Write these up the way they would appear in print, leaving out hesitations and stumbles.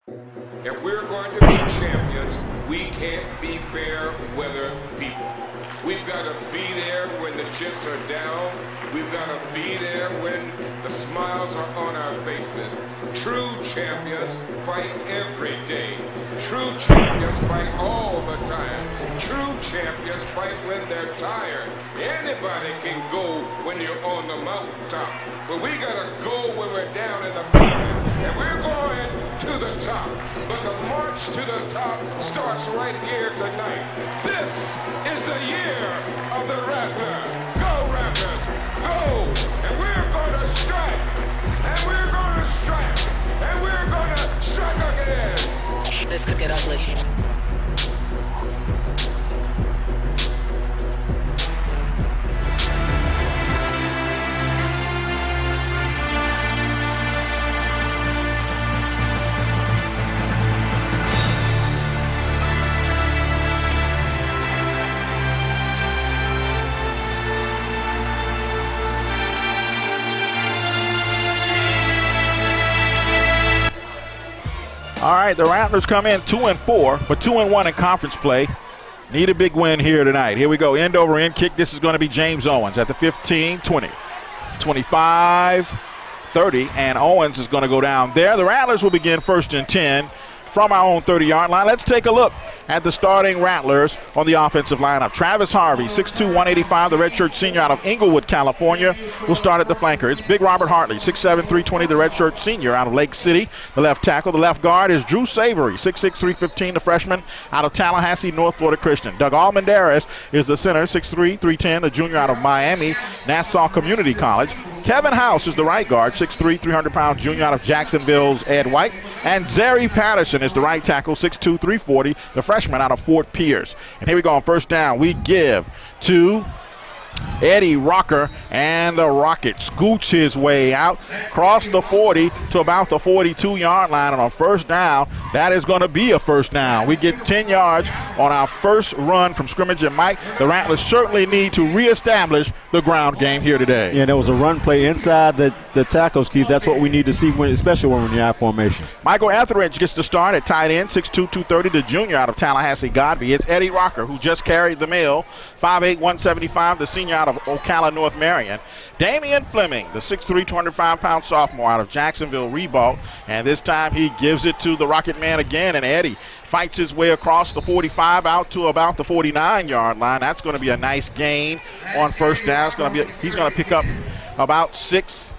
If we're going to be champions, we can't be fair weather people. We've got to be there when the chips are down. We've got to be there when the smiles are on our faces. True champions fight every day. True champions fight all the time. True champions fight when they're tired. Anybody can go when you're on the mountaintop. But we got to go when we're down in the valley. And we're going to the top. But the march to the top starts right here tonight. This is the year of the Rattler. Go, Rattlers, go! And we're going to strike. And we're going to strike. And we're going to strike again. This could get ugly. All right, the Rattlers come in 2-4, but 2-1 in conference play. Need a big win here tonight. Here we go, end over end kick. This is going to be James Owens at the 15, 20, 25, 30, and Owens is going to go down there. The Rattlers will begin 1st and 10 from our own 30-yard line. Let's take a look at the starting Rattlers on the offensive lineup. Travis Harvey, 6'2", 185, the redshirt senior out of Inglewood, California, will start at the flanker. It's Big Robert Hartley, 6'7", 320, the redshirt senior out of Lake City, the left tackle. The left guard is Drew Savory, 6'6", 315, the freshman out of Tallahassee, North Florida Christian. Doug Almendarez is the center, 6'3", 310, the junior out of Miami, Nassau Community College. Kevin House is the right guard, 6'3", 300-pound junior out of Jacksonville's Ed White. And Zary Patterson is the right tackle, 6'2", 340, the freshman out of Fort Pierce. And here we go on 1st down. We give to Eddie Rocker, and the Rocket scoots his way out, across the 40 to about the 42-yard line. And on 1st down, that is going to be a 1st down. We get 10 yards on our first run from scrimmage. And Mike, the Rattlers certainly need to reestablish the ground game here today. Yeah, there was a run play inside the tackles, Keith. That's what we need to see, especially when we're in the I formation. Michael Etheridge gets the start at tight end, 6'2", 230, the junior out of Tallahassee, Godby. It's Eddie Rocker, who just carried the mail, 5'8", 175, the senior out of Ocala, North Marion. Damian Fleming, the 6'3", 205-pound sophomore out of Jacksonville, Ribault. And this time he gives it to the Rocket Man again, and Eddie fights his way across the 45 out to about the 49-yard line. That's going to be a nice gain on 1st down. He's going to pick up about 6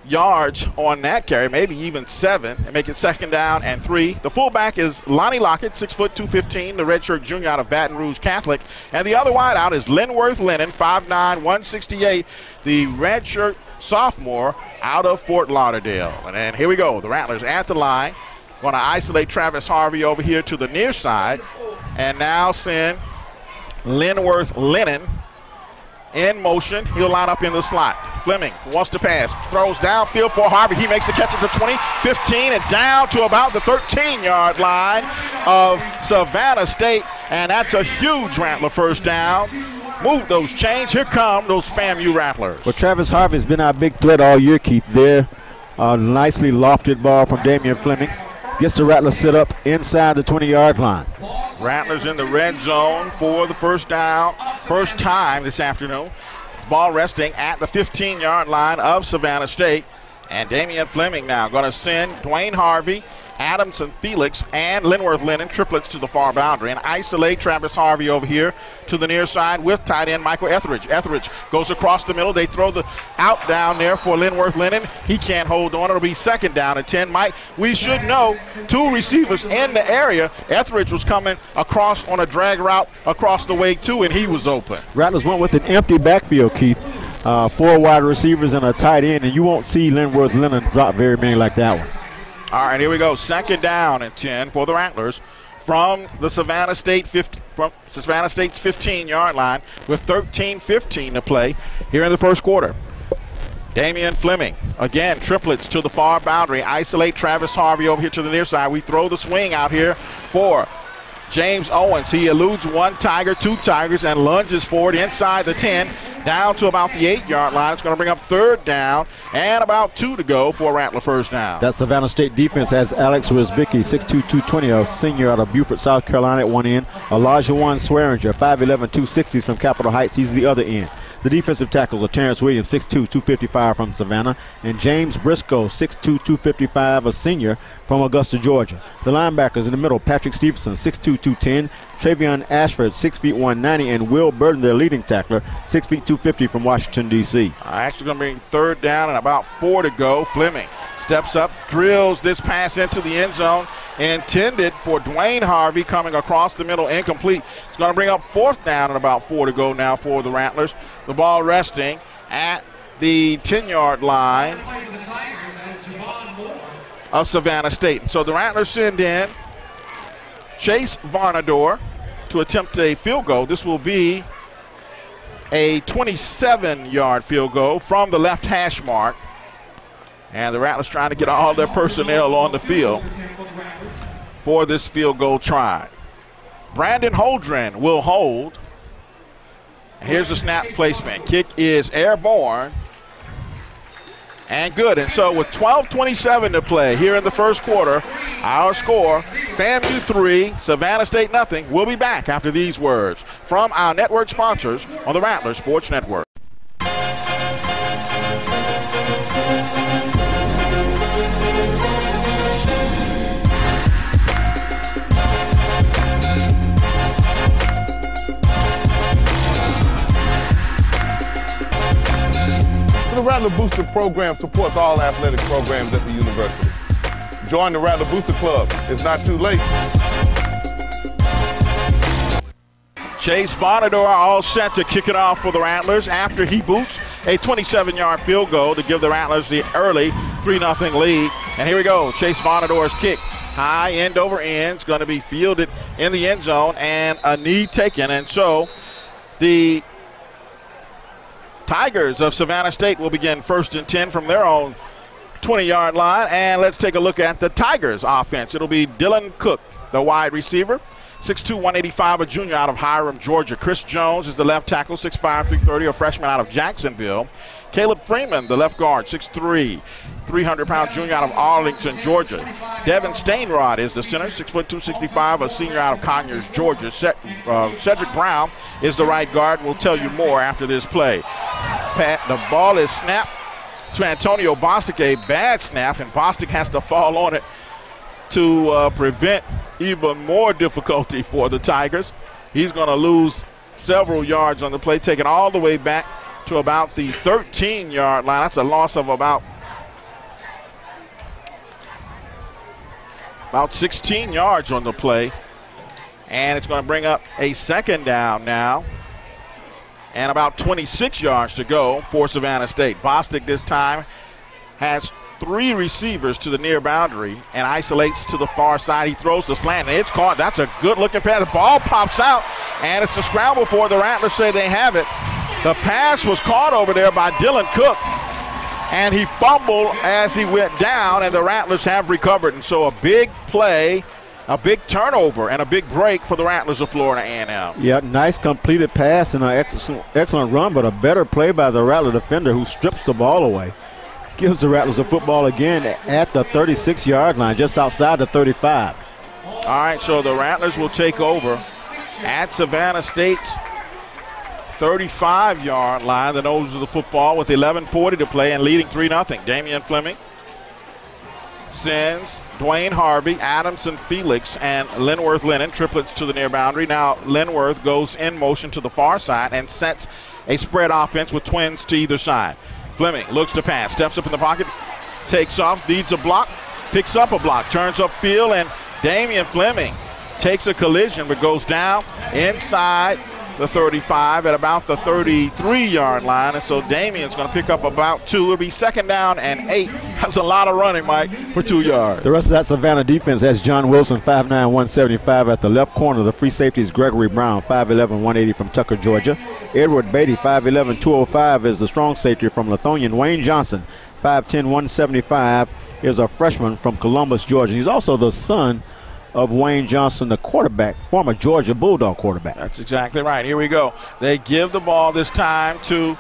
yards on that carry, maybe even 7, and make it 2nd down and 3. The fullback is Lonnie Lockett, 6', 215, the redshirt junior out of Baton Rouge Catholic. And the other wideout is Linworth Lennon, 5'9", 168, the redshirt sophomore out of Fort Lauderdale. And then here we go. The Rattlers at the line. Going to isolate Travis Harvey over here to the near side. And now send Linworth Lennon in motion. He'll line up in the slot. Fleming wants to pass. Throws downfield for Harvey. He makes the catch at the 20, 15, and down to about the 13-yard line of Savannah State. And that's a huge Rattler 1st down. Move those chains. Here come those FAMU Rattlers. Well, Travis Harvey has been our big threat all year, Keith. There, nicely lofted ball from Damian Fleming. Gets the Rattler set up inside the 20-yard line. Rattlers in the red zone for the 1st down. First time this afternoon. Ball resting at the 15-yard line of Savannah State. And Damian Fleming now going to send Dwayne Harvey, Adamson Felix, and Linworth Lennon, triplets, to the far boundary, and isolate Travis Harvey over here to the near side with tight end Michael Etheridge. Etheridge goes across the middle. They throw the out down there for Linworth Lennon. He can't hold on. It'll be 2nd down and 10. Mike, we should know 2 receivers in the area. Etheridge was coming across on a drag route across the way too, and he was open. Rattlers went with an empty backfield, Keith. 4 wide receivers and a tight end, and you won't see Linworth Lennon drop very many like that one. All right, here we go. 2nd down and 10 for the Rattlers from the Savannah State's 15-yard line with 13:15 to play here in the 1st quarter. Damian Fleming, again, triplets to the far boundary. Isolate Travis Harvey over here to the near side. We throw the swing out here for James Owens. He eludes 1 Tiger, 2 Tigers, and lunges forward inside the 10. down to about the 8-yard line. It's going to bring up 3rd down and about 2 to go for a Rattler first down. That Savannah State defense has Alex Rizbicki, 6'2", 220, a senior out of Beaufort, South Carolina at one end. Elijah Juan Swearinger, 5'11", 260s from Capitol Heights. He's the other end. The defensive tackles are Terrence Williams, 6'2", 255 from Savannah, and James Briscoe, 6'2", 255, a senior from Augusta, Georgia. The linebackers in the middle, Patrick Stevenson, 6'2", 210, Travion Ashford, 6 feet 190, and Will Burton, their leading tackler, 6 feet 250 from Washington, D.C. Actually going to bring 3rd down and about 4 to go. Fleming steps up, drills this pass into the end zone, intended for Dwayne Harvey, coming across the middle, incomplete. It's going to bring up 4th down and about 4 to go now for the Rattlers. The ball resting at the 10-yard line of Savannah State. So the Rattlers send in Chase Varnador to attempt a field goal. This will be a 27-yard field goal from the left hash mark. And the Rattlers trying to get all their personnel on the field for this field goal try. Brandon Holdren will hold. And here's the snap placement. Kick is airborne and good. And so with 12:27 to play here in the first quarter, our score, FAMU 3, Savannah State nothing. We'll be back after these words from our network sponsors on the Rattler Sports Network. The Rattler Booster program supports all athletic programs at the university. Join the Rattler Booster Club. It's not too late. Chase Vonador all set to kick it off for the Rattlers after he boots a 27-yard field goal to give the Rattlers the early 3-0 lead. And here we go. Chase Vonador's kick. High end over end. It's going to be fielded in the end zone and a knee taken. And so the Tigers of Savannah State will begin 1st and 10 from their own 20-yard line. And let's take a look at the Tigers offense. It'll be Dylan Cook, the wide receiver, 6'2", 185, a junior out of Hiram, Georgia. Chris Jones is the left tackle, 6'5", 330, a freshman out of Jacksonville. Caleb Freeman, the left guard, 6'3", 300-pound junior out of Arlington, Georgia. Devin Stainrod is the center, 6'2", 265, a senior out of Conyers, Georgia. Cedric Brown is the right guard. We'll tell you more after this play. The ball is snapped to Antonio Bostic, a bad snap, and Bostic has to fall on it to prevent even more difficulty for the Tigers. He's going to lose several yards on the play, taken all the way back to about the 13-yard line. That's a loss of about 16 yards on the play. And it's going to bring up a 2nd down now and about 26 yards to go for Savannah State. Bostic this time has 3 receivers to the near boundary and isolates to the far side. He throws the slant, and it's caught. That's a good-looking pass. The ball pops out, and it's a scramble for the Rattlers say they have it. The pass was caught over there by Dylan Cook, and he fumbled as he went down, and the Rattlers have recovered. And so a big play, a big turnover, and a big break for the Rattlers of Florida A&M. Yeah, nice completed pass and an excellent run, but a better play by the Rattler defender who strips the ball away. Gives the Rattlers a football again at the 36-yard line, just outside the 35. All right, so the Rattlers will take over at Savannah State's 35-yard line, the nose of the football, with 11:40 to play and leading 3-0. Damian Fleming sends Dwayne Harvey, Adamson Felix, and Linworth Lennon, triplets to the near boundary. Now Linworth goes in motion to the far side and sets a spread offense with twins to either side. Fleming looks to pass, steps up in the pocket, takes off, needs a block, picks up a block, turns upfield, and Damian Fleming takes a collision but goes down inside the 35 at about the 33-yard line. And so Damian's going to pick up about 2. It'll be 2nd down and 8. That's a lot of running, Mike, for 2 yards. The rest of that Savannah defense has John Wilson, 5'9", 175 at the left corner. The free safety is Gregory Brown, 5'11", 180 from Tucker, Georgia. Edward Beatty, 5'11", 205 is the strong safety from Lithonian. Wayne Johnson, 5'10", 175 is a freshman from Columbus, Georgia. He's also the son of Wayne Johnson, the quarterback, former Georgia Bulldog quarterback. That's exactly right. Here we go. They give the ball this time to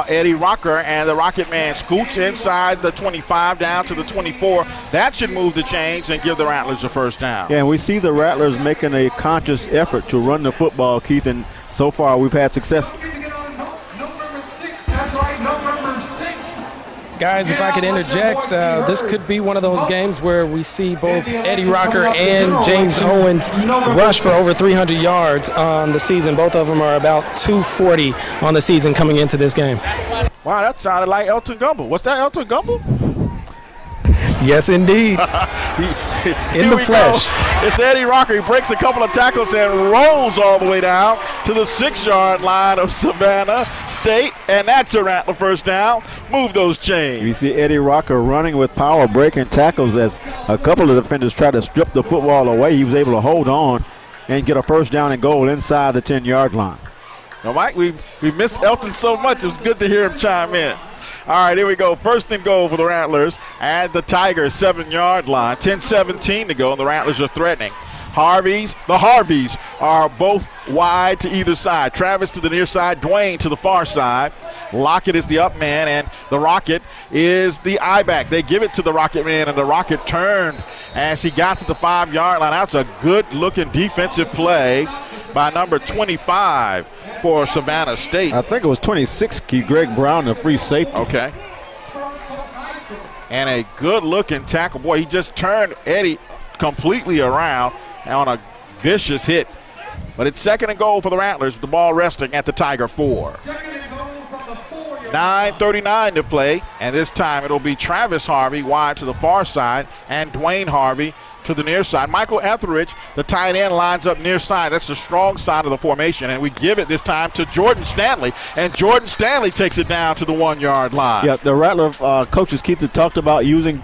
Eddie Rocker, and the Rocket Man scoots inside the 25 down to the 24. That should move the chains and give the Rattlers a first down. Yeah, and we see the Rattlers making a conscious effort to run the football, Keith, and so far we've had success. Guys, if I could interject, this could be one of those games where we see both Eddie Rocker and James Owens rush for over 300 yards on the season. Both of them are about 240 on the season coming into this game. Wow, that sounded like Elton Gumble. What's that, Elton Gumble? Yes, indeed. In the flesh. Go. It's Eddie Rocker. He breaks a couple of tackles and rolls all the way down to the 6-yard line of Savannah State, and that's a Rattler first down. Move those chains. You see Eddie Rocker running with power, breaking tackles as a couple of defenders try to strip the football away. He was able to hold on and get a first down and goal inside the 10-yard line. Now, Mike, we missed Elton so much. It was good to hear him chime in. All right, here we go. First and goal for the Rattlers at the Tigers' 7-yard line. 10-17 to go, and the Rattlers are threatening. The Harveys are both wide to either side. Travis to the near side, Dwayne to the far side. Lockett is the up man, and the Rocket is the I-back. They give it to the Rocket man, and the Rocket turned as he got to the 5-yard line. That's a good-looking defensive play by number 25 for Savannah State. I think it was 26, Greg Brown, the free safety. Okay. And a good-looking tackle. Boy, he just turned Eddie completely around on a vicious hit. But it's second and goal for the Rattlers with the ball resting at the Tiger 4. 9:39 to play, and this time it'll be Travis Harvey wide to the far side and Dwayne Harvey to the near side. Michael Etheridge, the tight end, lines up near side. That's the strong side of the formation, and we give it this time to Jordan Stanley, and Jordan Stanley takes it down to the 1-yard line. Yeah, the Rattler coaches Keith had talked about using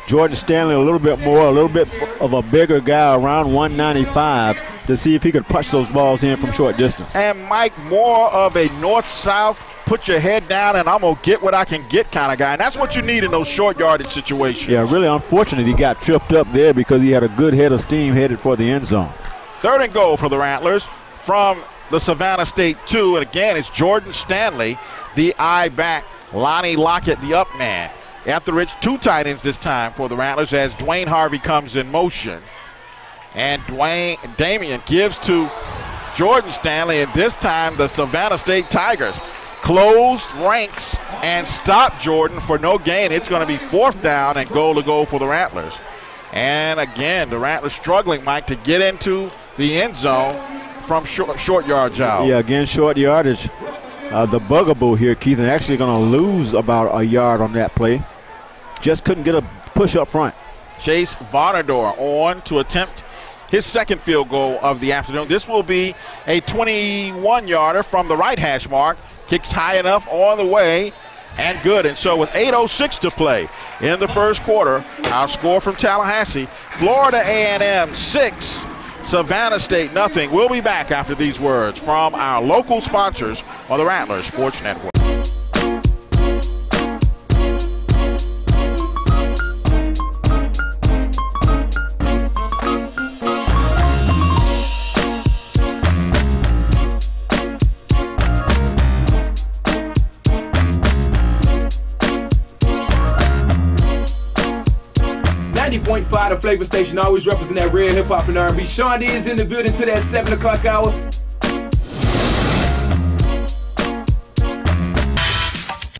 Jordan Stanley a little bit more, a little bit of a bigger guy around 195 to see if he could punch those balls in from short distance. And Mike, more of a north-south, put your head down and I'm going to get what I can get kind of guy. And that's what you need in those short yardage situations. Yeah, really unfortunate he got tripped up there because he had a good head of steam headed for the end zone. Third and goal for the Rattlers from the Savannah State 2. And again, it's Jordan Stanley, the I-back, Lonnie Lockett, the up man. Etheridge, 2 tight ends this time for the Rattlers as Dwayne Harvey comes in motion. And Damian gives to Jordan Stanley, and this time the Savannah State Tigers closed ranks and stopped Jordan for no gain. It's going to be 4th down and goal to go for the Rattlers. And again, the Rattlers struggling, Mike, to get into the end zone from short yardage out. Yeah, again, short yardage. The bugaboo here, Keith, and actually going to lose about a yard on that play. Just couldn't get a push up front. Chase Vonador on to attempt his second field goal of the afternoon. This will be a 21-yarder from the right hash mark. Kicks high enough on the way and good. And so with 8:06 to play in the first quarter, our score from Tallahassee, Florida A&M 6, Savannah State nothing. We'll be back after these words from our local sponsors on the Rattlers Sports Network. The Flavor Station always represent that real hip hop and R&B. Sean D is in the building to that 7 o'clock hour.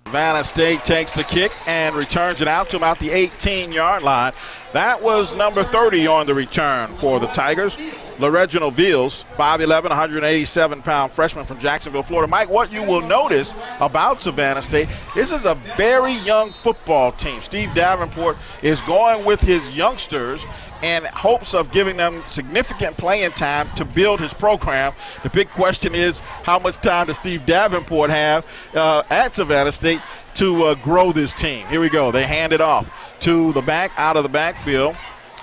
Savannah State takes the kick and returns it out to about the 18-yard line. That was number 30 on the return for the Tigers. LaReginald Veals, 5'11", 187-pound freshman from Jacksonville, Florida. Mike, what you will notice about Savannah State, this is a very young football team. Steve Davenport is going with his youngsters in hopes of giving them significant playing time to build his program. The big question is, how much time does Steve Davenport have at Savannah State to grow this team? Here we go. They hand it off to the back, out of the backfield.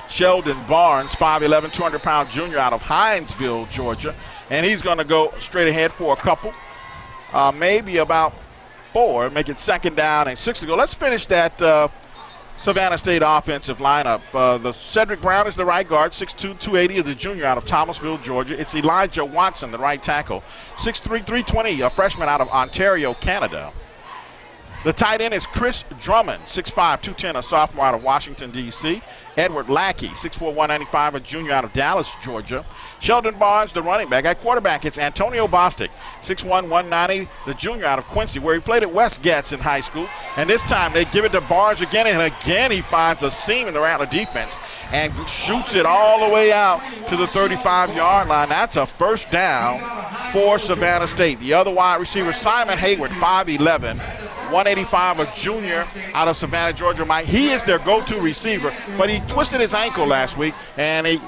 Sheldon Barnes, 5'11", 200-pound junior out of Hinesville, Georgia. And he's going to go straight ahead for a couple, maybe about 4, make it 2nd down and 6 to go. Let's finish that Savannah State offensive lineup. The Cedric Brown is the right guard, 6'2", 280, is the junior out of Thomasville, Georgia. It's Elijah Watson, the right tackle, 6'3", 320, a freshman out of Ontario, Canada. The tight end is Chris Drummond, 6'5", 210, a sophomore out of Washington, D.C. Edward Lackey, 6'4", 195, a junior out of Dallas, Georgia. Sheldon Barnes, the running back. At quarterback, it's Antonio Bostic, 6'1", 190, the junior out of Quincy, where he played at West Gatz in high school. And this time they give it to Barnes again, and again he finds a seam in the Rattler defense and shoots it all the way out to the 35-yard line. That's a first down for Savannah State. The other wide receiver, Simon Hayward, 5'11", 185, a junior out of Savannah, Georgia. He is their go-to receiver, but he twisted his ankle last week, and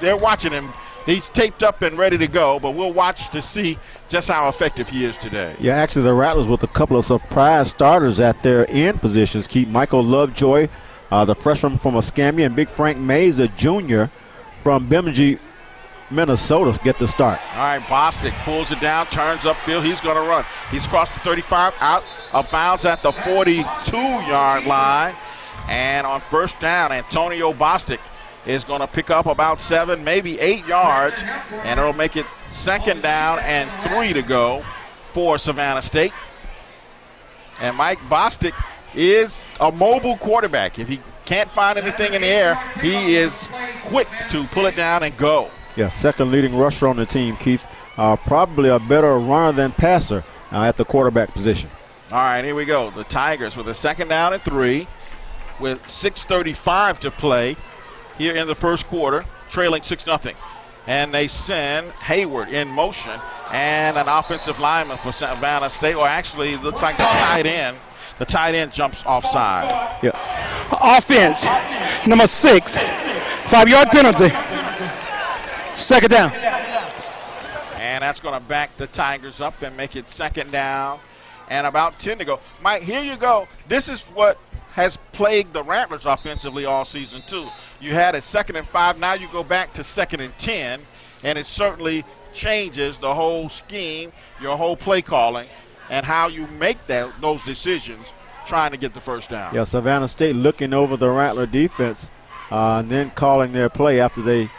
they're watching him. He's taped up and ready to go, but we'll watch to see just how effective he is today. Yeah, actually the Rattlers with a couple of surprise starters at their end positions. Keep Michael Lovejoy, the freshman from Escambia, and Big Frank Mays, a junior from Bemidji, Minnesota, get the start. All right, Bostic pulls it down, turns upfield. He's going to run. He's crossed the 35, out of bounds at the 42-yard line. And on first down, Antonio Bostic is going to pick up about 7, maybe 8 yards, and it'll make it second down and 3 to go for Savannah State. And Mike Bostic is a mobile quarterback. If he can't find anything in the air, he is quick to pull it down and go. Yeah, second leading rusher on the team, Keith. Probably a better runner than passer at the quarterback position. All right, here we go. The Tigers with a second down and 3 with 6:35 to play here in the first quarter, trailing 6-0. And they send Hayward in motion and an offensive lineman for Savannah State, or actually it looks like the tight end. The tight end jumps offside. Yeah. Offense, number 6, 5-yard penalty. Second down. And that's going to back the Tigers up and make it second down and about 10 to go. Mike, here you go. This is what has plagued the Rattlers offensively all season, too. You had a 2nd and 5. Now you go back to 2nd and 10, and it certainly changes the whole scheme, your whole play calling, and how you make those decisions trying to get the first down. Yeah, Savannah State looking over the Rattler defense and then calling their play after they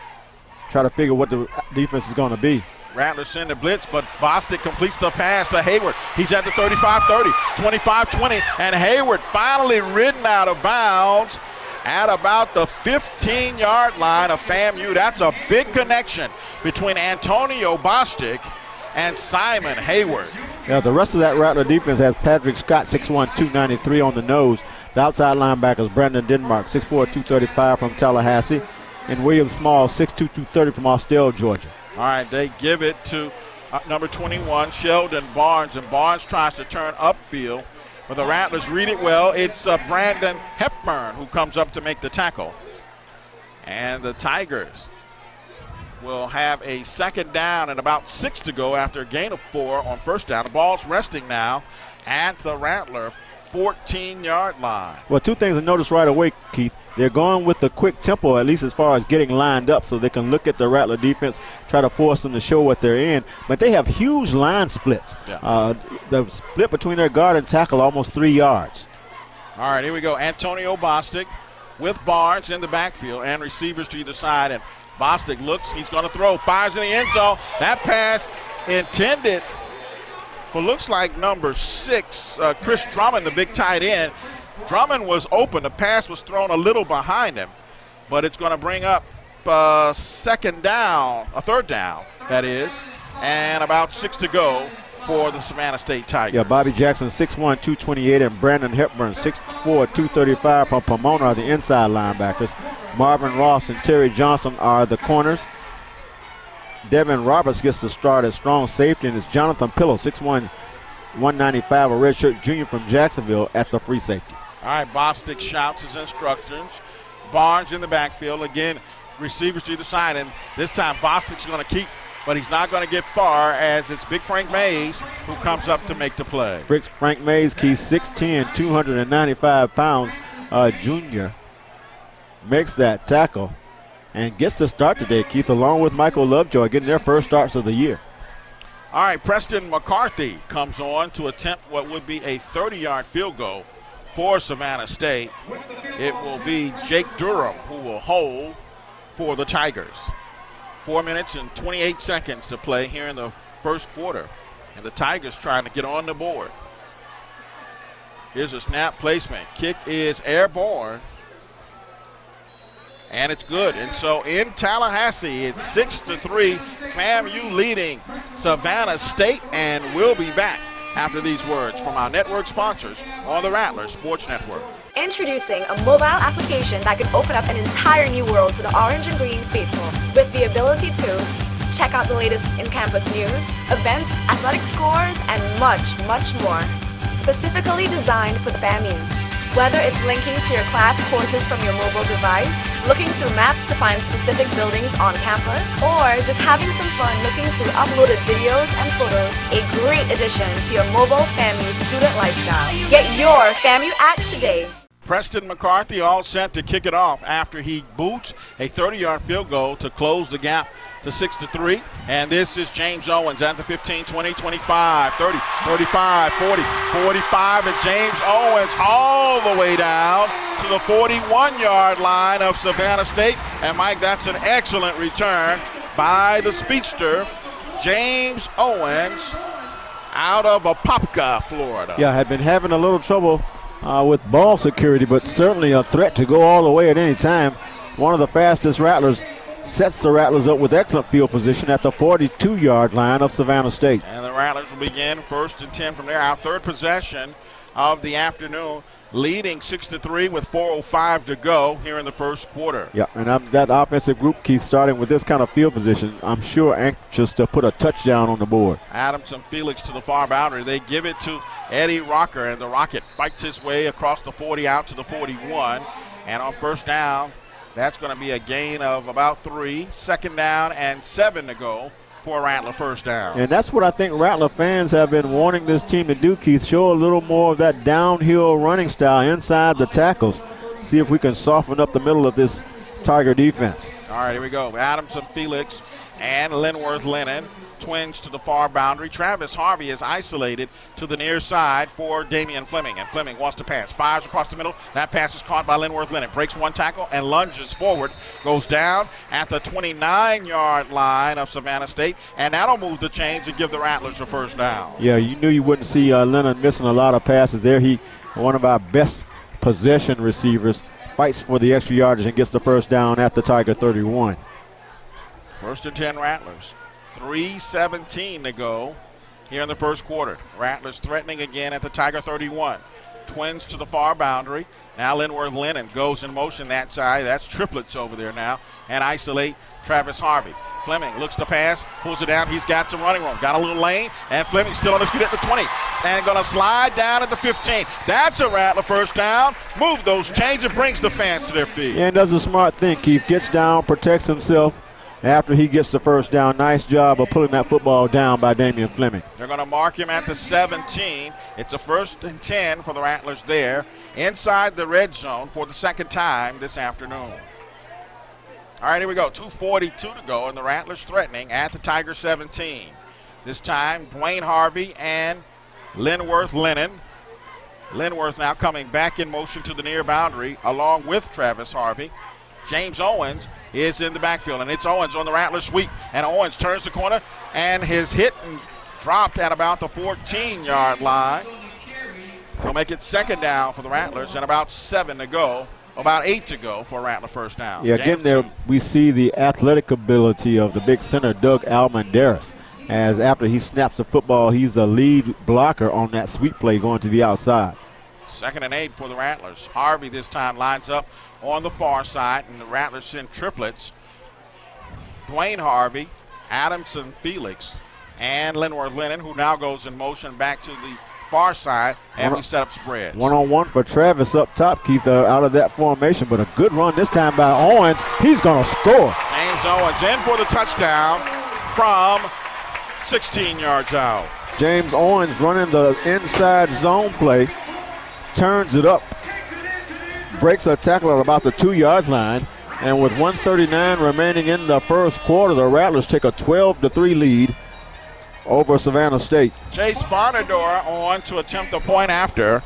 try to figure what the defense is going to be. Rattlers send the blitz, but Bostic completes the pass to Hayward. He's at the 35-30, 25-20, and Hayward finally ridden out of bounds at about the 15-yard line of FAMU. That's a big connection between Antonio Bostic and Simon Hayward. Yeah, the rest of that Rattler defense has Patrick Scott, 6'1", 293 on the nose. The outside linebackers, Brandon Denmark, 6'4", 235 from Tallahassee, and William Small, 6'2", 230 from Austell, Georgia. All right, they give it to number 21, Sheldon Barnes, and Barnes tries to turn upfield, but the Rattlers read it well. It's Brandon Hepburn who comes up to make the tackle. And the Tigers will have a second down and about 6 to go after a gain of 4 on first down. The ball's resting now at the Rattler 14-yard line. Well, two things to notice right away, Keith. They're going with the quick tempo, at least as far as getting lined up, so they can look at the Rattler defense, try to force them to show what they're in. But they have huge line splits. Yeah. The split between their guard and tackle, almost 3 yards. All right, here we go. Antonio Bostic with Barnes in the backfield and receivers to either side. And Bostic looks, he's going to throw, fires in the end zone. That pass intended for looks like number 6, Chris Drummond, the big tight end. Drummond was open. The pass was thrown a little behind him, but it's going to bring up third down, that is, and about 6 to go for the Savannah State Tigers. Yeah, Bobby Jackson, 6'1", 228, and Brandon Hepburn, 6'4", 235 from Pomona are the inside linebackers. Marvin Ross and Terry Johnson are the corners. Devin Roberts gets the start at strong safety, and it's Jonathan Pillow, 6'1", 195, a redshirt junior from Jacksonville, at the free safety. All right, Bostic shouts his instructions. Barnes in the backfield. Again, receivers to either side, and this time Bostic's going to keep, but he's not going to get far as it's Big Frank Mays who comes up to make the play. Frank Mays, Keith, 6'10", 295 pounds, junior, makes that tackle and gets the start today, Keith, along with Michael Lovejoy, getting their first starts of the year. All right, Preston McCarthy comes on to attempt what would be a 30-yard field goal for Savannah State. It will be Jake Durham who will hold for the Tigers. 4 minutes and 28 seconds to play here in the first quarter. And the Tigers trying to get on the board. Here's a snap placement. Kick is airborne. And it's good. And so in Tallahassee, it's 6-3. FAMU leading Savannah State. And we'll be back after these words from our network sponsors on the Rattlers Sports Network. Introducing a mobile application that can open up an entire new world for the orange and green faithful, with the ability to check out the latest in-campus news, events, athletic scores, and much, much more. Specifically designed for the FAMU. Whether it's linking to your class courses from your mobile device, looking through maps to find specific buildings on campus, or just having some fun looking through uploaded videos and photos, a great addition to your mobile FAMU student lifestyle. Get your FAMU app today. Preston McCarthy all set to kick it off after he boots a 30-yard field goal to close the gap to 6-3. And this is James Owens at the 15, 20, 25, 30, 35, 40, 45. And James Owens all the way down to the 41-yard line of Savannah State. And, Mike, that's an excellent return by the speedster, James Owens, out of Apopka, Florida. Yeah, had been having a little trouble with ball security, but certainly a threat to go all the way at any time. One of the fastest Rattlers sets the Rattlers up with excellent field position at the 42-yard line of Savannah State. And the Rattlers will begin 1st and 10 from there. Our third possession of the afternoon, leading 6-3 with 4:05 to go here in the first quarter. Yeah, and that offensive group, Keith, starting with this kind of field position, I'm sure anxious to put a touchdown on the board. Adams and Felix to the far boundary. They give it to Eddie Rocker, and the Rocket fights his way across the 40 out to the 41. And on first down, that's going to be a gain of about 3. Second down and 7 to go for a Rattler first down. And that's what I think Rattler fans have been wanting this team to do, Keith. Show a little more of that downhill running style inside the tackles. See if we can soften up the middle of this Tiger defense. All right, here we go. Adams and Felix and Linworth Lennon, twins to the far boundary. Travis Harvey is isolated to the near side for Damian Fleming, and Fleming wants to pass. Fires across the middle. That pass is caught by Linworth Lennon. Breaks one tackle and lunges forward. Goes down at the 29-yard line of Savannah State, and that'll move the chains and give the Rattlers a first down. Yeah, you knew you wouldn't see Lennon missing a lot of passes there. He, one of our best possession receivers, fights for the extra yardage and gets the first down at the Tiger 31. 1st and 10 Rattlers. 3:17 to go here in the first quarter. Rattlers threatening again at the Tiger 31. Twins to the far boundary. Now Linworth Lennon goes in motion that side. That's triplets over there now. And isolate Travis Harvey. Fleming looks to pass, pulls it down. He's got some running room. Got a little lane, and Fleming still on his feet at the 20. And going to slide down at the 15. That's a Rattler first down. Move those chains and brings the fans to their feet. And does a smart thing, Keith. Gets down, protects himself after he gets the first down. Nice job of pulling that football down by Damian Fleming. They're going to mark him at the 17. It's a 1st and 10 for the Rattlers there inside the red zone for the second time this afternoon. All right, here we go. 2:42 to go, and the Rattlers threatening at the Tiger 17. This time, Dwayne Harvey and Linworth Lennon. Linworth now coming back in motion to the near boundary along with Travis Harvey. James Owens is in the backfield, and it's Owens on the Rattler sweep. And Owens turns the corner, and his hit and dropped at about the 14-yard line. He'll make it second down for the Rattlers, and about 7 to go. About 8 to go for a Rattler first down. Yeah, again there we see the athletic ability of the big center, Doug Almendares, as after he snaps the football, he's the lead blocker on that sweep play going to the outside. 2nd and 8 for the Rattlers. Harvey this time lines up on the far side, and the Rattlers send triplets. Dwayne Harvey, Adamson Felix, and Linworth Lennon, who now goes in motion back to the far side, and we set up spreads. One-on-one for Travis up top, Keith, out of that formation, but a good run this time by Owens. He's going to score. James Owens in for the touchdown from 16 yards out. James Owens running the inside zone play, turns it up, breaks a tackle at about the 2-yard line, and with 1:39 remaining in the first quarter, the Rattlers take a 12-3 lead over Savannah State. Chase Barnador on to attempt the point after.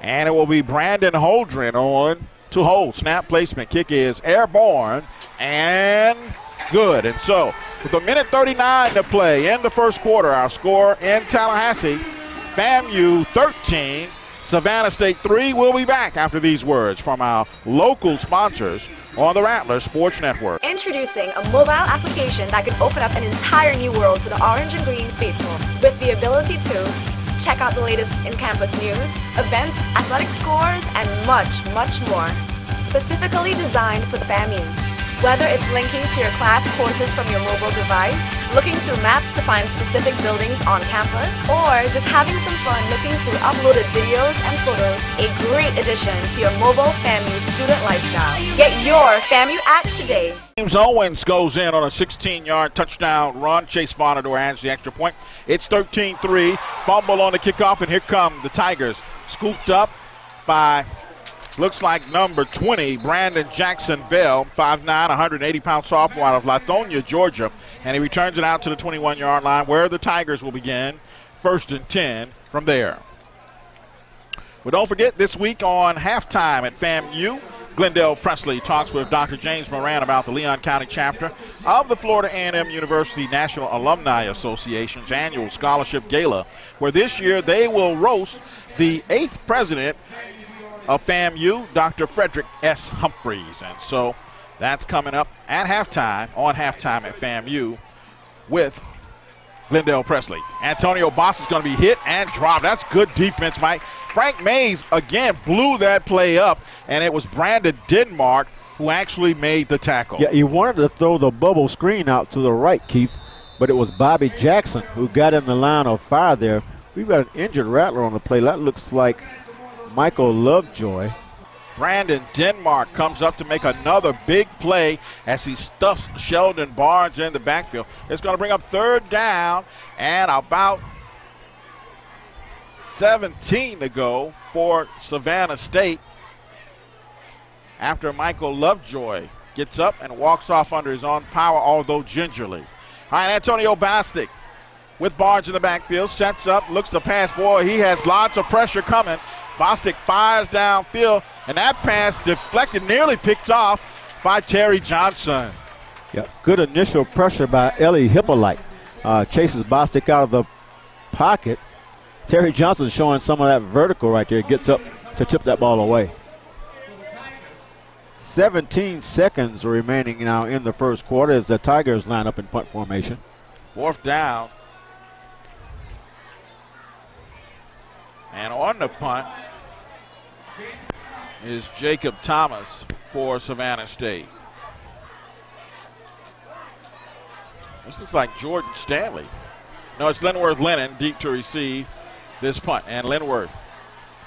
And it will be Brandon Holdren on to hold. Snap placement. Kick is airborne and good. And so with a minute 39 to play in the first quarter, our score in Tallahassee, FAMU 13, Savannah State 3. We'll be back after these words from our local sponsors on the Rattler Sports Network. Introducing a mobile application that can open up an entire new world for the orange and green faithful, with the ability to check out the latest in-campus news, events, athletic scores, and much, much more. Specifically designed for the FAMU. Whether it's linking to your class courses from your mobile device, looking through maps to find specific buildings on campus, or just having some fun looking through uploaded videos and photos, a great addition to your mobile FAMU student lifestyle. Get your FAMU app today. James Owens goes in on a 16-yard touchdown run. Chase Vonador adds the extra point. It's 13-3. Fumble on the kickoff, and here come the Tigers. Scooped up by, looks like number 20, Brandon Jackson Bell, 5'9", 180-pound sophomore out of Lithonia, Georgia. And he returns it out to the 21-yard line where the Tigers will begin 1st and 10 from there. But don't forget, this week on halftime at FAMU, Glendale Presley talks with Dr. James Moran about the Leon County chapter of the Florida A&M University National Alumni Association's annual scholarship gala, where this year they will roast the 8th president of FAMU, Dr. Frederick S. Humphreys. And so that's coming up at halftime, on halftime at FAMU with Glendale Presley. Antonio Boss is going to be hit and dropped. That's good defense, Mike. Frank Mays, again, blew that play up, and it was Brandon Denmark who actually made the tackle. Yeah, he wanted to throw the bubble screen out to the right, Keith, but it was Bobby Jackson who got in the line of fire there. We've got an injured Rattler on the play. That looks like Michael Lovejoy. Brandon Denmark comes up to make another big play as he stuffs Sheldon Barnes in the backfield. It's going to bring up 3rd down and about 17 to go for Savannah State after Michael Lovejoy gets up and walks off under his own power, although gingerly. All right, Antonio Bostic with Barnes in the backfield, sets up, looks to pass. Boy, he has lots of pressure coming. Bostic fires downfield, and that pass deflected, nearly picked off by Terry Johnson. Yeah, good initial pressure by Ellie Hippolyte. Chases Bostic out of the pocket. Terry Johnson showing some of that vertical right there. Gets up to tip that ball away. 17 seconds remaining now in the first quarter as the Tigers line up in punt formation. 4th down. And on the punt is Jacob Thomas for Savannah State. This looks like Jordan Stanley. No, it's Linworth Lennon deep to receive this punt. And Linworth,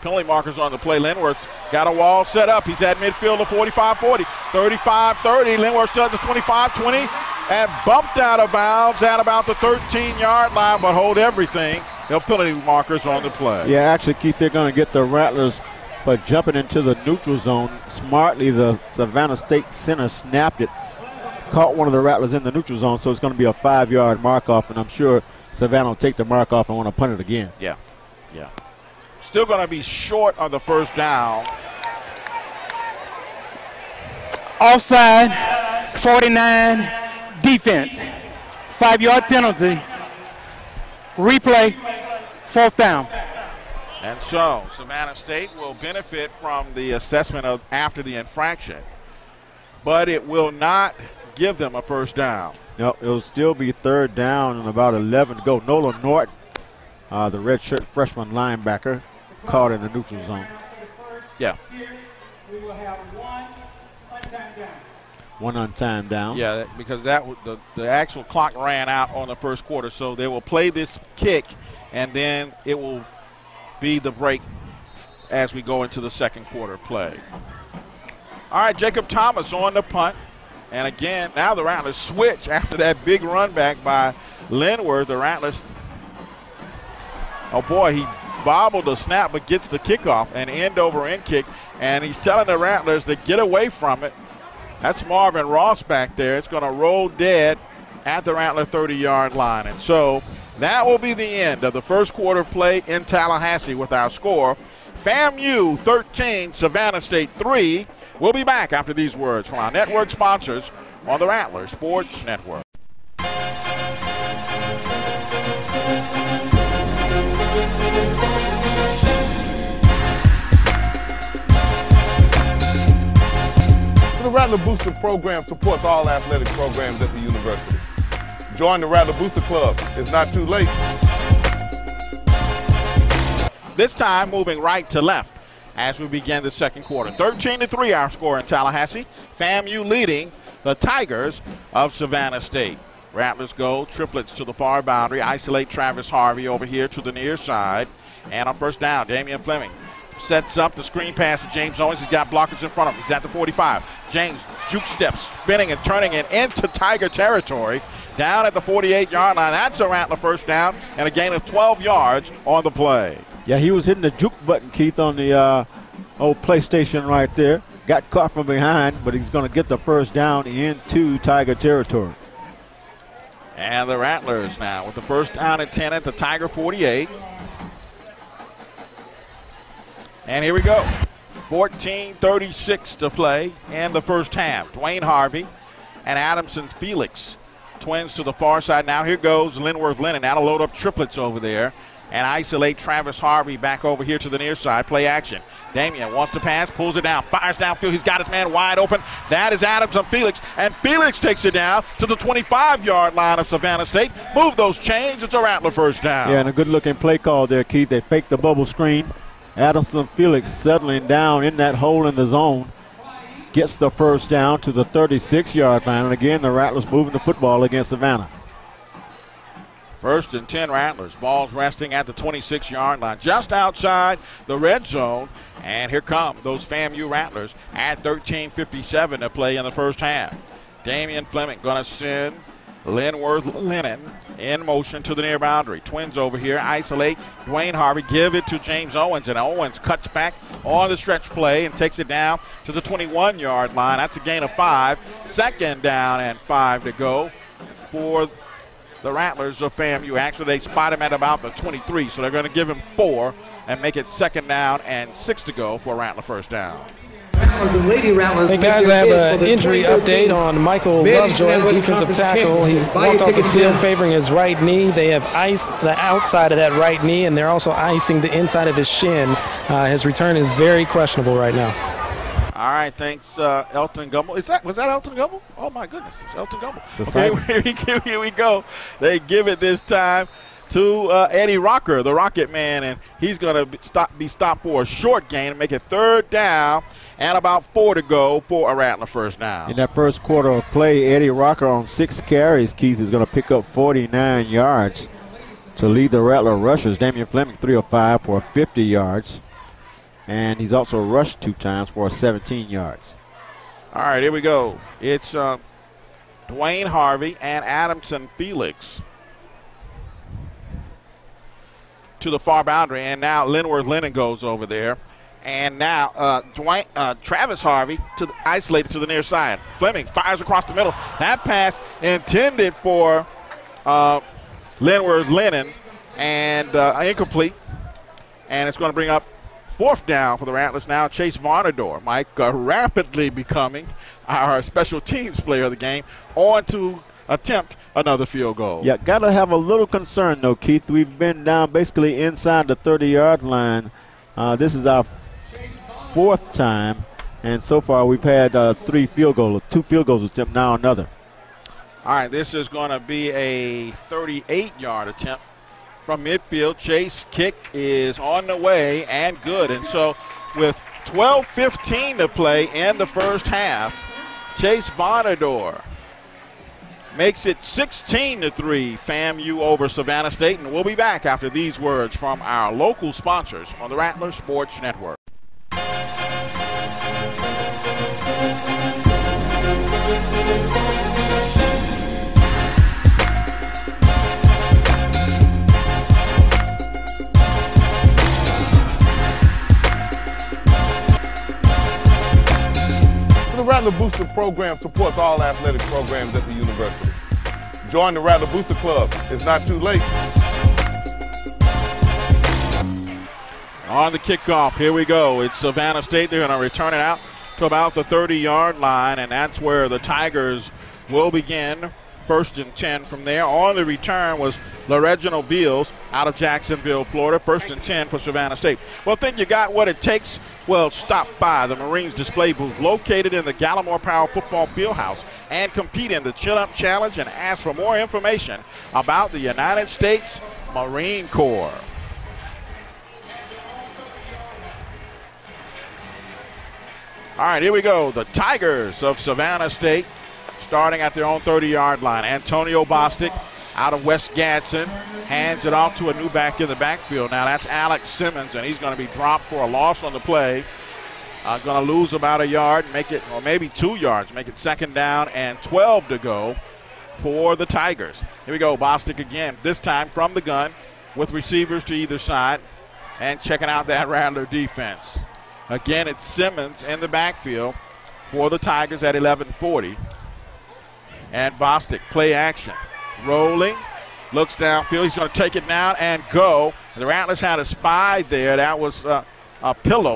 penalty markers on the play. Linworth's got a wall set up. He's at midfield of 45-40, 35-30. Linworth still at the 25-20 and bumped out of bounds at about the 13-yard line, but hold everything. No penalty markers on the play. Yeah, actually, Keith, they're going to get the Rattlers for jumping into the neutral zone. Smartly, the Savannah State center snapped it, caught one of the Rattlers in the neutral zone, so it's going to be a 5-yard mark-off, and I'm sure Savannah will take the mark-off and want to punt it again. Yeah. Still going to be short on the 1st down. Offside, 49, defense. 5-yard penalty. Replay, 4th down. And so Savannah State will benefit from the assessment of after the infraction, but it will not give them a 1st down. No, it'll still be 3rd down and about 11 to go. Nolan Norton, the redshirt freshman linebacker, caught in the neutral zone. Yeah. We will have one untimed down. One untimed down. Yeah, because that the actual clock ran out on the first quarter, so they will play this kick, and then it will be the break as we go into the second quarter play. All right, Jacob Thomas on the punt. And again, now the Rattlers switch after that big run back by Linworth. The Rattlers, oh boy, he bobbled the snap but gets the kickoff, an end-over-end kick. And he's telling the Rattlers to get away from it. That's Marvin Ross back there. It's going to roll dead at the Rattler 30-yard line. And so that will be the end of the first quarter play in Tallahassee with our score, FAMU 13, Savannah State 3. We'll be back after these words from our network sponsors on the Rattler Sports Network. The Rattler Booster program supports all athletic programs at the university. Join the Rattler Booster Club. It's not too late. This time moving right to left as we begin the second quarter. 13-3 our score in Tallahassee. FAMU leading the Tigers of Savannah State. Rattlers go triplets to the far boundary. Isolate Travis Harvey over here to the near side. And on first down, Damian Fleming sets up the screen pass to James Owens. He's got blockers in front of him. He's at the 45. James juke steps, spinning and turning it into Tiger territory. Down at the 48-yard line. That's a Rattler first down and a gain of 12 yards on the play. Yeah, he was hitting the juke button, Keith, on the old PlayStation right there. Got caught from behind, but he's going to get the first down into Tiger territory. And the Rattlers now with the first down and 10 at the Tiger 48. And here we go. 14:36 to play in the first half. Dwayne Harvey and Adamson Felix, twins to the far side. Now here goes Linworth Lennon. That'll load up triplets over there and isolate Travis Harvey back over here to the near side. Play action. Damian wants to pass, pulls it down, fires downfield. He's got his man wide open. That is Adamson Felix, and Felix takes it down to the 25-yard line of Savannah State. Move those chains. It's a Rattler first down. Yeah, and a good-looking play call there, Keith. They faked the bubble screen. Adamson Felix settling down in that hole in the zone. Gets the first down to the 36-yard line. And again, the Rattlers moving the football against Savannah. First and 10 Rattlers. Ball's resting at the 26-yard line, just outside the red zone. And here come those FAMU Rattlers at 13:57 to play in the first half. Damian Fleming going to send Linworth Lennon in motion to the near boundary. Twins over here isolate Dwayne Harvey, give it to James Owens, and Owens cuts back on the stretch play and takes it down to the 21-yard line. That's a gain of 5. Second down and 5 to go for the Rattlers of FAMU. Actually, they spot him at about the 23, so they're going to give him 4 and make it second down and 6 to go for a Rattler first down. Hey guys, I have an injury update on Michael Lovejoy, defensive tackle. He walked off the field favoring his right knee. They have iced the outside of that right knee, and they're also icing the inside of his shin. His return is very questionable right now. All right, thanks, Elton Gumbel. Was that Elton Gumbel? Oh my goodness, it's Elton Gumbel. Okay, here we go. They give it this time to Eddie Rocker, the Rocket Man, and he's going to be stopped for a short gain and make it third down and about 4 to go for a Rattler first down. In that first quarter of play, Eddie Rocker on 6 carries, Keith, is going to pick up 49 yards to lead the Rattler rushers. Damian Fleming, 3 of 5 for 50 yards. And he's also rushed 2 times for 17 yards. All right, here we go. It's Dwayne Harvey and Adamson Felix to the far boundary, and now Linworth Lennon goes over there. And now Travis Harvey isolated to the near side. Fleming fires across the middle. That pass intended for Linworth Lennon and incomplete. And it's going to bring up 4th down for the Rattlers now. Chase Varnador, Mike, rapidly becoming our special teams player of the game, on to attempt another field goal. Yeah, got to have a little concern, though, Keith. We've been down basically inside the 30-yard line. This is our 4th time, and so far we've had 2 field goals attempt, now another. All right, this is going to be a 38-yard attempt from midfield. Chase kick is on the way and good. And so with 12:15 to play in the first half, Chase Vonador makes it 16-3 FAMU over Savannah State. And we'll be back after these words from our local sponsors on the Rattler Sports Network. The Rattler Booster program supports all athletic programs at the university. Join the Rattler Booster Club. It's not too late. On the kickoff, here we go. It's Savannah State. They're going to return it out to about the 30-yard line, and that's where the Tigers will begin. 1st and 10 from there. On the return was LaReginald Beals out of Jacksonville, Florida. 1st and 10 for Savannah State. Well, think you got what it takes? Well, stop by the Marines display booth located in the Gallimore Power Football Fieldhouse and compete in the Chin Up Challenge and ask for more information about the United States Marine Corps. All right, here we go. The Tigers of Savannah State starting at their own 30-yard line. Antonio Bostic out of West Gadsden hands it off to a new back in the backfield. Now that's Alex Simmons, and he's going to be dropped for a loss on the play. Going to lose about a yard, make it, or maybe 2 yards, make it 2nd down and 12 to go for the Tigers. Here we go, Bostic again, this time from the gun with receivers to either side and checking out that Rattler defense. Again, it's Simmons in the backfield for the Tigers at 11:40. And Bostic, play action. Rolling, looks downfield. He's going to take it down and go. The Rattlers had a spy there. That was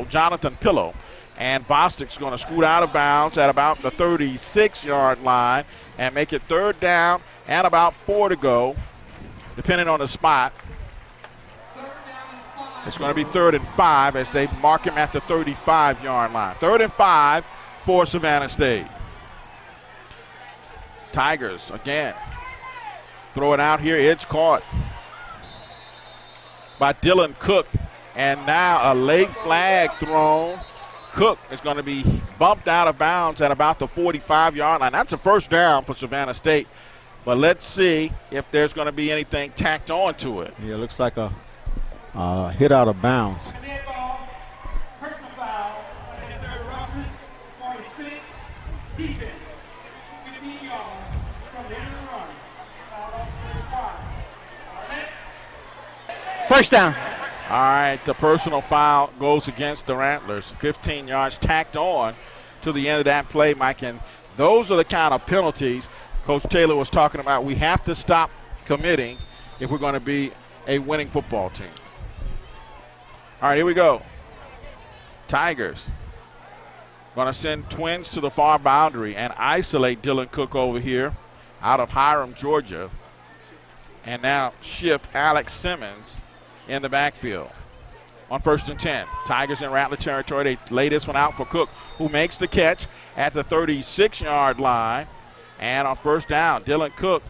Jonathan Pillow. And Bostic's going to scoot out of bounds at about the 36-yard line and make it 3rd down and about 4 to go, depending on the spot. It's going to be 3rd and 5 as they mark him at the 35-yard line. 3rd and 5 for Savannah State. Tigers again. Throw it out here. It's caught by Dylan Cook. And now a late flag thrown. Cook is going to be bumped out of bounds at about the 45-yard line. That's a 1st down for Savannah State. But let's see if there's going to be anything tacked on to it. Yeah, it looks like a hit out of bounds. Personal foul against Eric Roberts, 46, defense, 15 yards from the end of the run. Foul off the 5. First down. All right, the personal foul goes against the Rattlers. 15 yards tacked on to the end of that play, Mike. And those are the kind of penalties Coach Taylor was talking about. We have to stop committing if we're going to be a winning football team. All right, here we go. Tigers going to send twins to the far boundary and isolate Dylan Cook over here out of Hiram, Georgia. And now shift Alex Simmons in the backfield on 1st and 10. Tigers in Rattler territory. They lay this one out for Cook, who makes the catch at the 36-yard line. And on 1st down, Dylan Cook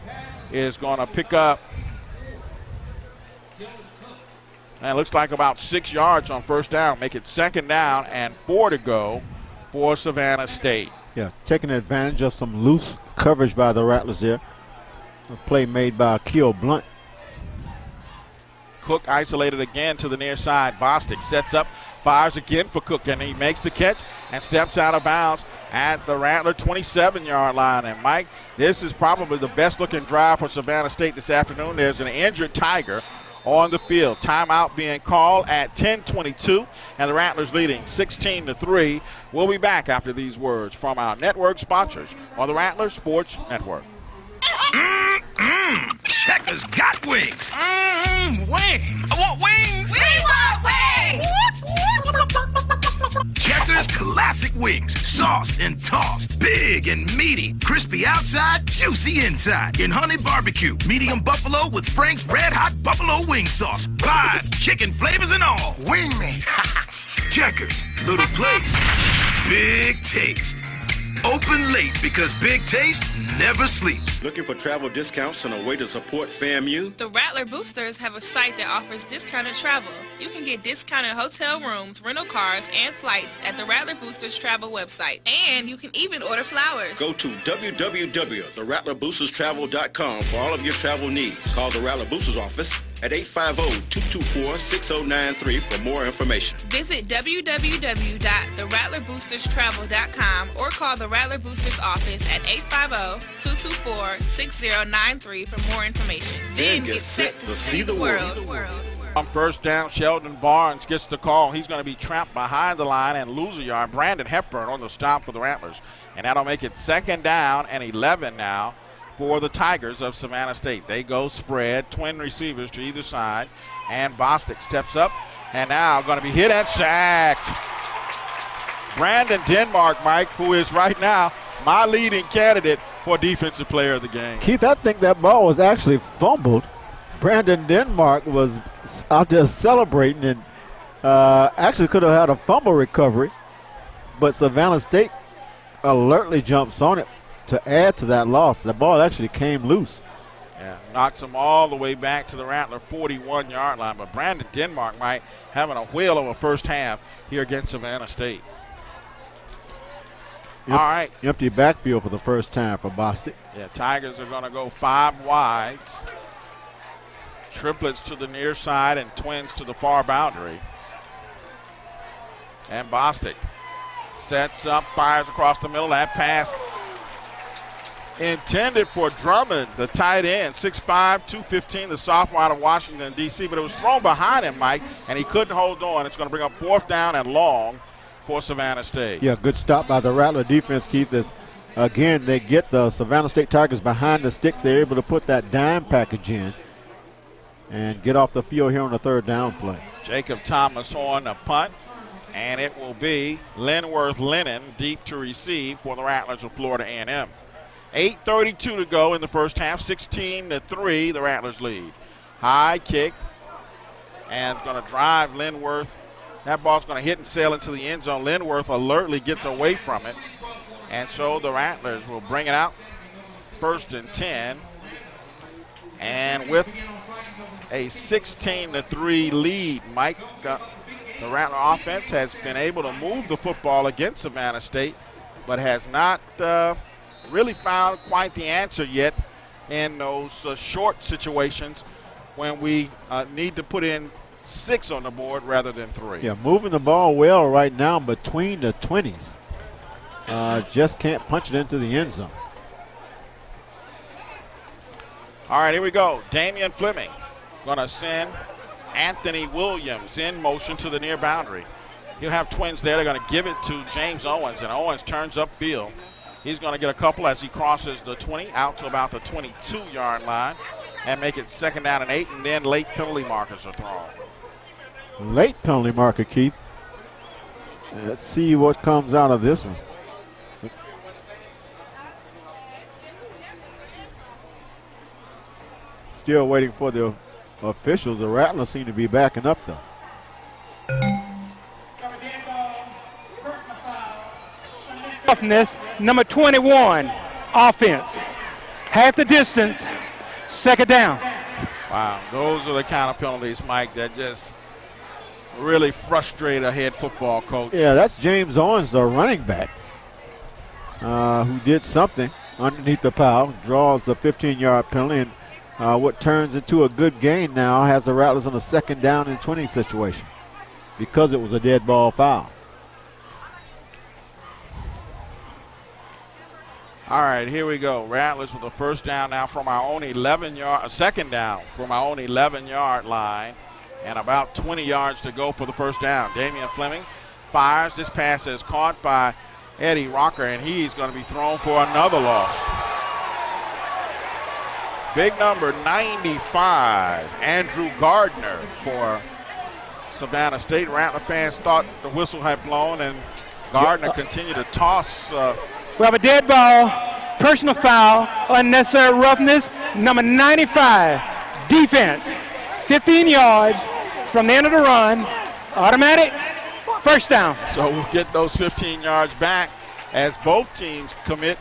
is going to pick up, and it looks like about 6 yards on 1st down. Make it 2nd down and 4 to go for Savannah State. Yeah, taking advantage of some loose coverage by the Rattlers there. A play made by Keel Blunt. Cook isolated again to the near side. Bostic sets up, fires again for Cook, and he makes the catch and steps out of bounds at the Rattler 27-yard line. And, Mike, this is probably the best-looking drive for Savannah State this afternoon. There's an injured Tiger on the field. Timeout being called at 10:22, and the Rattlers leading 16-3. We'll be back after these words from our network sponsors on the Rattler Sports Network. Checkers got wings. Wings. I want wings. We want wings. Checkers classic wings, sauced and tossed, big and meaty, crispy outside, juicy inside. In honey barbecue, medium buffalo with Frank's Red Hot Buffalo Wing Sauce. 5 chicken flavors and all. Wing me. Checkers, little place, big taste. Open late because Big Taste never sleeps. Looking for travel discounts and a way to support FAMU? The Rattler Boosters have a site that offers discounted travel. You can get discounted hotel rooms, rental cars, and flights at the Rattler Boosters travel website. And you can even order flowers. Go to www.therattlerboosterstravel.com for all of your travel needs. Call the Rattler Boosters office at 850-224-6093 for more information. Visit www.therattlerboosterstravel.com or call the Rattler Boosters office at 850-224-6093 for more information. Then get set to see the world. On 1st down, Sheldon Barnes gets the call. He's going to be trapped behind the line and lose a yard. Brandon Hepburn on the stop for the Rattlers. And that'll make it 2nd down and 11 now for the Tigers of Savannah State. They go spread, twin receivers to either side, and Bostic steps up And now going to be hit and sacked. Brandon Denmark, Mike, who is right now my leading candidate for Defensive Player of the Game. Keith, I think that ball was actually fumbled. Brandon Denmark was out there celebrating and actually could have had a fumble recovery, but Savannah State alertly jumps on it to add to that loss. The ball actually came loose. Yeah, knocks him all the way back to the Rattler 41-yard line. But Brandon Denmark might having a whale of a first half here against Savannah State. All right. Empty backfield for the first time for Bostic. Yeah, Tigers are going to go 5 wides. Triplets to the near side and twins to the far boundary. And Bostic sets up, fires across the middle. That pass intended for Drummond, the tight end, 6'5", 215, the sophomore out of Washington, D.C., but it was thrown behind him, Mike, and he couldn't hold on. It's going to bring up 4th down and long for Savannah State. Yeah, good stop by the Rattler defense, Keith. Again, they get the Savannah State Tigers behind the sticks. They're able to put that dime package in and get off the field here on the 3rd down play. Jacob Thomas on a punt, and it will be Linworth Lennon deep to receive for the Rattlers of Florida A&M. 8:32 to go in the first half, 16-3, the Rattlers lead. High kick, and going to drive Linworth. That ball's going to hit and sail into the end zone. Linworth alertly gets away from it, and so the Rattlers will bring it out 1st and 10. And with a 16-3 lead, Mike, the Rattler offense has been able to move the football against Savannah State, but has not really found quite the answer yet in those short situations when we need to put in 6 on the board rather than 3. Yeah, moving the ball well right now between the 20s. Just can't punch it into the end zone. All right, here we go. Damian Fleming going to send Anthony Williams in motion to the near boundary. He'll have twins there. They're going to give it to James Owens, and Owens turns upfield. He's going to get a couple as he crosses the 20 out to about the 22-yard line and make it 2nd down and 8, and then late penalty markers are thrown. Late penalty marker, Keith. Let's see what comes out of this one. Still waiting for the officials. The Rattlers seem to be backing up, though. Roughness, number 21, offense. Half the distance, 2nd down. Wow, those are the kind of penalties, Mike, that just really frustrate a head football coach. Yeah, that's James Owens, the running back, who did something underneath the pile, draws the 15-yard penalty, and what turns into a good gain now has the Rattlers on a 2nd down and 20 situation because it was a dead ball foul. All right, here we go. Rattlers with a 1st down now from our own 11-yard, 2nd down from our own 11-yard line, and about 20 yards to go for the 1st down. Damian Fleming fires. This pass is caught by Eddie Rocker, and he's going to be thrown for another loss. Big number 95, Andrew Gardner for Savannah State. Rattler fans thought the whistle had blown, and Gardner continued to toss. We have a dead ball, personal foul, unnecessary roughness, number 95, defense, 15 yards from the end of the run, automatic, 1st down. So we'll get those 15 yards back as both teams commit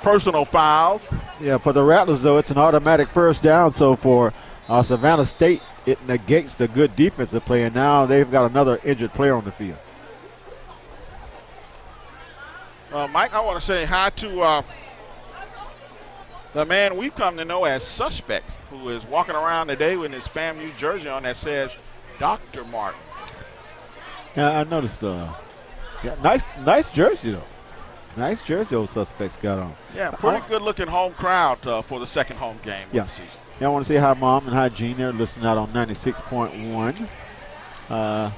personal fouls. Yeah, for the Rattlers, though, it's an automatic 1st down. So for Savannah State, it negates the good defensive play, and now they've got another injured player on the field. Mike, I want to say hi to the man we've come to know as Suspect, who is walking around today with his FAMU jersey on that says Dr. Martin. Yeah, I noticed. Yeah, nice jersey, though. Nice jersey old Suspects got on. Yeah, pretty good-looking home crowd for the 2nd home game of the season. Yeah, I want to say hi, Mom, and hi, Gene. They're listening out on 96.1.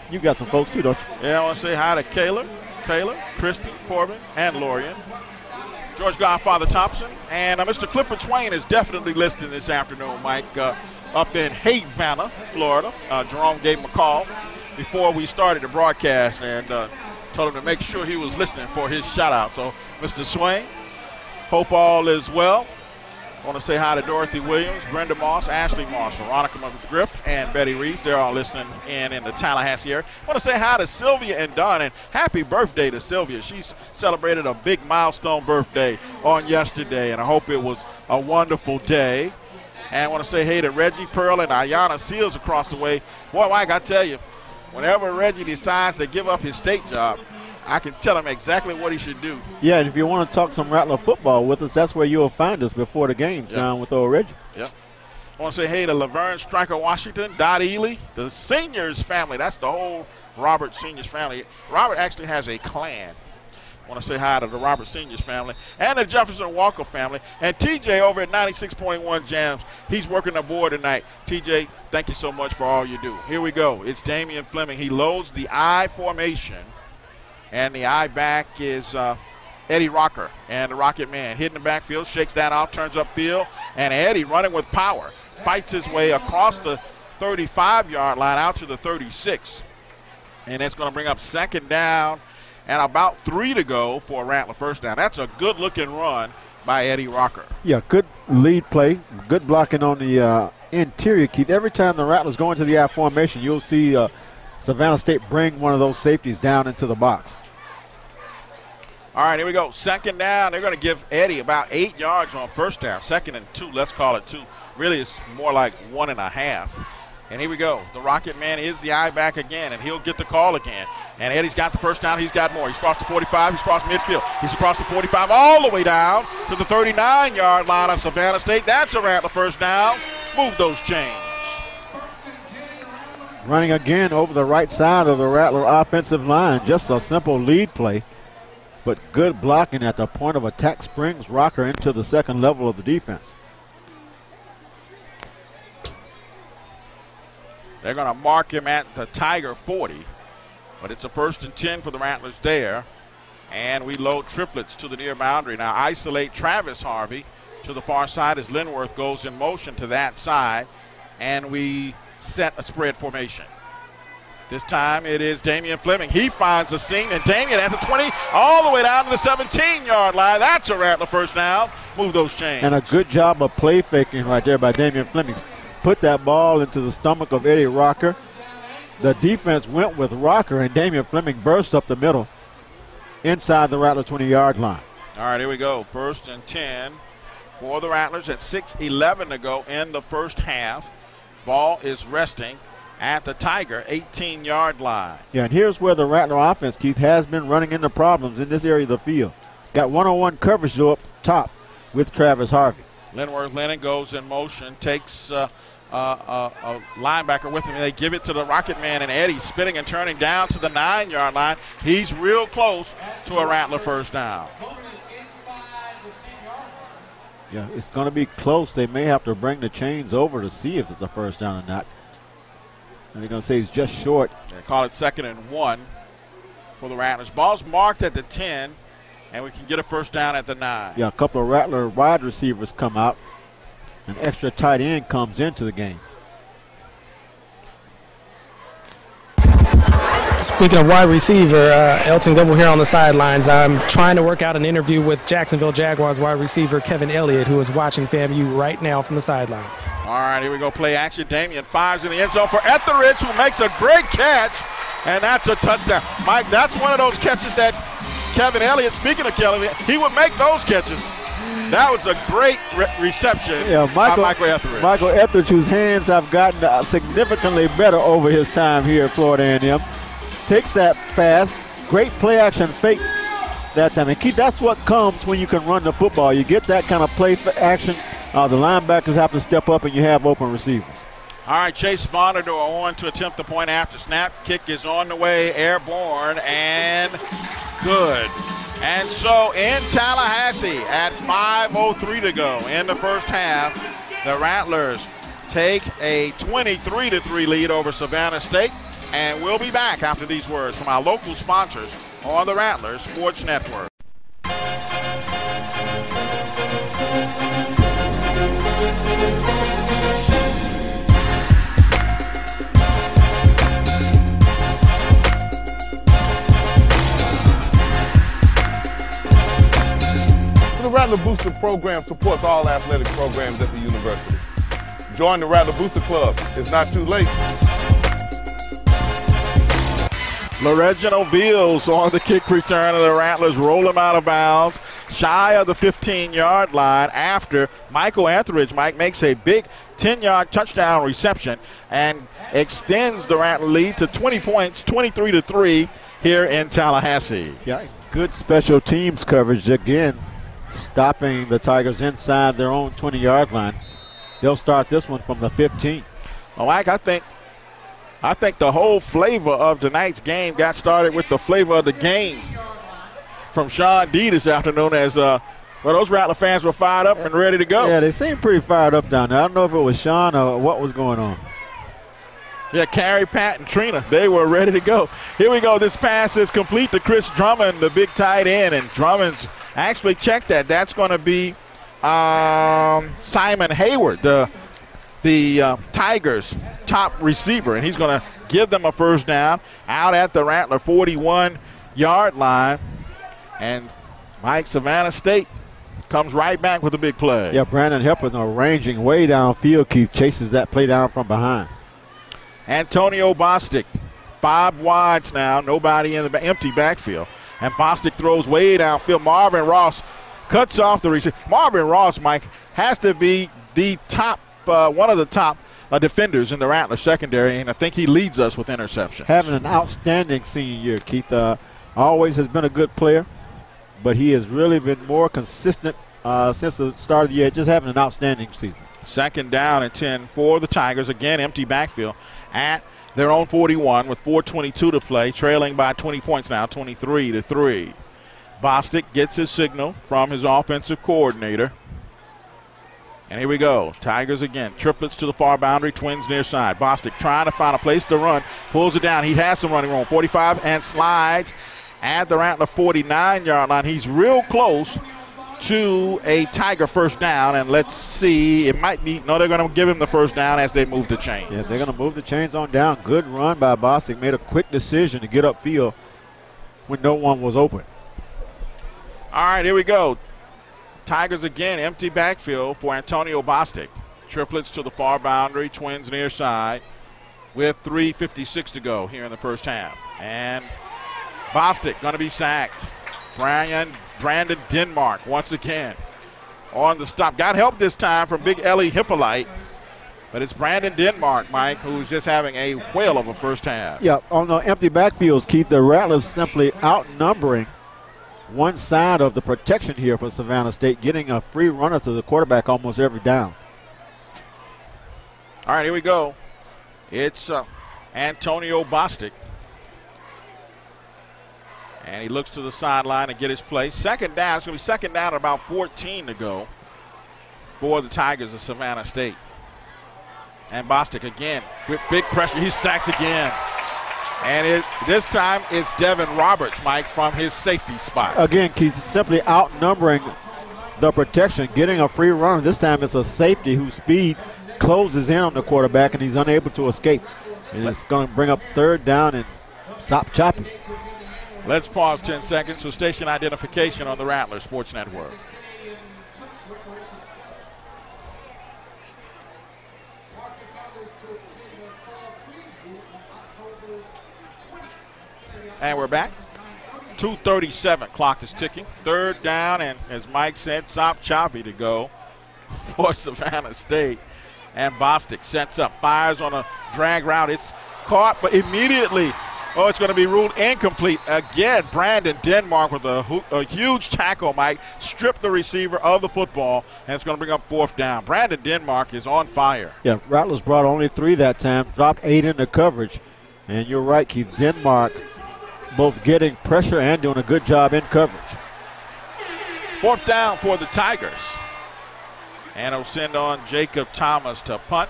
You got some folks, too, don't you? Yeah, I want to say hi to Kayla, Taylor, Kristen, Corbin, and Lorian. George Godfather Thompson, and Mr. Clifford Swain is definitely listening this afternoon, Mike. up in Savannah, Florida. Jerome gave him a call before we started the broadcast and told him to make sure he was listening for his shout-out. So, Mr. Swain, hope all is well. I want to say hi to Dorothy Williams, Brenda Moss, Ashley Moss, Veronica McGriff, and Betty Reeves. They're all listening in the Tallahassee area. I want to say hi to Sylvia and Don, and happy birthday to Sylvia. She's celebrated a big milestone birthday on yesterday, and I hope it was a wonderful day. And I want to say hey to Reggie Pearl and Ayanna Seals across the way. Boy, Mike, I tell you, whenever Reggie decides to give up his state job, I can tell him exactly what he should do. Yeah, and if you want to talk some Rattler football with us, that's where you'll find us before the games down with old Reggie. Yep. I want to say hey to Laverne Stryker Washington, Dot Ely, the Seniors family. That's the whole Robert Seniors family. Robert actually has a clan. I want to say hi to the Robert Seniors family and the Jefferson Walker family. And TJ over at 96.1 Jams, he's working the board tonight. TJ, thank you so much for all you do. Here we go. It's Damian Fleming. He loads the I formation. And the I back is Eddie Rocker and the Rocket Man. Hitting the backfield, shakes that out, turns upfield. And Eddie running with power. Fights his way across the 35-yard line out to the 36. And it's going to bring up second down and about 3 to go for a Rattler first down. That's a good-looking run by Eddie Rocker. Yeah, good lead play, good blocking on the interior, Keith. Every time the Rattlers go into the I formation, you'll see Savannah State bring one of those safeties down into the box. All right, here we go. Second down. They're going to give Eddie about 8 yards on first down. 2nd and 2. Let's call it 2. Really, it's more like 1.5. And here we go. The Rocket Man is the I back again, and he'll get the call again. And Eddie's got the first down. He's got more. He's crossed the 45. He's crossed midfield. He's across the 45 all the way down to the 39-yard line of Savannah State. That's a Rattler first down. Move those chains. Running again over the right side of the Rattler offensive line. Just a simple lead play, but good blocking at the point of attack springs Rocker into the second level of the defense. They're going to mark him at the Tiger 40, but it's a 1st and 10 for the Rattlers there. And we load triplets to the near boundary. Now isolate Travis Harvey to the far side as Linworth goes in motion to that side. And we set a spread formation. This time it is Damian Fleming. He finds a seam, and Damian at the 20 all the way down to the 17-yard line. That's a Rattler first down. Move those chains. And a good job of play faking right there by Damian Fleming. Put that ball into the stomach of Eddie Rocker. The defense went with Rocker, and Damian Fleming burst up the middle inside the Rattler 20-yard line. All right, here we go. 1st and 10 for the Rattlers at 6:11 to go in the first half. Ball is resting at the Tiger 18-yard line. Yeah, and here's where the Rattler offense, Keith, has been running into problems in this area of the field. Got one-on-one coverage up top with Travis Harvey. Linworth Lennon goes in motion, takes a linebacker with him. They give it to the Rocket Man, and Eddie spinning and turning down to the 9-yard line. He's real close to a Rattler first down. Yeah, it's going to be close. They may have to bring the chains over to see if it's a first down or not. And they're going to say he's just short. They call it 2nd and 1 for the Rattlers. Ball's marked at the 10, and we can get a first down at the 9. Yeah, a couple of Rattler wide receivers come out. An extra tight end comes into the game. Speaking of wide receiver, Elton Goebel here on the sidelines. I'm trying to work out an interview with Jacksonville Jaguars wide receiver Kevin Elliott, who is watching FAMU right now from the sidelines. All right, here we go. Play action. Damian fires in the end zone for Etheridge, who makes a great catch, and that's a touchdown. Mike, that's one of those catches that Kevin Elliott, speaking of Kelly, he would make those catches. That was a great reception by Michael Etheridge. Michael Etheridge, whose hands have gotten significantly better over his time here at Florida A&M. Takes that pass, great play action fake that time. And Keith, that's what comes when you can run the football. You get that kind of play action. The linebackers have to step up, and you have open receivers. All right, Chase Vonador on to attempt the point after snap. Kick is on the way, airborne, and good. And so in Tallahassee at 5:03 to go in the first half, the Rattlers take a 23-3 lead over Savannah State. And we'll be back after these words from our local sponsors on the Rattlers Sports Network. Rattler Booster program supports all athletic programs at the university. Join the Rattler Booster Club. It's not too late. LaReginald Beals on the kick return of the Rattlers. Roll him out of bounds, shy of the 15-yard line after Michael Etheridge, Mike, makes a big 10-yard touchdown reception and extends the Rattler lead to 20 points, 23-3 here in Tallahassee. Yeah, good special teams coverage again, stopping the Tigers inside their own 20-yard line. They'll start this one from the 15. Well, Mike, I think the whole flavor of tonight's game got started with the flavor of the game from Sean D this afternoon as those Rattler fans were fired up and ready to go. Yeah, they seemed pretty fired up down there. I don't know if it was Sean or what was going on. Yeah, Carrie, Pat, and Trina, they were ready to go. Here we go. This pass is complete to Chris Drummond, the big tight end, and Drummond's actually checked that. That's going to be Simon Hayward, the Tigers' top receiver, and he's going to give them a first down out at the Rattler 41-yard line. And Mike, Savannah State comes right back with a big play. Yeah, Brandon Hepburn arranging way downfield. Keith chases that play down from behind. Antonio Bostic, 5 wides now, nobody in the empty backfield. And Bostic throws way downfield. Marvin Ross cuts off the receiver. Marvin Ross, Mike, has to be the top one of the top defenders in the Rattler secondary, and I think he leads us with interceptions. Having an outstanding senior year, Keith. Always has been a good player, but he has really been more consistent since the start of the year, just having an outstanding season. Second down and 10 for the Tigers. Again, empty backfield at their own 41 with 4:22 to play, trailing by 20 points now, 23-3. Bostic gets his signal from his offensive coordinator. And here we go. Tigers again. Triplets to the far boundary. Twins near side. Bostic trying to find a place to run. Pulls it down. He has some running room. 45 and slides at the Rattler 49-yard line. He's real close to a Tiger first down. And let's see. It might be. No, they're going to give him the first down as they move the chain. Yeah, they're going to move the chains on down. Good run by Bostic. Made a quick decision to get upfield when no one was open. All right, here we go. Tigers again, empty backfield for Antonio Bostic. Triplets to the far boundary, Twins near side with 3:56 to go here in the first half. And Bostic going to be sacked. Brandon Denmark once again on the stop. Got help this time from Big Ellie Hippolyte, but it's Brandon Denmark, Mike, who's just having a whale of a first half. Yeah, on the empty backfields, Keith, the Rattlers simply outnumbering one side of the protection here for Savannah State, getting a free runner to the quarterback almost every down. All right, here we go. It's Antonio Bostic. And he looks to the sideline to get his play. Second down. It's going to be second down at about 14 to go for the Tigers of Savannah State. And Bostic again with big pressure. He's sacked again. And this time it's Devin Roberts, Mike, from his safety spot. Again, he's simply outnumbering the protection, getting a free runner. This time it's a safety whose speed closes in on the quarterback, and he's unable to escape. And it's going to bring up third down and stop chopping. Let's pause 10 seconds for station identification on the Rattler Sports Network. And we're back. 2:37, clock is ticking. Third down, and as Mike said, stop choppy to go for Savannah State. And Bostic sets up, fires on a drag route. It's caught, but immediately, it's going to be ruled incomplete. Again, Brandon Denmark with a huge tackle, Mike, stripped the receiver of the football, and it's going to bring up fourth down. Brandon Denmark is on fire. Yeah, Rattlers brought only 3 that time, dropped 8 in the coverage. And you're right, Keith, Denmark both getting pressure and doing a good job in coverage. Fourth down for the Tigers. And it'll send on Jacob Thomas to punt.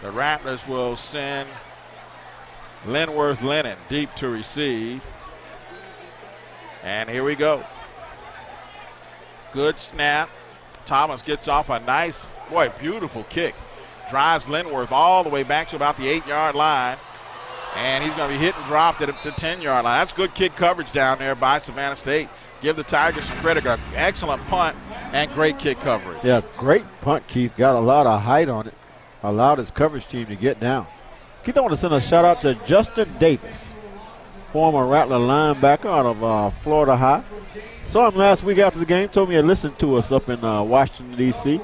The Rattlers will send Linworth Lennon deep to receive. And here we go. Good snap. Thomas gets off a nice, beautiful kick. Drives Linworth all the way back to about the 8-yard line. And he's going to be hit and dropped at the 10-yard line. That's good kick coverage down there by Savannah State. Give the Tigers some credit. An excellent punt and great kick coverage. Yeah, great punt, Keith. Got a lot of height on it. Allowed his coverage team to get down. Keith, I want to send a shout out to Justin Davis, former Rattler linebacker out of Florida High. Saw him last week after the game. Told me he listened to us up in Washington, D.C.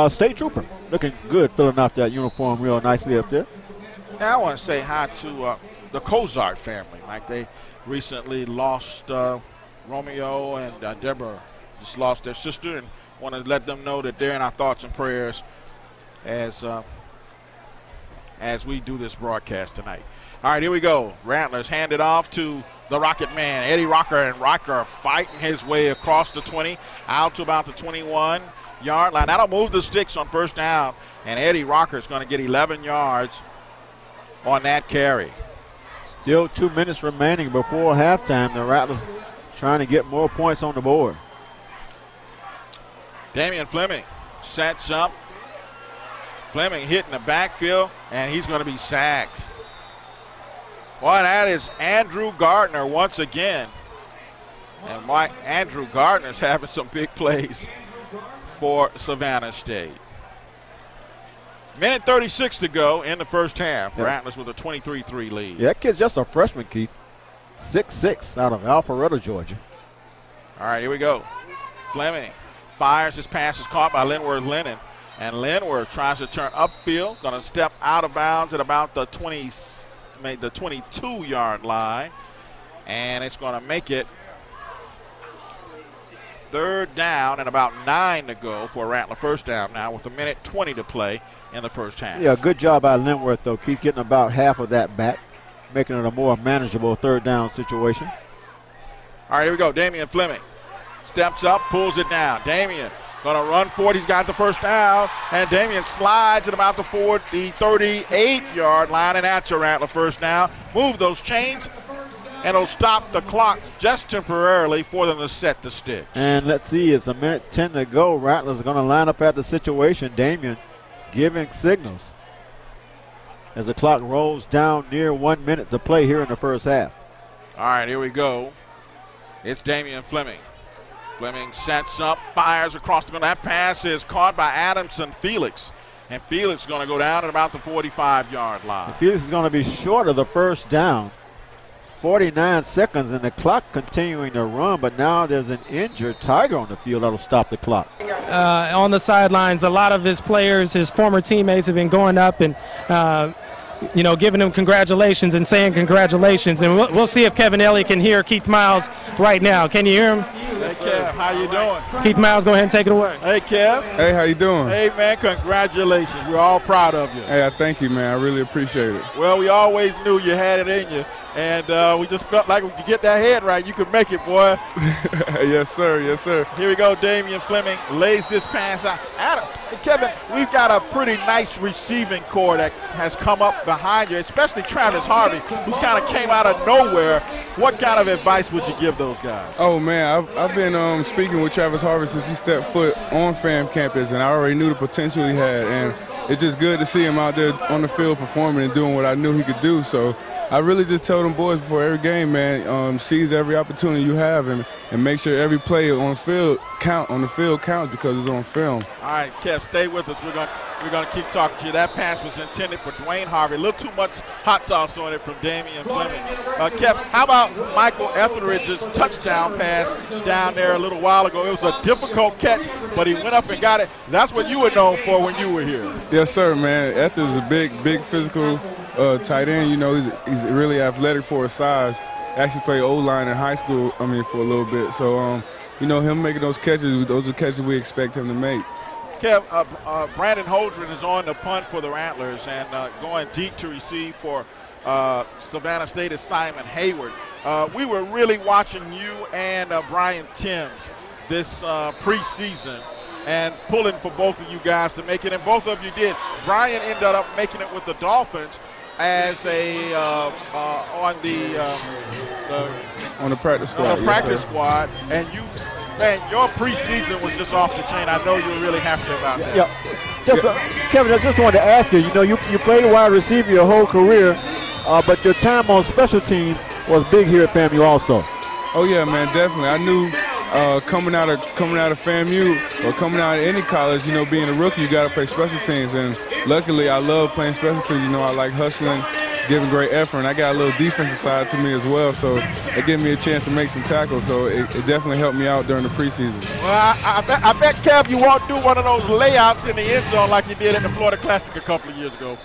State trooper. Looking good, filling out that uniform real nicely up there. Now I want to say hi to the Cozart family. Like they recently lost Romeo and Deborah. Just lost their sister, and want to let them know that they're in our thoughts and prayers as we do this broadcast tonight. All right, here we go. Rattlers hand it off to the Rocket Man, Eddie Rocker, and Rocker fighting his way across the 20, out to about the 21-yard line. That'll move the sticks on first down, and Eddie Rocker is going to get 11 yards on that carry. Still 2 minutes remaining before halftime. The Rattlers trying to get more points on the board. Damian Fleming sets up. Fleming hitting the backfield, and he's going to be sacked. Boy, that is Andrew Gardner once again. And Andrew Gardner's having some big plays for Savannah State. Minute 36 to go in the first half. Yep. Rattlers with a 23-3 lead. Yeah, that kid's just a freshman, Keith. 6'6", out of Alpharetta, Georgia. All right, here we go. Fleming fires. His pass is caught by Linworth Lennon. And Linworth tries to turn upfield. Going to step out of bounds at about the 22-yard line. And it's going to make it third down and about 9 to go for Rattler first down now with a minute 20 to play in the first half. Yeah, good job by Linworth, though. Keith getting about half of that back, making it a more manageable third down situation. All right, here we go. Damian Fleming steps up, pulls it down. Damian going to run for it. He's got the first down, and Damian slides at about the 38-yard line, and that's a Rattler first down. Move those chains, and it'll stop the clock just temporarily for them to set the sticks. And let's see, it's a minute 10 to go. Rattlers are going to line up at the situation. Damian giving signals as the clock rolls down near 1 minute to play here in the first half. All right, here we go. It's Damian Fleming. Fleming sets up, fires across the middle. That pass is caught by Adamson Felix. And Felix is going to go down at about the 45-yard line. And Felix is going to be short of the first down. 49 seconds, and the clock continuing to run, but now there's an injured Tiger on the field that'll stop the clock. On the sidelines, a lot of his players, his former teammates, have been going up and giving him congratulations and saying congratulations. And we'll see if Kevin Elliott can hear Keith Miles right now. Can you hear him? Hey, Kev, how you doing? Keith Miles, go ahead and take it away. Hey, Kev. Hey, how you doing? Hey, man, congratulations. We're all proud of you. Hey, I thank you, man. I really appreciate it. Well, we always knew you had it in you, and we just felt like if you get that head right, you could make it, boy. Yes, sir. Yes, sir. Here we go. Damian Fleming lays this pass out. Kevin, we've got a pretty nice receiving core that has come up behind you, especially Travis Harvey, who's kind of came out of nowhere. What kind of advice would you give those guys? Oh, man, I've been speaking with Travis Harvey since he stepped foot on FAM campus, and I already knew the potential he had. And it's just good to see him out there on the field performing and doing what I knew he could do. So I really just tell them boys before every game, man, seize every opportunity you have and make sure every play on the field counts because it's on film. All right, Kev, stay with us. We're gonna keep talking to you. That pass was intended for Dwayne Harvey. A little too much hot sauce on it from Damian Fleming. Kev, how about Michael Etheridge's touchdown pass down there a little while ago? It was a difficult catch, but he went up and got it. That's what you were known for when you were here. Yes, sir, man. Etheridge is a big physical tight end. You know, he's really athletic for his size. Actually played O-line in high school, for a little bit. So, him making those catches, those are catches we expect him to make. Kev, Brandon Holdren is on the punt for the Rattlers, and going deep to receive for Savannah State is Simon Hayward. We were really watching you and Brian Timms this preseason and pulling for both of you guys to make it, and both of you did. Brian ended up making it with the Dolphins as a on the practice squad. On the practice squad, and you. Man, your preseason was just off the chain. I know you were really happy about that. Yeah. Kevin, I just wanted to ask you, you played wide receiver your whole career, but your time on special teams was big here at FAMU also. Oh, yeah, man, definitely. I knew coming out of FAMU or coming out of any college, you know, being a rookie, you got to play special teams. And luckily, I love playing special teams. You know, I like hustling, giving great effort, and I got a little defensive side to me as well. So it gave me a chance to make some tackles. So it definitely helped me out during the preseason. Well, I bet, Kev, you won't do one of those layouts in the end zone like you did in the Florida Classic a couple of years ago.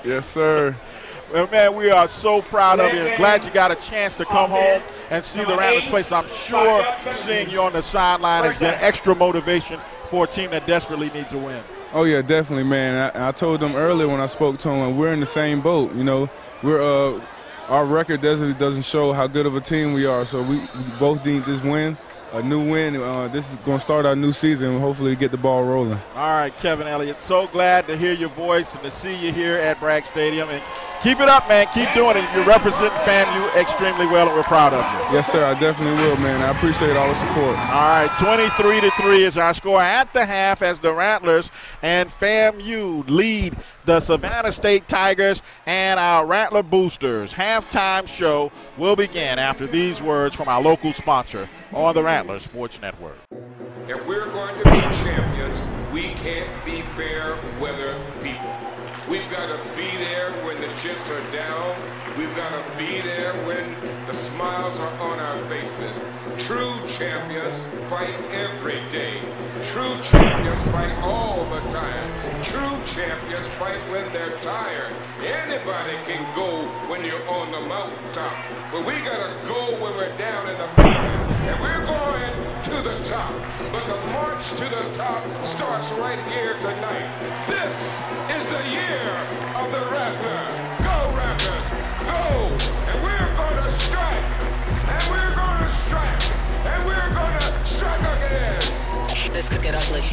Yes, sir. Well, man, we are so proud of you. Glad you got a chance to come home and see the Rattlers play. So I'm sure seeing you on the sideline has been extra motivation for a team that desperately needs a win. Oh, yeah, definitely, man. I told them earlier when I spoke to them, we're in the same boat. You know, our record doesn't show how good of a team we are. So we both need this win. A new win. This is going to start our new season, and hopefully get the ball rolling. All right, Kevin Elliott, so glad to hear your voice and to see you here at Bragg Stadium. And keep it up, man. Keep doing it. You're representing FAMU extremely well, and we're proud of you. Yes, sir. I definitely will, man. I appreciate all the support. All right, 23-3 is our score at the half as the Rattlers and FAMU lead the Savannah State Tigers and our Rattler Boosters. Halftime show will begin after these words from our local sponsor on the Rattler Sports Network. If we're going to be champions, we can't be fair weather people. We've got to be there when the chips are down. We've got to be there when the smiles are on our faces. True champions fight every day. True champions fight all the time. True champions fight when they're tired. Anybody can go when you're on the mountaintop. But we got to go when we're down in the valley. And we're going to the top. But the march to the top starts right here tonight. This is the year of the Rattler. Go, Rattlers, go! And we're going to strike. And we're going to strike. And we're going to strike again. This could get ugly.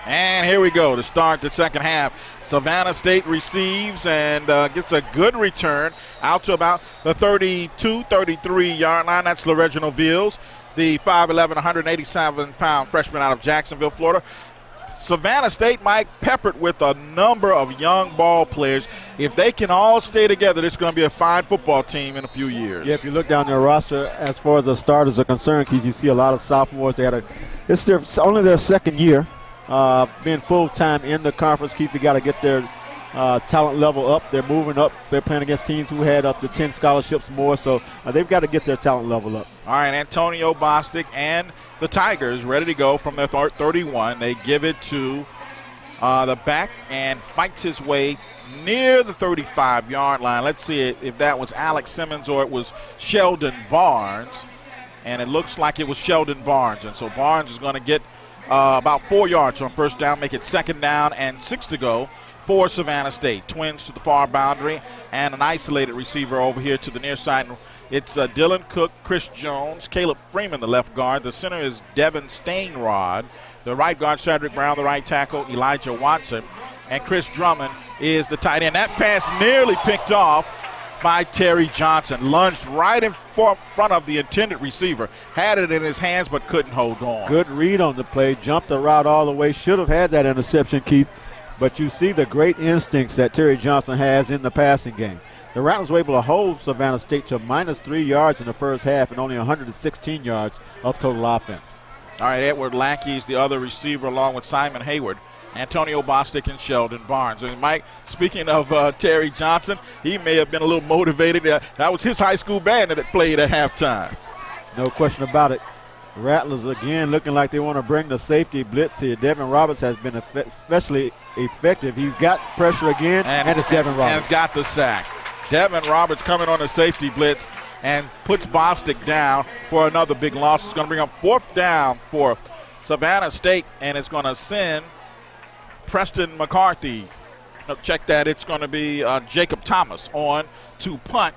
And here we go to start the second half. Savannah State receives and gets a good return out to about the 32-33-yard line. That's LaReginald Villes, the 5'11", 187-pound freshman out of Jacksonville, Florida. Savannah State, Mike, peppered with a number of young ball players. If they can all stay together, this is going to be a fine football team in a few years. Yeah, if you look down their roster, as far as the starters are concerned, Keith, you see a lot of sophomores. It's only their second year. Being full-time in the conference, Keith, you got to get their talent level up. They're moving up. They're playing against teams who had up to 10 scholarships more, so they've got to get their talent level up. All right, Antonio Bostic and the Tigers ready to go from their 31. They give it to the back and fights his way near the 35-yard line. Let's see if that was Alex Simmons or it was Sheldon Barnes. And it looks like it was Sheldon Barnes. And so Barnes is going to get about 4 yards on first down, make it second down and 6 to go for Savannah State. Twins to the far boundary and an isolated receiver over here to the near side. It's Dylan Cook, Chris Jones, Caleb Freeman, the left guard. The center is Devin Stainrod. The right guard, Cedric Brown, the right tackle, Elijah Watson. And Chris Drummond is the tight end. That pass nearly picked off by Terry Johnson. Lunged right in front of the intended receiver. Had it in his hands but couldn't hold on. Good read on the play. Jumped the route all the way. Should have had that interception, Keith. But you see the great instincts that Terry Johnson has in the passing game. The Rattlers were able to hold Savannah State to -3 yards in the first half and only 116 yards of total offense. All right, Edward Lackey's the other receiver along with Simon Hayward, Antonio Bostic, and Sheldon Barnes. And Mike, speaking of Terry Johnson, he may have been a little motivated. That was his high school band that played at halftime. No question about it. Rattlers again looking like they want to bring the safety blitz here. Devin Roberts has been especially effective. He's got pressure again, and it's Devin Roberts. And it's got the sack. Devin Roberts coming on the safety blitz and puts Bostic down for another big loss. It's going to bring up 4th down for Savannah State, and it's going to send Preston McCarthy. Check that. It's going to be Jacob Thomas on to punt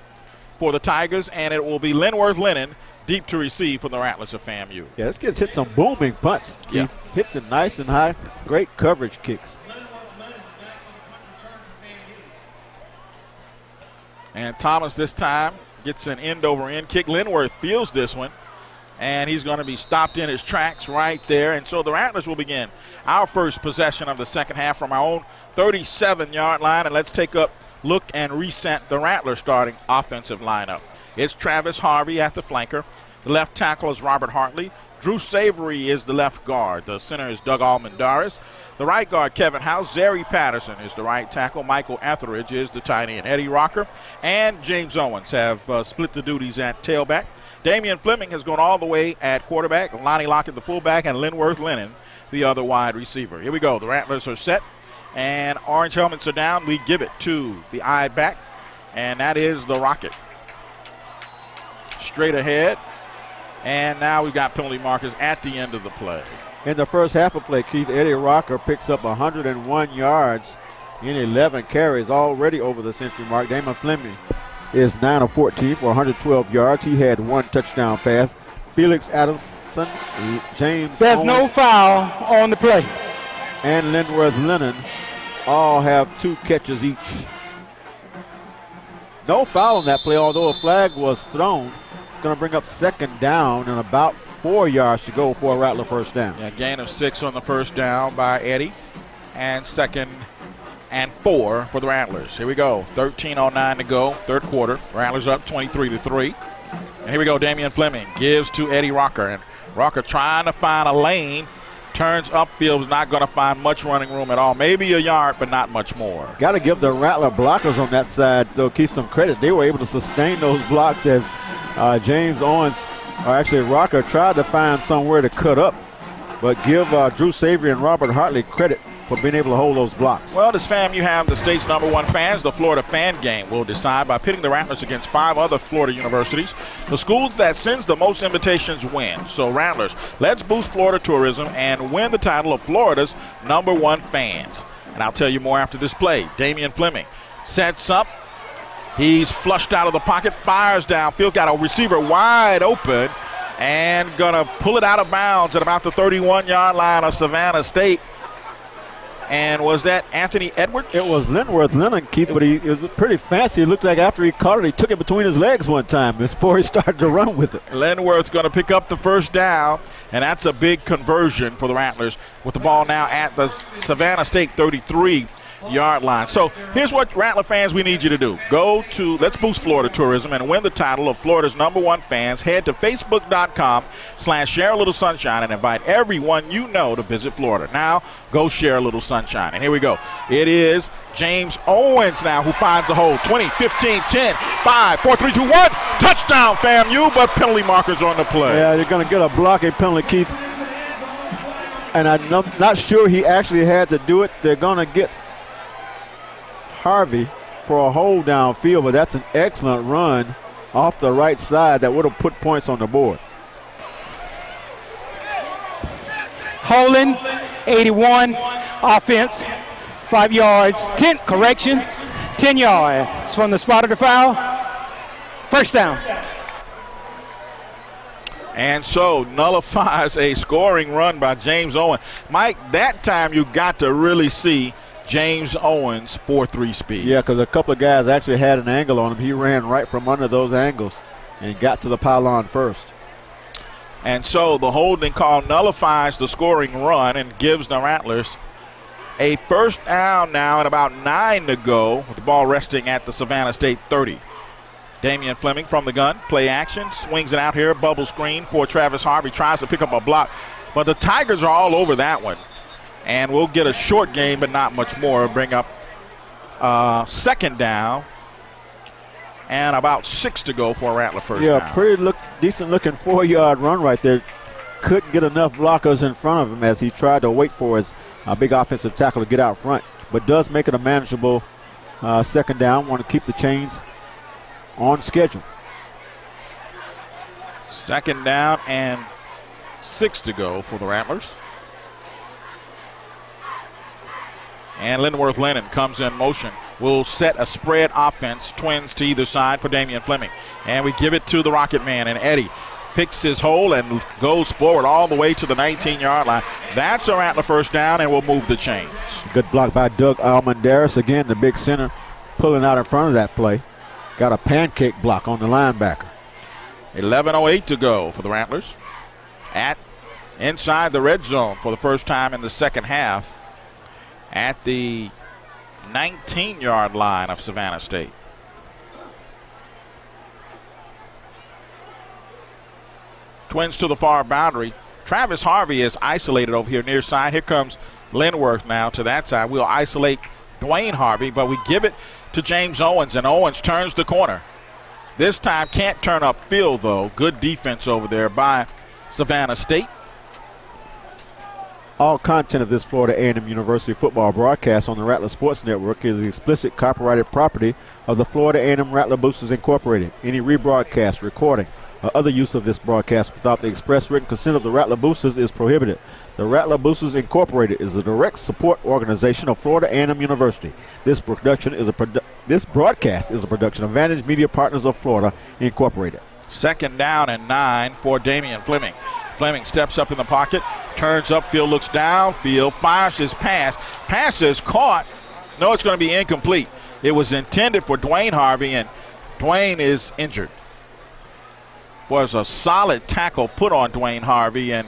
for the Tigers, and it will be Linworth Lennon deep to receive for the Rattlers of FAMU. Yeah, this kid's hit some booming punts. Yeah. He hits it nice and high. Great coverage kicks. And Thomas this time gets an end-over-end kick. Linworth feels this one, and he's going to be stopped in his tracks right there. And so the Rattlers will begin our first possession of the second half from our own 37-yard line. And let's take up look and reset the Rattler starting offensive lineup. It's Travis Harvey at the flanker. The left tackle is Robert Hartley. Drew Savory is the left guard. The center is Doug Almendaris. The right guard, Kevin House. Zary Patterson is the right tackle. Michael Etheridge is the tight end. Eddie Rocker and James Owens have split the duties at tailback. Damian Fleming has gone all the way at quarterback. Lonnie Lockett, the fullback, and Linworth Lennon, the other wide receiver. Here we go. The Rattlers are set, and orange helmets are down. We give it to the eye back, and that is the Rocket. Straight ahead, and now we've got penalty markers at the end of the play. In the first half of play, Keith, Eddie Rocker picks up 101 yards in 11 carries, already over the century mark. Damon Fleming is 9 of 14 for 112 yards. He had 1 touchdown pass. Felix Addison, James There's Owens, no foul on the play. and Linworth Lennon all have 2 catches each. No foul on that play, although a flag was thrown. It's going to bring up second down and about 4 yards to go for a Rattler first down. Yeah, gain of 6 on the first down by Eddie, and 2nd and 4 for the Rattlers. Here we go. 13:09 to go, third quarter. Rattlers up 23-3. And here we go. Damian Fleming gives to Eddie Rocker, and Rocker trying to find a lane. Turns upfield, is not going to find much running room at all. Maybe a yard, but not much more. Got to give the Rattler blockers on that side, though, Keith, some credit. They were able to sustain those blocks as James Owens, or actually Rocker, tried to find somewhere to cut up. But give Drew Savory and Robert Hartley credit for being able to hold those blocks. Well, this fam, you have the state's #1 fans. The Florida Fan Game will decide by pitting the Rattlers against 5 other Florida universities. The schools that sends the most invitations win. So Rattlers, let's boost Florida tourism and win the title of Florida's #1 fans. And I'll tell you more after this play. Damian Fleming sets up. He's flushed out of the pocket, fires downfield, got a receiver wide open, and gonna pull it out of bounds at about the 31-yard line of Savannah State. And was that Anthony Edwards? It was Linworth Lennon, Keith, but it was pretty fancy. It looked like after he caught it, he took it between his legs one time before he started to run with it. Linworth's going to pick up the first down, and that's a big conversion for the Rattlers with the ball now at the Savannah State 33-yard line. So here's what Rattler fans we need you to do. Go to Let's Boost Florida Tourism and win the title of Florida's #1 fans. Head to facebook.com/share a little sunshine and invite everyone you know to visit Florida. Now go share a little sunshine. And here we go. It is James Owens now who finds the hole. 20, 15, 10, 5, 4, 3, 2, 1. Touchdown, FAMU, but penalty markers on the play. Yeah, they're going to get a blocking penalty, Keith. And I'm not sure he actually had to do it. They're going to get Harvey for a hold downfield, but that's an excellent run off the right side that would have put points on the board. Holding, 81, offense, 5 yards, 10 yards from the spot of the foul. First down. And so nullifies a scoring run by James Owens. Mike, that time you got to really see James Owens 4.3 speed. Yeah, because a couple of guys actually had an angle on him. He ran right from under those angles and got to the pylon first. And so the holding call nullifies the scoring run and gives the Rattlers a first down now at about 9 to go with the ball resting at the Savannah State 30. Damian Fleming from the gun, play action, swings it out here, bubble screen for Travis Harvey, tries to pick up a block, but the Tigers are all over that one. And we'll get a short game, but not much more. Bring up second down and about 6 to go for a Rattler first down. Yeah, pretty decent looking 4-yard run right there. Couldn't get enough blockers in front of him as he tried to wait for his big offensive tackle to get out front, but does make it a manageable second down. Want to keep the chains on schedule. Second down and 6 to go for the Rattlers. And Linworth Lennon comes in motion. Will set a spread offense, twins to either side for Damian Fleming. And we give it to the Rocket Man, and Eddie picks his hole and goes forward all the way to the 19-yard line. That's a Rattler first down, and we'll move the chains. Good block by Doug Almendaris. Again, the big center pulling out in front of that play. Got a pancake block on the linebacker. 11:08 to go for the Rattlers. At inside the red zone for the first time in the second half. At the 19-yard line of Savannah State. Twins to the far boundary. Travis Harvey is isolated over here near side. Here comes Linworth now to that side. We'll isolate Dwayne Harvey, but we give it to James Owens, and Owens turns the corner. This time can't turn upfield, though. Good defense over there by Savannah State. All content of this Florida A&M University football broadcast on the Rattler Sports Network is the explicit copyrighted property of the Florida A&M Rattler Boosters Incorporated. Any rebroadcast, recording, or other use of this broadcast without the express written consent of the Rattler Boosters is prohibited. The Rattler Boosters Incorporated is a direct support organization of Florida A&M University. This broadcast is a production of Vantage Media Partners of Florida Incorporated. 2nd down and 9 for Damian Fleming. Fleming steps up in the pocket, turns upfield, looks downfield, fires his pass. Pass is caught. No, it's going to be incomplete. It was intended for Dwayne Harvey, and Dwayne is injured. Was a solid tackle put on Dwayne Harvey, and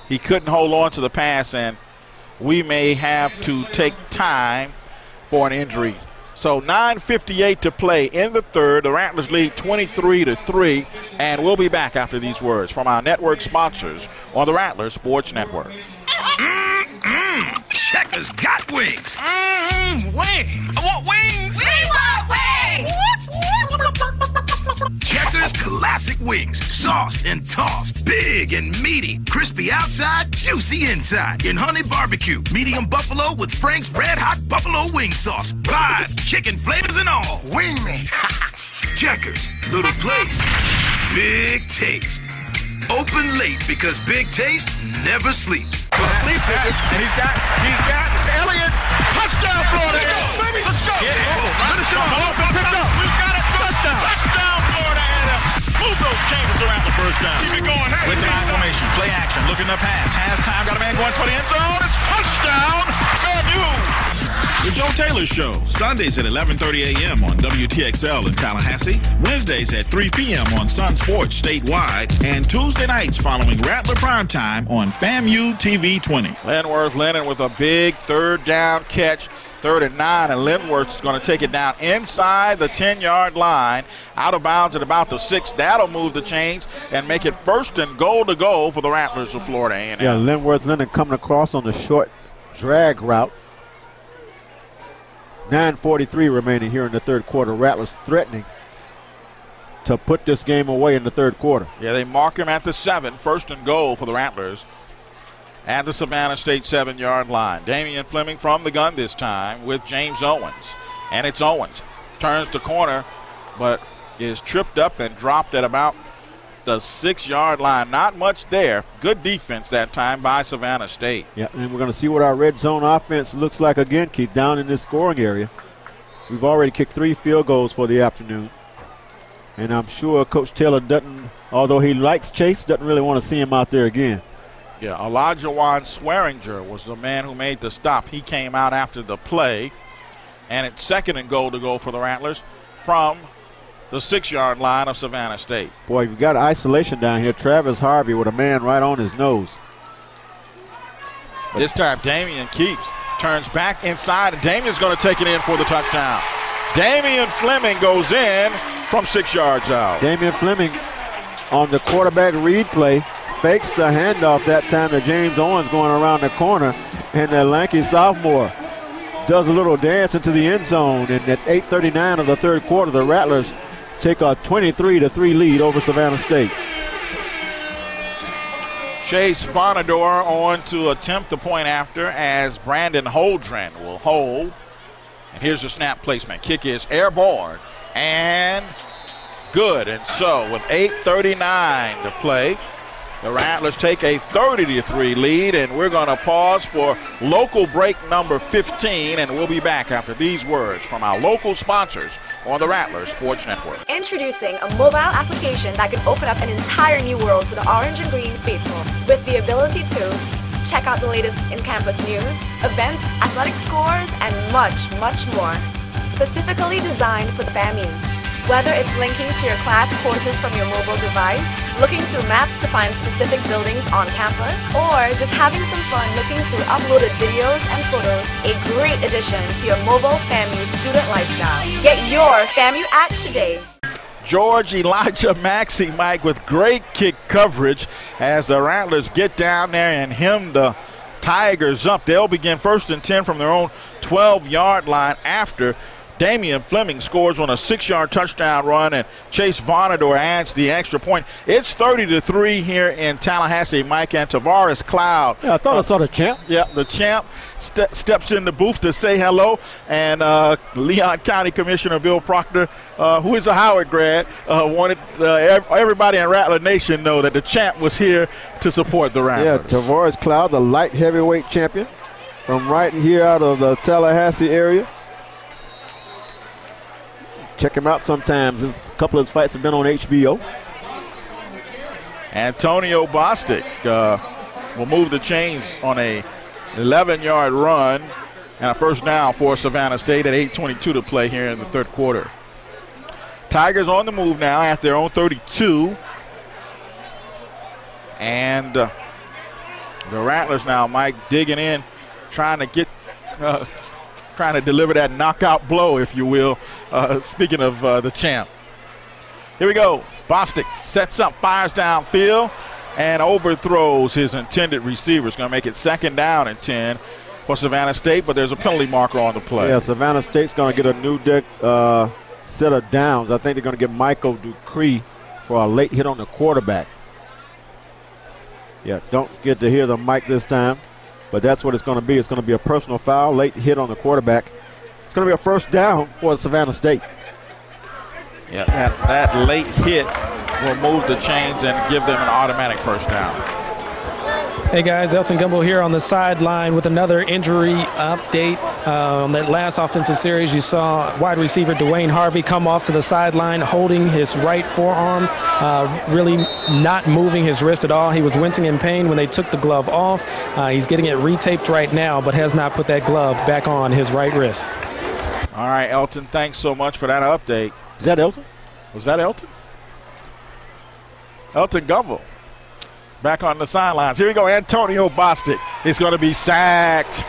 he couldn't hold on to the pass, and we may have to take time for an injury. So 9:58 to play in the third. The Rattlers lead 23-3, and we'll be back after these words from our network sponsors on the Rattler Sports Network. Checkers got wings. Wings. I want wings. We want wings. Checkers classic wings, sauced and tossed, big and meaty, crispy outside, juicy inside. In honey barbecue, medium buffalo with Frank's red hot buffalo wing sauce. 5 chicken flavors and all. Wing me. Checkers, little place, big taste. Open late because Big Taste never sleeps. And he's got Elliott. Touchdown, Florida. Let's go. Picked up. We've got it. Touchdown, Florida. Move those chambers around the first down. Keep it going. Hey, with the formation, play action, looking to pass. Has time, got a man going for the end zone. It's touchdown, Famu. The Joe Taylor Show, Sundays at 11:30 a.m. on WTXL in Tallahassee, Wednesdays at 3 p.m. on Sun Sports statewide, and Tuesday nights following Rattler Primetime on FAMU TV 20. Linworth Lennon with a big 3rd down catch, 3rd and 9, and Linworth is going to take it down inside the 10-yard line, out of bounds at about the 6. That'll move the chains and make it 1st and goal to go for the Rattlers of Florida A&M. Yeah, Linworth Lennon coming across on the short drag route. 9:43 remaining here in the third quarter. Rattlers threatening to put this game away in the third quarter. Yeah, they mark him at the 7, 1st and goal for the Rattlers at the Savannah State 7-yard line. Damian Fleming from the gun this time with James Owens. And it's Owens. Turns the corner, but is tripped up and dropped at about the 6-yard line. Not much there. Good defense that time by Savannah State. Yeah, and we're going to see what our red zone offense looks like again, Keith, down in this scoring area. We've already kicked 3 field goals for the afternoon. And I'm sure Coach Taylor doesn't, although he likes Chase, doesn't really want to see him out there again. Yeah, Olajuwon Swearinger was the man who made the stop. He came out after the play. And it's 2nd and goal to go for the Rattlers from the 6-yard line of Savannah State. Boy, you've got isolation down here. Travis Harvey with a man right on his nose. This time Damian keeps, turns back inside, and Damian's going to take it in for the touchdown. Damian Fleming goes in from 6 yards out. Damian Fleming on the quarterback read play, fakes the handoff that time to James Owens going around the corner, and the lanky sophomore does a little dance into the end zone. And at 8:39 of the third quarter, the Rattlers take a 23-3 lead over Savannah State. Chase Vonador on to attempt the point after as Brandon Holdren will hold. And here's the snap placement. Kick is airborne and good. And so with 8:39 to play, the Rattlers take a 30-3 lead, and we're going to pause for local break number 15, and we'll be back after these words from our local sponsors on the Rattler Sports Network. Introducing a mobile application that can open up an entire new world for the orange and green faithful, with the ability to check out the latest in-campus news, events, athletic scores, and much, much more. Specifically designed for the FAMU. Whether it's linking to your class courses from your mobile device, looking through maps to find specific buildings on campus, or just having some fun looking through uploaded videos and photos, a great addition to your mobile FAMU student lifestyle. Get your FAMU app today. George Elijah Maxey, Mike, with great kick coverage as the Rattlers get down there and hem the Tigers up. They'll begin 1st and 10 from their own 12-yard line after Damian Fleming scores on a 6-yard touchdown run, and Chase Vonador adds the extra point. It's 30-3 here in Tallahassee, Mike, and Tavares Cloud. Yeah, I thought I saw the champ. Yeah, the champ steps in the booth to say hello, and Leon County Commissioner Bill Proctor, who is a Howard grad, wanted everybody in Rattler Nation know that the champ was here to support the Rattlers. Yeah, Tavares Cloud, the light heavyweight champion from right here out of the Tallahassee area. Check him out sometimes. A couple of his fights have been on HBO. Antonio Bostic will move the chains on a 11-yard run and a first down for Savannah State at 8:22 to play here in the third quarter. Tigers on the move now at their own 32. And the Rattlers now, Mike, digging in, trying to deliver that knockout blow, if you will, speaking of the champ. Here we go. Bostic sets up, fires downfield, and overthrows his intended receiver. It's going to make it 2nd down and 10 for Savannah State, but there's a penalty marker on the play. Yeah, Savannah State's going to get a new set of downs. I think they're going to get Michael Dupree for a late hit on the quarterback. Yeah, don't get to hear the mic this time. But that's what it's going to be. It's going to be a personal foul, late hit on the quarterback. It's going to be a first down for Savannah State. Yeah, that late hit will move the chains and give them an automatic first down. Hey guys, Elton Gumbo here on the sideline with another injury update. On that last offensive series, you saw wide receiver Dwayne Harvey come off to the sideline holding his right forearm, really not moving his wrist at all. He was wincing in pain when they took the glove off. He's getting it retaped right now, but has not put that glove back on his right wrist. All right, Elton, thanks so much for that update. Is that Elton? Was that Elton? Elton Gumbo. Back on the sidelines. Here we go. Antonio Bostic is going to be sacked.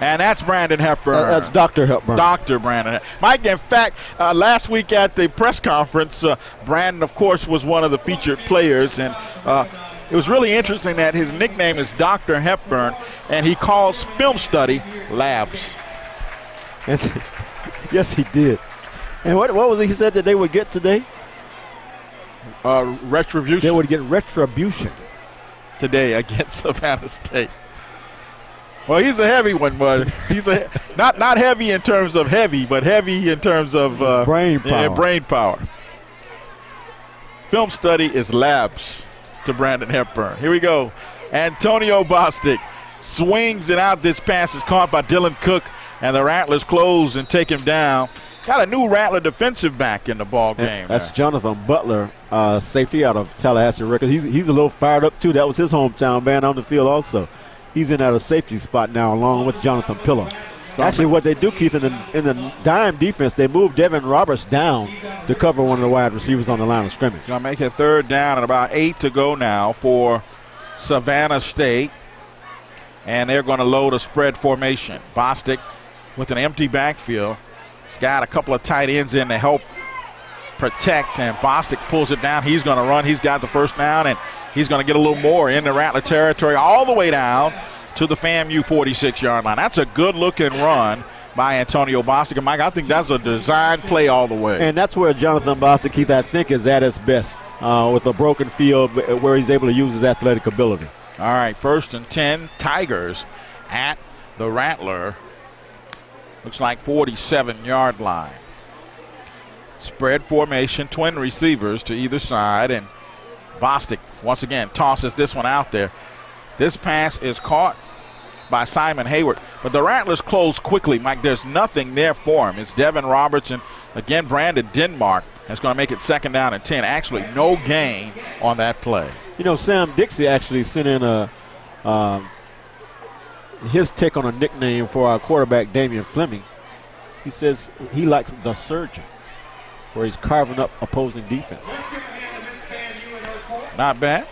And that's Brandon Hepburn. That's Dr. Hepburn. Dr. Brandon. Mike, in fact, last week at the press conference, Brandon, of course, was one of the featured players. And it was really interesting that his nickname is Dr. Hepburn, and he calls film study labs. Yes, he did. And what was it he said that they would get today? Retribution. They would get retribution today against Savannah State. Well, he's a heavy one, but he's not heavy in terms of heavy, but heavy in terms of brain power. Yeah, brain power. Film study is labs to Brandon Hepburn. Here we go. Antonio Bostic swings it out. This pass is caught by Dylan Cook, and the Rattlers close and take him down. Got a new Rattler defensive back in the ball game. That's Jonathan Butler, safety out of Tallahassee Records. He's a little fired up, too. That was his hometown band on the field also. He's in at a safety spot now along with Jonathan Pillow. Actually, what they do, Keith, in the dime defense, they move Devin Roberts down to cover one of the wide receivers on the line of scrimmage. Going to make it 3rd down and about 8 to go now for Savannah State. And they're going to load a spread formation. Bostic with an empty backfield. Got a couple of tight ends in to help protect, and Bostic pulls it down. He's going to run. He's got the first down, and he's going to get a little more in the Rattler territory all the way down to the FAMU 46-yard line. That's a good-looking run by Antonio Bostic. And, Mike, I think that's a design play all the way. And that's where Jonathan Bostic, Keith, I think, is at his best with a broken field where he's able to use his athletic ability. All right, 1st and 10, Tigers at the Rattler. Looks like 47-yard line. Spread formation, twin receivers to either side, and Bostic once again tosses this one out there. This pass is caught by Simon Hayward, but the Rattlers close quickly, Mike. There's nothing there for him. It's Devin Roberts and, again, Brandon Denmark. That's going to make it 2nd down and 10. Actually, no gain on that play. You know, Sam Dixie actually sent in his take on a nickname for our quarterback, Damian Fleming. He says he likes the surgeon. where he's carving up opposing defense. Not bad.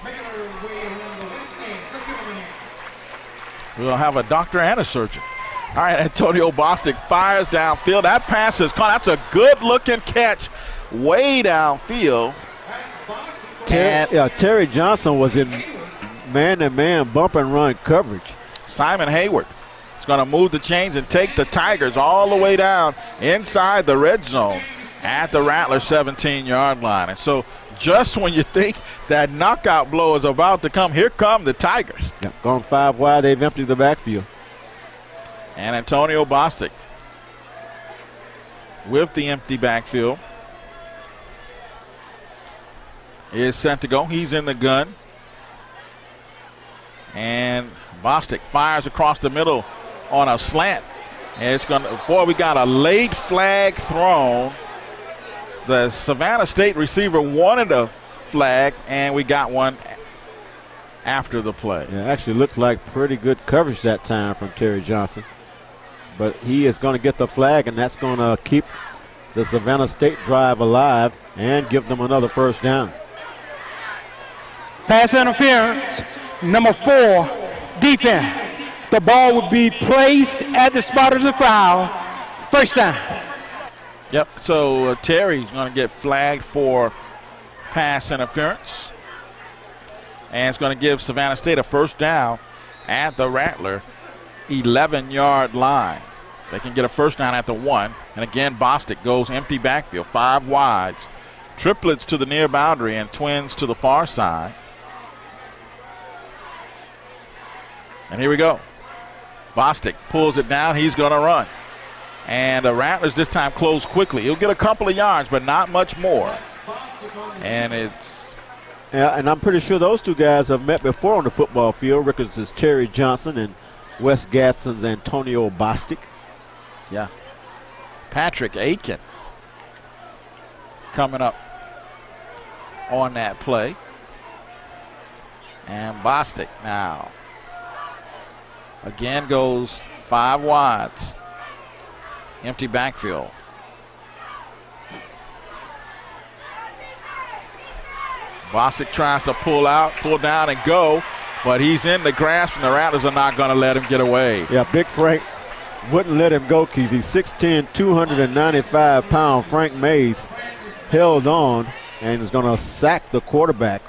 We'll have a doctor and a surgeon. All right, Antonio Bostic fires downfield. That pass is caught. That's a good-looking catch way downfield. Terry Johnson was in man-to-man bump and run coverage. Simon Hayward is going to move the chains and take the Tigers all the way down inside the red zone at the Rattler 17-yard line. And so just when you think that knockout blow is about to come, here come the Tigers. Yeah, going 5 wide, they've emptied the backfield. And Antonio Bostic with the empty backfield is set to go. He's in the gun. And Bostic fires across the middle on a slant. And it's going to, boy, we got a late flag thrown. The Savannah State receiver wanted a flag, and we got one after the play. Yeah, it actually looked like pretty good coverage that time from Terry Johnson. But he is going to get the flag, and that's going to keep the Savannah State drive alive and give them another first down. Pass interference, number 4, defense. The ball would be placed at the spot of the foul. First down. Yep, so Terry's going to get flagged for pass interference. And it's going to give Savannah State a first down at the Rattler 11-yard line. They can get a first down at the 1. And again, Bostic goes empty backfield, 5 wides. Triplets to the near boundary and twins to the far side. And here we go. Bostic pulls it down. He's going to run. And the Rattlers this time close quickly. He'll get a couple of yards, but not much more. And it's... Yeah, and I'm pretty sure those two guys have met before on the football field. Records is Terry Johnson and Wes Gadsden's Antonio Bostic. Yeah. Patrick Aiken coming up on that play. And Bostic now again goes 5 wides. Empty backfield. Bostic tries to pull down and go, but he's in the grasp, and the Rattlers are not going to let him get away. Yeah, Big Frank wouldn't let him go, Keith. He's 6'10", 295-pound Frank Mays held on and is going to sack the quarterback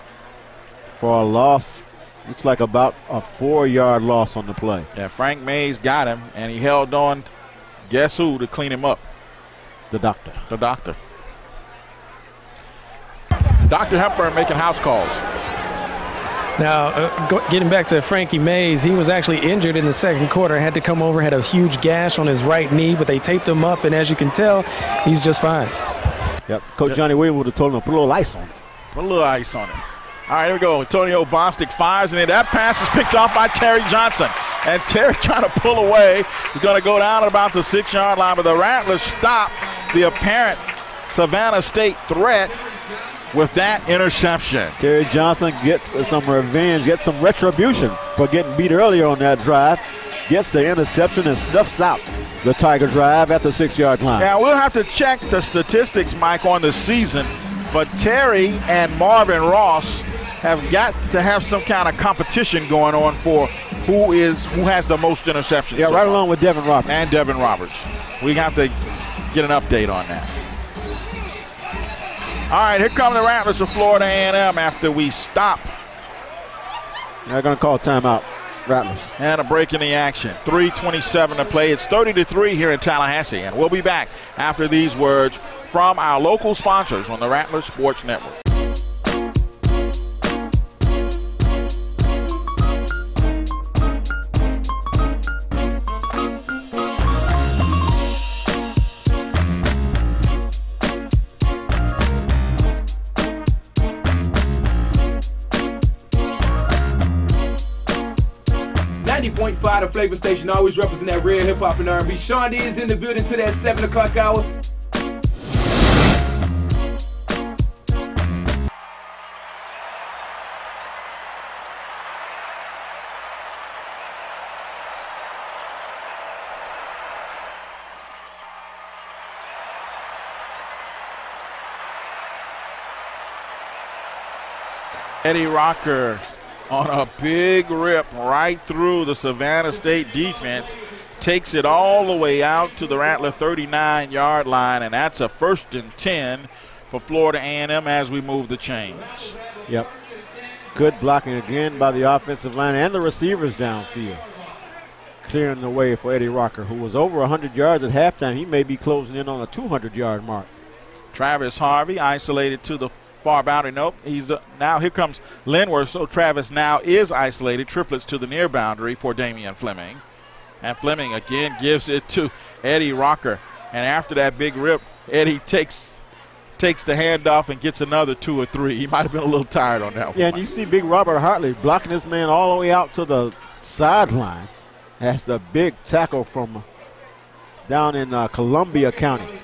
for a loss. Looks like about a 4-yard loss on the play. Yeah, Frank Mays got him, and he held on. Guess who to clean him up? The doctor. The doctor. Dr. Hepburn making house calls. Now, getting back to Frankie Mays, he was actually injured in the second quarter. Had to come over, had a huge gash on his right knee, but they taped him up, and as you can tell, he's just fine. Yep, Coach Johnny Williams would have told him to put a little ice on it. Put a little ice on it. All right, here we go. Antonio Bostic fires, and that pass is picked off by Terry Johnson. And Terry trying to pull away. He's going to go down at about the 6-yard line, but the Rattlers stop the apparent Savannah State threat with that interception. Terry Johnson gets some revenge, gets some retribution for getting beat earlier on that drive. Gets the interception and snuffs out the Tiger drive at the 6-yard line. Yeah, we'll have to check the statistics, Mike, on the season. But Terry and Marvin Ross have got to have some kind of competition going on for who has the most interceptions. Yeah, right along with Devin Roberts. And Devin Roberts. We have to get an update on that. All right, here come the Rattlers of Florida A&M after we stop. They're going to call timeout, Rattlers. And a break in the action. 3:27 to play. It's 30-3 here in Tallahassee. And we'll be back after these words from our local sponsors on the Rattler Sports Network. .5 the Flavor Station, always represent that real hip hop and R&B. Sean D is in the building to that 7 o'clock hour. Eddie Rocker on a big rip right through the Savannah State defense. Takes it all the way out to the Rattler 39-yard line, and that's a 1st and 10 for Florida A&M as we move the chains. Yep. Good blocking again by the offensive line and the receivers downfield. Clearing the way for Eddie Rocker, who was over 100 yards at halftime. He may be closing in on a 200-yard mark. Travis Harvey isolated to the far boundary. Nope, he's now here comes Linworth, so Travis now is isolated. Triplets to the near boundary for Damian Fleming. And Fleming again gives it to Eddie Rocker. And after that big rip, Eddie takes the handoff and gets another 2 or 3. He might have been a little tired on that one. Yeah, and you see big Robert Hartley blocking this man all the way out to the sideline. That's the big tackle from down in Columbia County.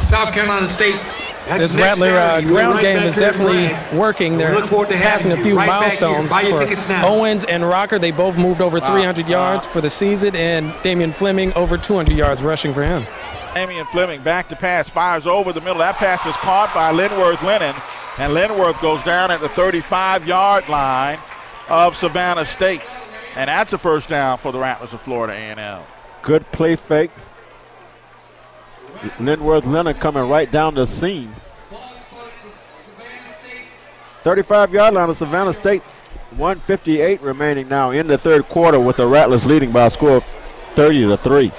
South Carolina State. This Rattler ground game is definitely working. They're passing a few milestones for Owens and Rocker. They both moved over 300 yards for the season, and Damian Fleming over 200 yards rushing for him. Damian Fleming back to pass, fires over the middle. That pass is caught by Linworth Lennon, and Linworth goes down at the 35-yard line of Savannah State. And that's a 1st down for the Rattlers of Florida A&M. Good play fake. Linworth Leonard coming right down the seam. 35-yard line of Savannah State. 1:58 remaining now in the 3rd quarter with the Rattlers leading by a score of 30-3.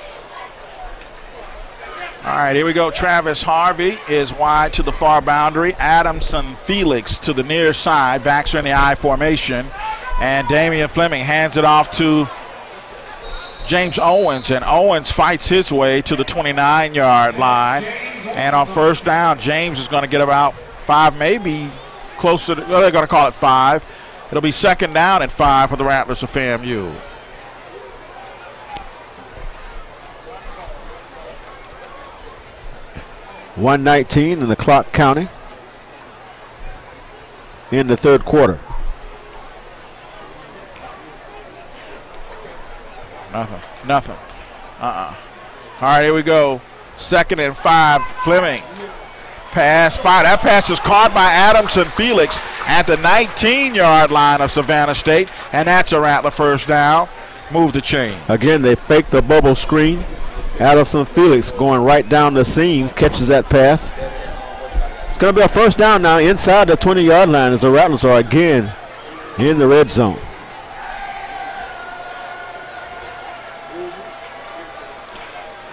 All right, here we go. Travis Harvey is wide to the far boundary. Adamson Felix to the near side. Backs are in the I formation. And Damian Fleming hands it off to James Owens, and Owens fights his way to the 29-yard line. And on 1st down, James is going to get about 5, maybe close to, well, they're going to call it 5. It'll be 2nd down and 5 for the Rattlers of FAMU. .119 in the clock counting in the 3rd quarter. Nothing. All right, here we go. 2nd and 5, Fleming. Pass, fire. That pass is caught by Adamson Felix at the 19-yard line of Savannah State, and that's a Rattler 1st down. Move the chain. Again, they fake the bubble screen. Adamson Felix going right down the seam, catches that pass. It's going to be a 1st down now inside the 20-yard line as the Rattlers are again in the red zone.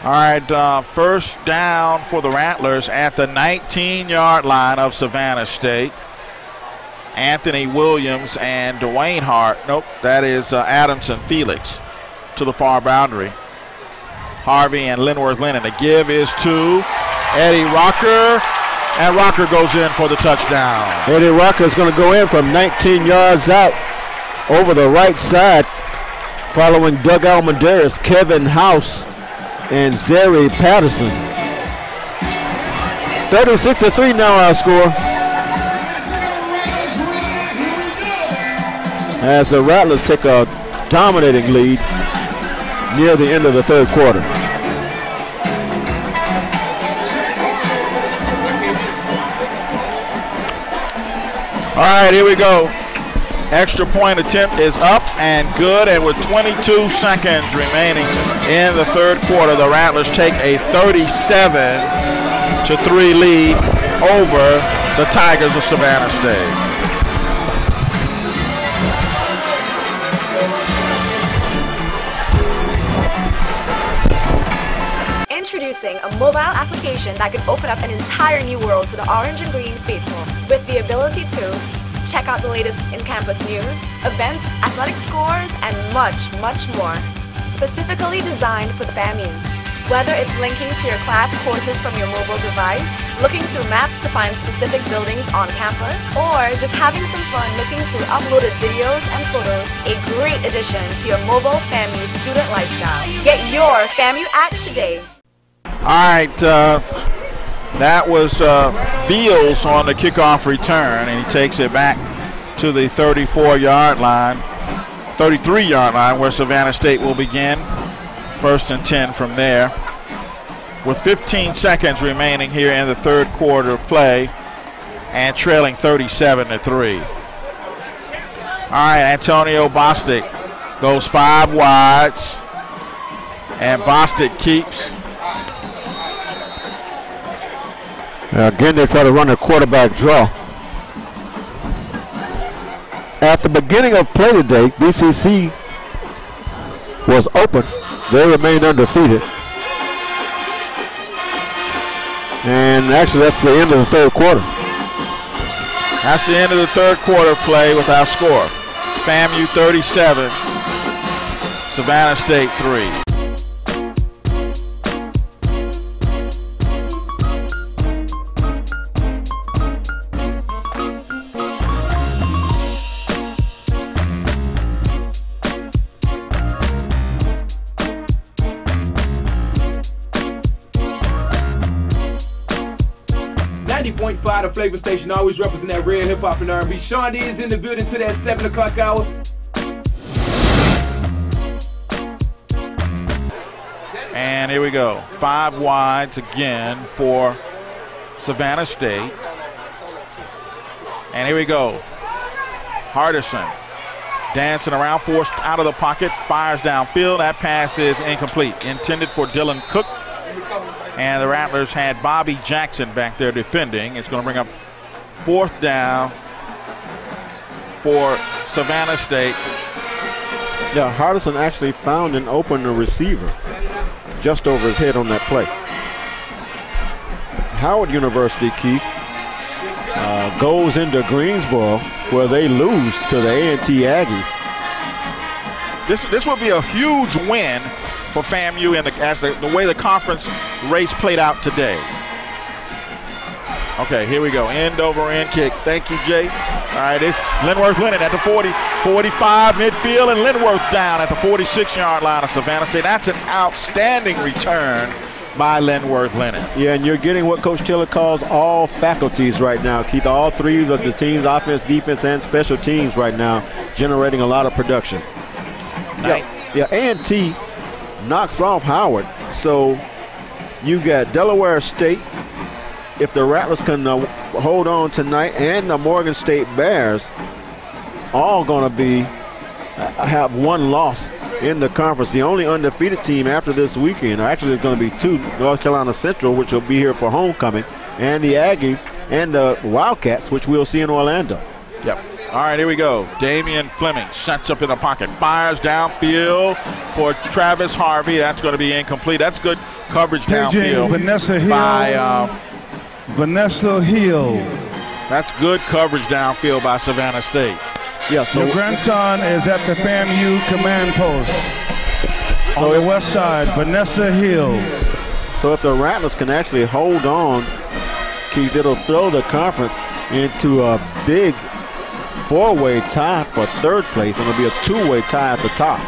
All right, 1st down for the Rattlers at the 19-yard line of Savannah State. Anthony Williams and Dwayne Hart. Nope, that is Adamson Felix to the far boundary. Harvey and Linworth Lennon. The give is to Eddie Rocker, and Rocker goes in for the touchdown. Eddie Rocker is going to go in from 19 yards out over the right side, following Doug Almendarez, Kevin House, and Zeri Patterson. 36-3 now our score. As the Rattlers take a dominating lead near the end of the 3rd quarter. All right, here we go. Extra point attempt is up and good, and with 22 seconds remaining in the 3rd quarter, the Rattlers take a 37-3 lead over the Tigers of Savannah State. Introducing a mobile application that can open up an entire new world for the orange and green faithful, with the ability to check out the latest in-campus news, events, athletic scores, and much, much more. Specifically designed for the FAMU. Whether it's linking to your class courses from your mobile device, looking through maps to find specific buildings on campus, or just having some fun looking through uploaded videos and photos, a great addition to your mobile FAMU student lifestyle. Get your FAMU app today. All right, that was Fields on the kickoff return, and he takes it back to the 33-yard line, where Savannah State will begin. 1st and 10 from there. With 15 seconds remaining here in the 3rd quarter of play. and trailing 37-3. All right, Antonio Bostic goes 5 wides, and Bostic keeps. Again, they try to run a quarterback draw. At the beginning of play today, BCC was open. They remained undefeated. And actually, that's the end of the third quarter. That's the end of the third quarter play with our score. FAMU 37, Savannah State 3. 90.5, the Flavor Station, always represent that real hip hop and R&B. Sean D is in the building to that 7 o'clock hour. And here we go. 5 wides again for Savannah State. And here we go. Hardison dancing around, forced out of the pocket, fires downfield. That pass is incomplete. Intended for Dylan Cook. And the Rattlers had Bobby Jackson back there defending. It's going to bring up 4th down for Savannah State. Yeah, Hardison actually found and opened the receiver just over his head on that play. Howard University, Keith, goes into Greensboro where they lose to the A&T Aggies. This will be a huge win for FAMU as the way the conference race played out today. Okay, here we go. End over end kick. Thank you, Jay. All right, it's Linworth Lennon at the 40, 45 midfield, and Linworth down at the 46-yard line of Savannah State. That's an outstanding return by Linworth Lennon. Yeah, and you're getting what Coach Tiller calls all faculties right now, Keith. All 3 of the teams, offense, defense, and special teams right now, generating a lot of production. Yeah, A&T knocks off Howard. So you got Delaware State. If the Rattlers can hold on tonight, and the Morgan State Bears, all going to have 1 loss in the conference. The only undefeated team after this weekend, or actually there's going to be 2, North Carolina Central, which will be here for homecoming, and the Aggies and the Wildcats, which we'll see in Orlando. Yep. All right, here we go. Damian Fleming sets up in the pocket, fires downfield for Travis Harvey. That's going to be incomplete. That's good coverage downfield. Vanessa Hill. By Vanessa Hill. That's good coverage downfield by Savannah State. Yeah, so your grandson is at the FAMU command post on the west side, Vanessa Hill. So if the Rattlers can actually hold on, Keith, it'll throw the conference into a big 4-way tie for 3rd place, and it'll be a 2-way tie at the top.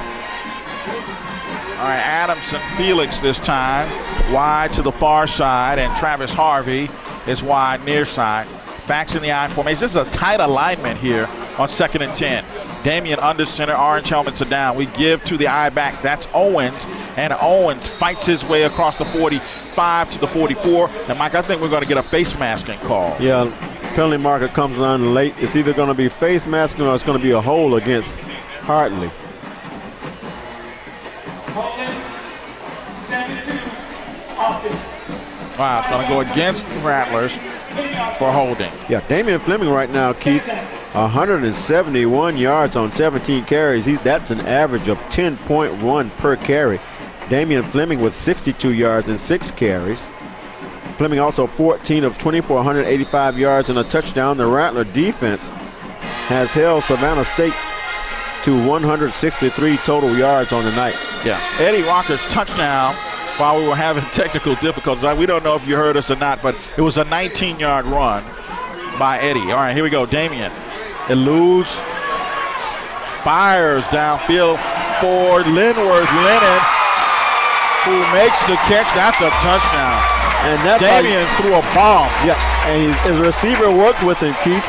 All right, Adamson Felix this time, wide to the far side, and Travis Harvey is wide near side. Backs in the I formation. This is a tight alignment here on 2nd and 10. Damian under center, orange helmets are down. We give to the I back. That's Owens, and Owens fights his way across the 45 to the 44. And Mike, I think we're going to get a face masking call. Yeah, penalty marker comes on late. It's either going to be face masking or it's going to be a hold against Hartley. Wow, it's going to go against the Rattlers for holding. Yeah, Damian Fleming right now, Keith, 171 yards on 17 carries. That's an average of 10.1 per carry. Damian Fleming with 62 yards and 6 carries. Fleming also 14 of 24, 185 yards and a touchdown. The Rattler defense has held Savannah State to 163 total yards on the night. Yeah, Eddie Rocker's touchdown while we were having technical difficulties. We don't know if you heard us or not, but it was a 19-yard run by Eddie. All right, here we go. Damian eludes, fires downfield for Linworth Lennon, who makes the catch. That's a touchdown. And that's Damian threw a bomb. Yeah, and his receiver worked with him, Keith.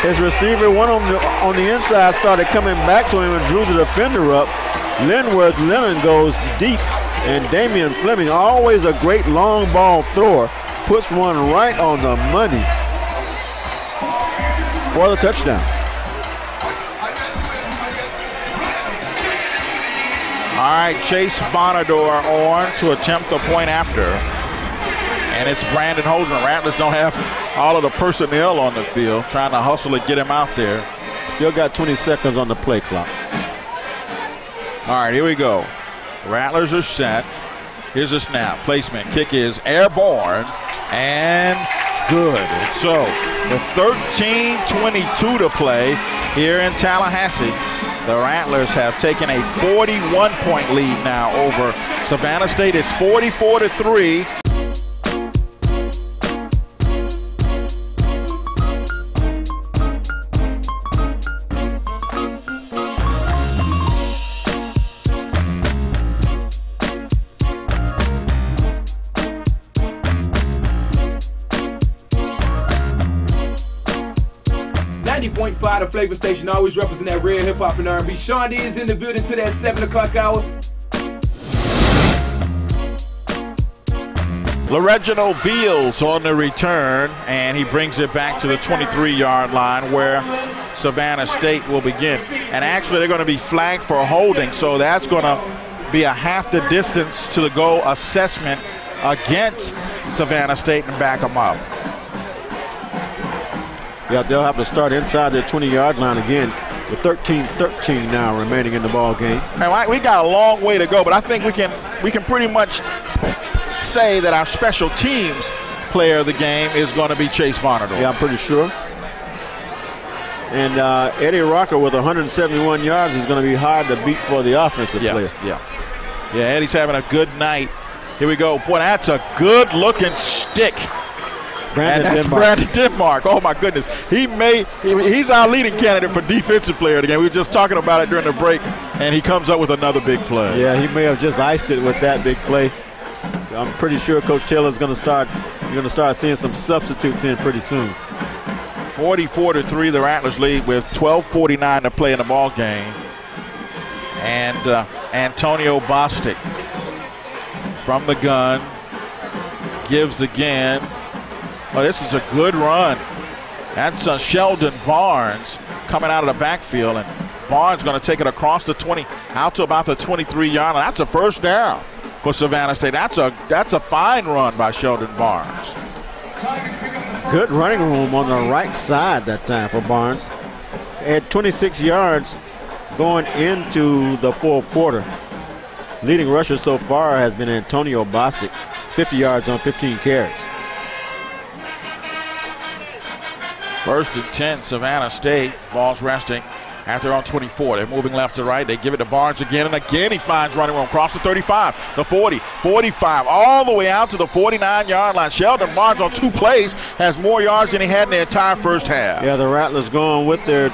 His receiver went on the inside, started coming back to him and drew the defender up. Linworth Lennon goes deep. And Damian Fleming, always a great long ball thrower, puts one right on the money. for the touchdown. All right, Chase Bonador on to attempt the point after. And it's Brandon Holden. The Rattlers don't have all of the personnel on the field, trying to hustle to get him out there. Still got 20 seconds on the play clock. All right, here we go. Rattlers are set. Here's a snap. Placement. Kick is airborne and good. So with 13:22 to play here in Tallahassee, the Rattlers have taken a 41-point lead now over Savannah State. It's 44-3. The Flavor Station always represent that real hip hop and R&B. Sean D is in the building to that 7 o'clock hour. LaReginald Veals on the return, and he brings it back to the 23-yard line where Savannah State will begin. And actually, they're going to be flagged for holding, so that's going to be a half the distance to the goal assessment against Savannah State and back them up. Yeah, they'll have to start inside their 20-yard line again with 13-13 now remaining in the ball game. And we got a long way to go, but I think we can pretty much say that our special teams player of the game is going to be Chase Bonador. Yeah, I'm pretty sure. And Eddie Rocker with 171 yards is going to be hard to beat for the offensive player. Yeah, Eddie's having a good night. Here we go. Boy, that's a good-looking stick. Brandon Denmark. Oh my goodness. He's our leading candidate for defensive player of the game. We were just talking about it during the break, and he comes up with another big play. Yeah, he may have just iced it with that big play. I'm pretty sure Coach Taylor's going to start seeing some substitutes in pretty soon. 44-3, the Rattlers lead with 12:49 to play in the ball game. And Antonio Bostic from the gun gives again. Oh, this is a good run. That's Sheldon Barnes coming out of the backfield, and Barnes going to take it across the 20 out to about the 23-yard line. That's a first down for Savannah State. That's a fine run by Sheldon Barnes. Good running room on the right side that time for Barnes. At 26 yards going into the fourth quarter. Leading rusher so far has been Antonio Bostic, 50 yards on 15 carries. First and 10, Savannah State. Ball's resting after on 24. They're moving left to right. They give it to Barnes again, and again he finds running room. Across the 35, the 40, 45, all the way out to the 49-yard line. Sheldon Barnes on 2 plays has more yards than he had in the entire first half. Yeah, the Rattlers going with their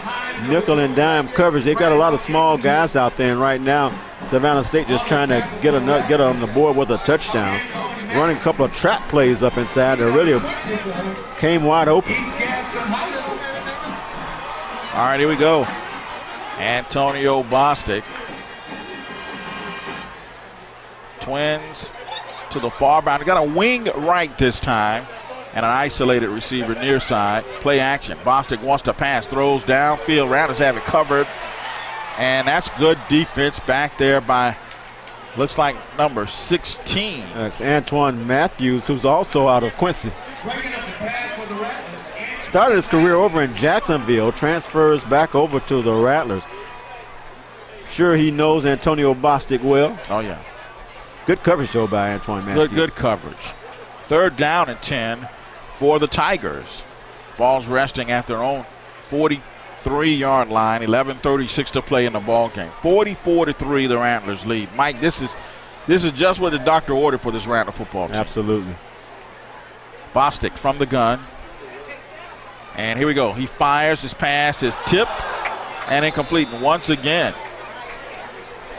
nickel and dime coverage. They've got a lot of small guys out there, and right now Savannah State just trying to get on the board with a touchdown. Running a couple of trap plays up inside that really came wide open. All right, here we go. Antonio Bostic. Twins to the far boundary. Got a wing right this time and an isolated receiver near side. Play action. Bostic wants to pass. Throws downfield. Rattlers have it covered. And that's good defense back there by, looks like, number 16. That's Antoine Matthews, who's also out of Quincy. Started his career over in Jacksonville, transfers back over to the Rattlers. Sure, he knows Antonio Bostic well. Oh, yeah. Good coverage, though, by Antoine Matthews. Good coverage. 3rd down and 10 for the Tigers. Ball's resting at their own 43-yard line. 11:36 to play in the ball game. 44-3, the Rattlers lead. Mike, this is just what the doctor ordered for this Rattler football team. Absolutely. Bostic from the gun. And here we go. He fires. His pass is tipped and incomplete. And once again,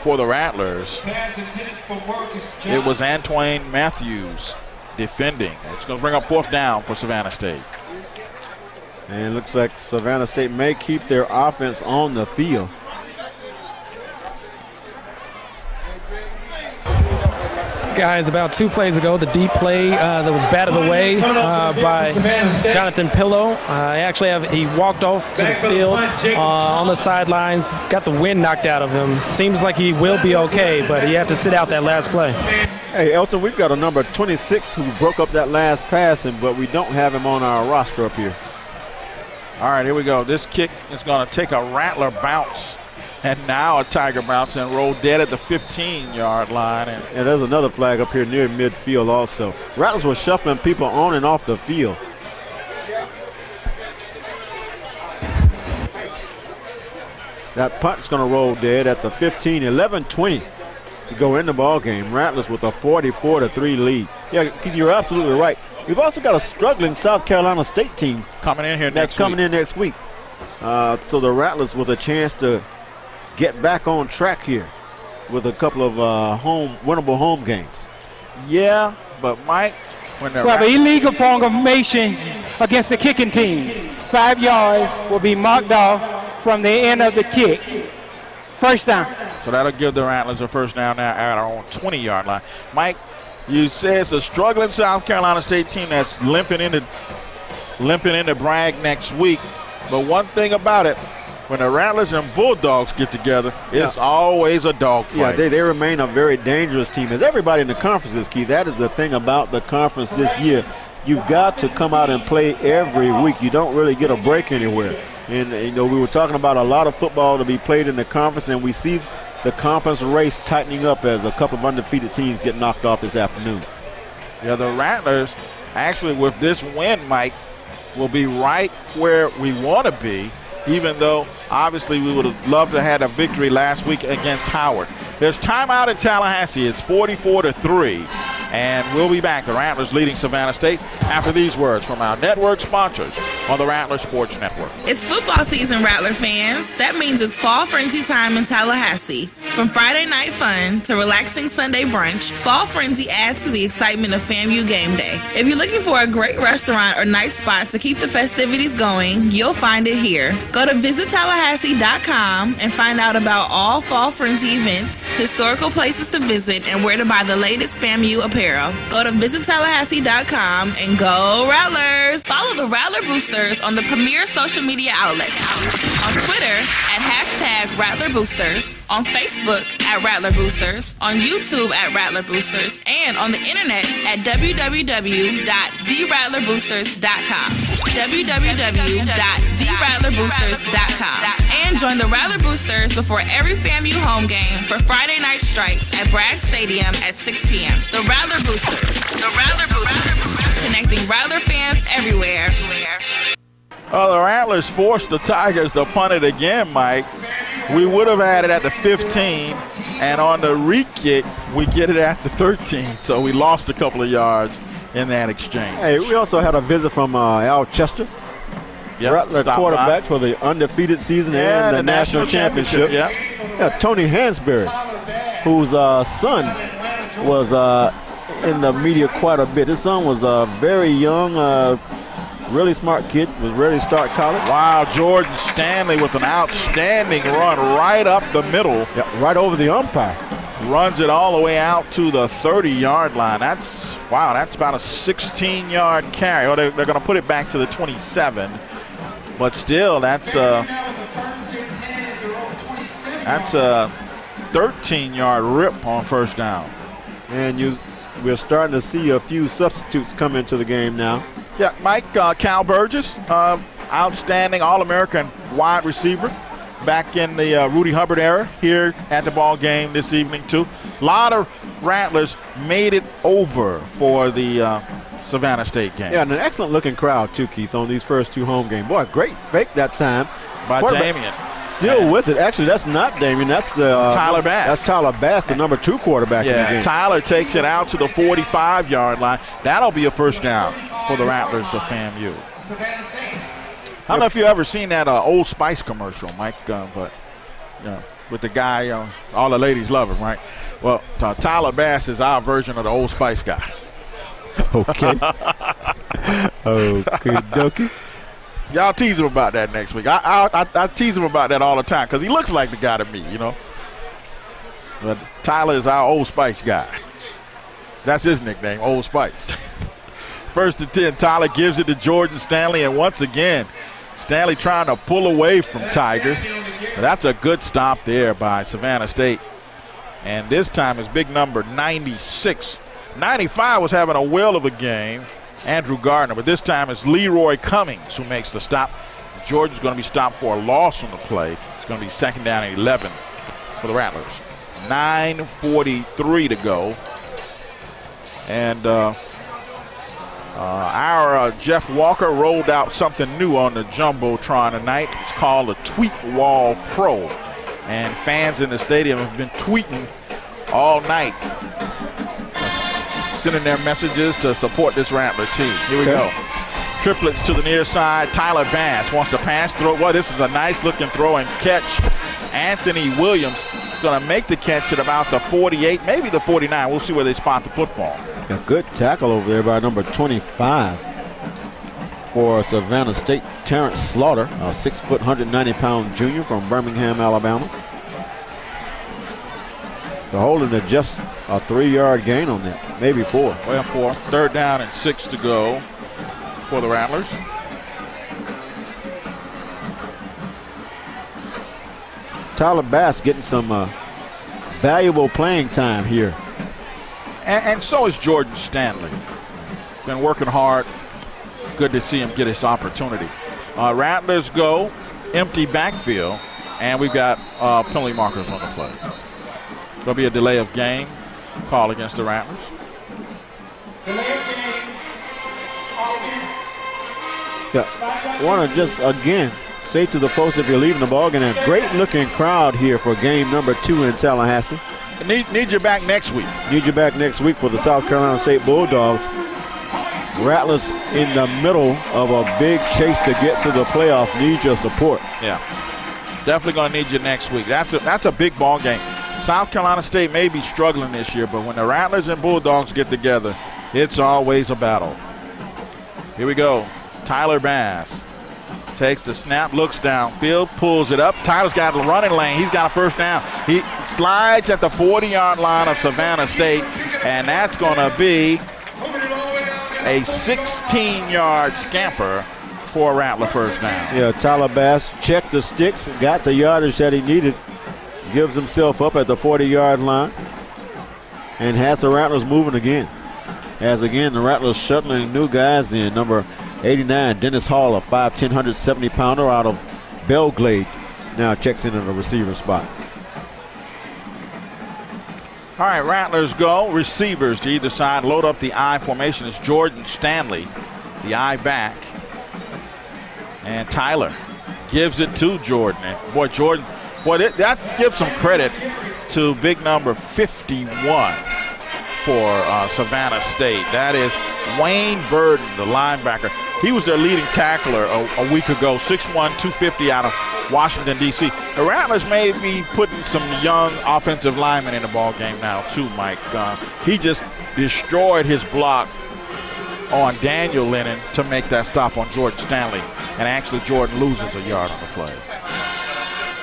for the Rattlers, it was Antoine Matthews defending. It's going to bring up 4th down for Savannah State. And it looks like Savannah State may keep their offense on the field. guys, about 2 plays ago, the deep play that was batted away by Jonathan Pillow. He walked off to the field on the sidelines, got the wind knocked out of him. Seems like he will be okay, but he had to sit out that last play. Hey, Elton, we've got a number 26 who broke up that last passing, but we don't have him on our roster up here. All right, here we go. This kick is going to take a Rattler bounce. And now a Tiger bounce and roll dead at the 15-yard line. And there's another flag up here near midfield also. Rattlers were shuffling people on and off the field. That punt's going to roll dead at the 15, 11-20 to go in the ball game. Rattlers with a 44-3 lead. Yeah, you're absolutely right. We've also got a struggling South Carolina State team coming in here next week. So the Rattlers with a chance to get back on track here with a couple of winnable home games. Yeah, but Mike, when they're illegal formation against the kicking team. 5 yards will be marked off from the end of the kick. First down. So that'll give the Rattlers a first down now at our own 20-yard line. Mike, you say it's a struggling South Carolina State team that's limping into Bragg next week. But one thing about it, when the Rattlers and Bulldogs get together, it's always a dogfight. Yeah, they remain a very dangerous team, as everybody in the conference is, Keith. That is the thing about the conference this year. You've got to come out and play every week. You don't really get a break anywhere. And, we were talking about a lot of football to be played in the conference, and we see the conference race tightening up as a couple of undefeated teams get knocked off this afternoon. Yeah, the Rattlers, actually, with this win, Mike, will be right where we want to be, even though obviously we would have loved to have a victory last week against Howard. There's timeout in Tallahassee. It's 44-3, and we'll be back. The Rattlers leading Savannah State after these words from our network sponsors on the Rattler Sports Network. It's football season, Rattler fans. That means it's fall frenzy time in Tallahassee. From Friday night fun to relaxing Sunday brunch, Fall Frenzy adds to the excitement of FAMU game day. If you're looking for a great restaurant or night spot to keep the festivities going, you'll find it here. Go to visitallahassee.com and find out about all Fall Frenzy events, historical places to visit, and where to buy the latest FAMU apparel. Go to visitallahassee.com and go Rattlers! Follow the Rattler Boosters on the premier social media outlets. On Twitter at #RattlerBoosters, on Facebook at Rattler Boosters, on YouTube at Rattler Boosters, and on the internet at www.therattlerboosters.com. www.therattlerboosters.com. And join the Rattler Boosters before every FAMU home game for Friday night strikes at Bragg Stadium at 6 p.m. The Rattler Boosters. The Rattler Boosters. Connecting Rattler fans everywhere. Well, the Rattlers forced the Tigers to punt it again, Mike. We would have had it at the 15, and on the re-kick, we get it at the 13. So we lost a couple of yards in that exchange. Hey, we also had a visit from Al Chester, Rattler quarterback for the undefeated season and the national championship. Yeah, Tony Hansberry, whose son was in the media quite a bit. His son was a very young, really smart kid, was ready to start college. Wow, Jordan Stanley with an outstanding run right up the middle. Yeah, right over the umpire. Runs it all the way out to the 30-yard line. That's about a 16-yard carry. Or they're going to put it back to the 27. But still, that's a 13-yard rip on first down. And we're starting to see a few substitutes come into the game now. Yeah, Mike, Cal Burgess, outstanding All-American wide receiver back in the Rudy Hubbard era here at the ball game this evening, too. A lot of Rattlers made it over for the Savannah State game. Yeah, and an excellent-looking crowd, too, Keith, on these first two home games. Boy, great fake that time. By Damian. Still with it. Actually, that's not Damian. That's Tyler Bass. That's Tyler Bass, the number 2 quarterback in the game. Tyler takes it out to the 45-yard line. That'll be a first down for the Rattlers of FAMU. I don't know if you've ever seen that Old Spice commercial, Mike, but with the guy, all the ladies love him, right? Well, Tyler Bass is our version of the Old Spice guy. Okay. Okay, dokie. Y'all tease him about that next week. I tease him about that all the time because he looks like the guy to me, But Tyler is our Old Spice guy. That's his nickname, Old Spice. First and 10, Tyler gives it to Jordan Stanley, and once again, Stanley trying to pull away from Tigers. But that's a good stop there by Savannah State. And this time it's big number 96. 95 was having a whale of a game, Andrew Gardner, but this time it's Leroy Cummings who makes the stop. Jordan's going to be stopped for a loss on the play. It's going to be second down and 11 for the Rattlers. 9:43 to go. And our Jeff Walker rolled out something new on the Jumbotron tonight. It's called a Tweet Wall Pro. And fans in the stadium have been tweeting all night, sending their messages to support this Rattler team. Here we go. Triplets to the near side. Tyler Bass wants to pass, throw. Well, this is a nice looking throw and catch. Anthony Williams going to make the catch at about the 48, maybe the 49. We'll see where they spot the football. A good tackle over there by number 25 for Savannah State, Terrence Slaughter, a 6 foot, 190-pound junior from Birmingham, Alabama. So holding it just a 3-yard gain on that, maybe 4. Well, 4. Third down and 6 to go for the Rattlers. Tyler Bass getting some valuable playing time here. And so is Jordan Stanley. Been working hard. Good to see him get his opportunity. Rattlers go empty backfield, and we've got penalty markers on the play. There'll be a delay of game call against the Rattlers. Yeah, I want to just again say to the folks, if you're leaving the ball game, a great looking crowd here for game number 2 in Tallahassee. Need you back next week. Need you back next week for the South Carolina State Bulldogs. Rattlers in the middle of a big chase to get to the playoff. Need your support. Yeah, definitely going to need you next week. That's a big ball game. South Carolina State may be struggling this year, but when the Rattlers and Bulldogs get together, it's always a battle. Here we go. Tyler Bass takes the snap, looks downfield, pulls it up. Tyler's got a running lane. He's got a first down. He slides at the 40-yard line of Savannah State, and that's going to be a 16-yard scamper for a Rattler first down. Yeah, Tyler Bass checked the sticks, got the yardage that he needed, gives himself up at the 40-yard line, and has the Rattlers moving again. As again, the Rattlers shuttling new guys in. Number 89, Dennis Hall, a 5'10", 170-pounder out of Belglade, now checks in at the receiver spot. All right, Rattlers go. Receivers to either side. Load up the I formation. It's Jordan Stanley, the I back. And Tyler gives it to Jordan. And boy, Jordan, that gives some credit to big number 51 for Savannah State. That is Wayne Burden, the linebacker. He was their leading tackler a week ago, 6'1", 250 out of Washington, D.C. The Rattlers may be putting some young offensive linemen in the ball game now, too, Mike. He just destroyed his block on Daniel Lennon to make that stop on Jordan Stanley, and actually Jordan loses a yard on the play.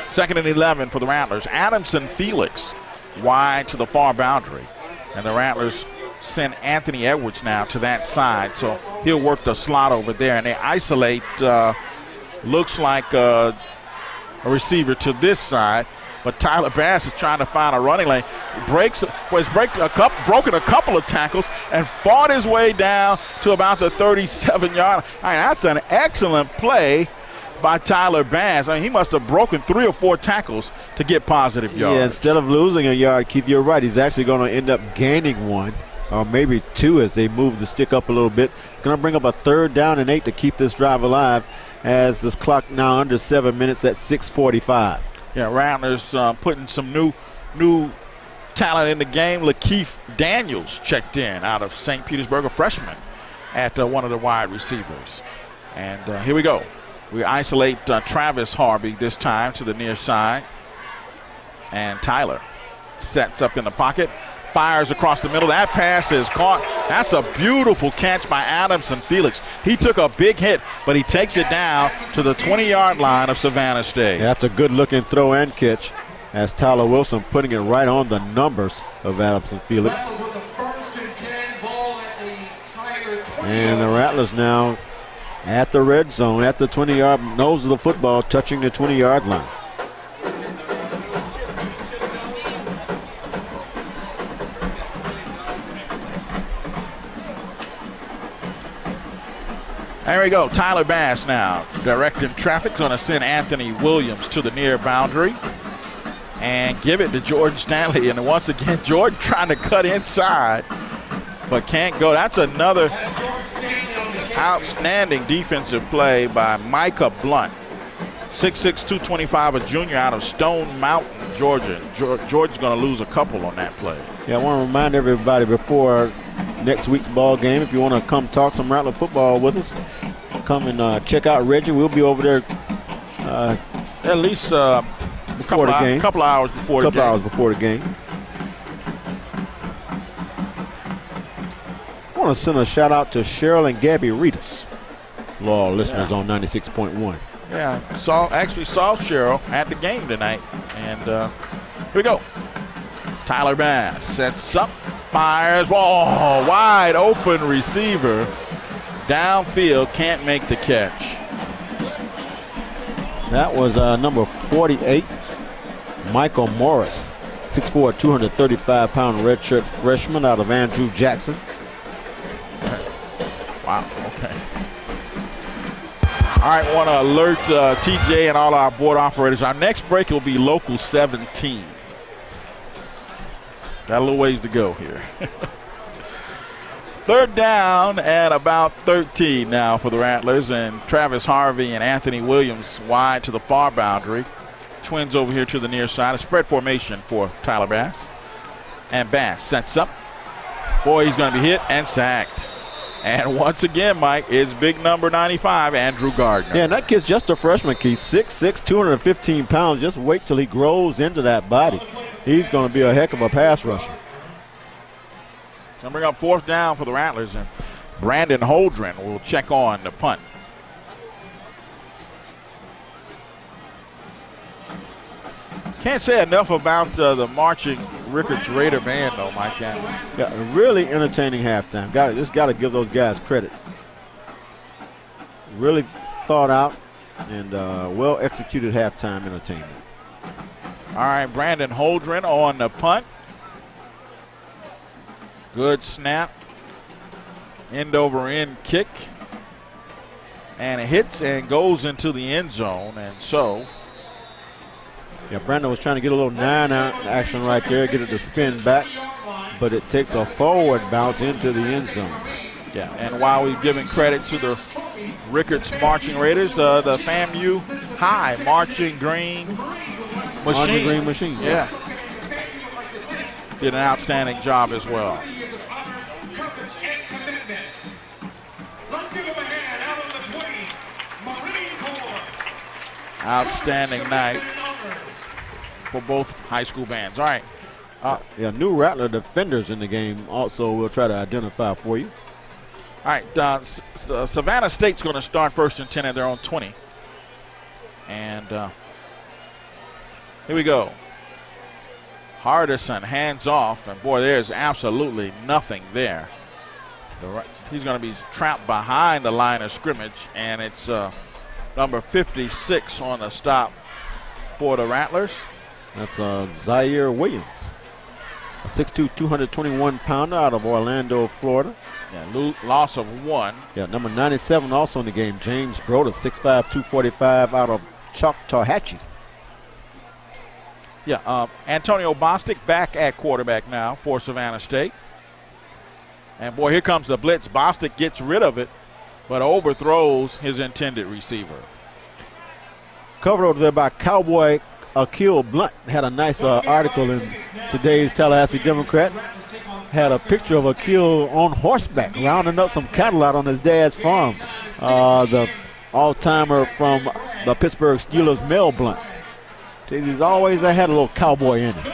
Second and 11 for the Rattlers. Adamson Felix wide to the far boundary, and the Rattlers send Anthony Edwards now to that side, so he'll work the slot over there, and they isolate, looks like a receiver to this side, but Tyler Bass is trying to find a running lane. Broken a couple of tackles and fought his way down to about the 37-yard. That's an excellent play by Tyler Bass. He must have broken 3 or 4 tackles to get positive yards. Yeah, instead of losing a yard, Keith, you're right. He's actually going to end up gaining 1. Or maybe 2 as they move the stick up a little bit. It's going to bring up a 3rd down and 8 to keep this drive alive as this clock now under 7 minutes at 6:45. Yeah, Rattlers putting some new talent in the game. Lakeith Daniels checked in out of St. Petersburg, a freshman at one of the wide receivers. And here we go. We isolate Travis Harvey this time to the near side. And Tyler sets up in the pocket. Fires across the middle. That pass is caught. That's a beautiful catch by Adamson Felix. He took a big hit, but he takes it down to the 20-yard line of Savannah State. Yeah, that's a good-looking throw and catch as Tyler Wilson putting it right on the numbers of Adamson Felix. And the Rattlers now at the red zone, at the 20-yard nose of the football, touching the 20-yard line. There we go. Tyler Bass now directing traffic. Going to send Anthony Williams to the near boundary and give it to Jordan Stanley. And once again, Jordan trying to cut inside, but can't go. That's another outstanding defensive play by Micah Blunt. 6'6", 225, a junior out of Stone Mountain, Georgia. Georgia's going to lose a couple on that play. Yeah, I want to remind everybody before next week's ball game, if you want to come talk some Rattler football with us, come and check out Reggie. We'll be over there at least before the game. A couple hours before the game. Couple hours before the game. I want to send a shout out to Cheryl and Gabby Reedus, loyal listeners on 96.1. Yeah, actually saw Cheryl at the game tonight. And here we go. Tyler Bass sets up, fires, wide open receiver. Downfield, can't make the catch. That was number 48, Michael Morris, 6'4", 235-pound redshirt freshman out of Andrew Jackson. Wow, okay. All right, want to alert TJ and all our board operators. Our next break will be local 17. Got a little ways to go here. Third down and about 13 now for the Rattlers, and Travis Harvey and Anthony Williams wide to the far boundary. Twins over here to the near side. A spread formation for Tyler Bass. And Bass sets up. Boy, he's going to be hit and sacked. And once again, Mike, is big number 95, Andrew Gardner. Yeah, and that kid's just a freshman, Keith. 6'6", 215 pounds. Just wait till he grows into that body. He's going to be a heck of a pass rusher. Going to bring up fourth down for the Rattlers, and Brandon Holdren will check on the punt. Can't say enough about the marching Rickards Raider band, though, Mike. Yeah, really entertaining halftime. Just got to give those guys credit. Really thought out and well executed halftime entertainment. All right, Brandon Holdren on the punt. Good snap. End over end kick. And it hits and goes into the end zone. And so. Yeah, Brandon was trying to get a little 9-out action right there, get it to spin back. But it takes a forward bounce into the end zone. Yeah, and while we've given credit to the Rickards Marching Raiders, the FAMU High Marching Green Machine. Marching Green Machine. Yeah. Did an outstanding job as well. Outstanding night for both high school bands. All right. Yeah, new Rattler defenders in the game also we'll try to identify for you. All right, Savannah State's going to start first and 10 at their own 20. And here we go. Hardison hands off, and boy, there's absolutely nothing there. He's going to be trapped behind the line of scrimmage, and it's number 56 on the stop for the Rattlers. That's Zaire Williams, a 6'2", 221-pounder out of Orlando, Florida. Yeah, loss of 1. Yeah, number 97 also in the game, James Broder, 6'5", 245 out of Choctawhatchee. Yeah, Antonio Bostic back at quarterback now for Savannah State. And boy, here comes the blitz. Bostic gets rid of it, but overthrows his intended receiver. Covered over there by Cowboy Akil Blunt. Had a nice article in today's Tallahassee Democrat. Had a picture of Akil on horseback, rounding up some cattle out on his dad's farm. The all-timer from the Pittsburgh Steelers, Mel Blunt. He's always had a little cowboy in him.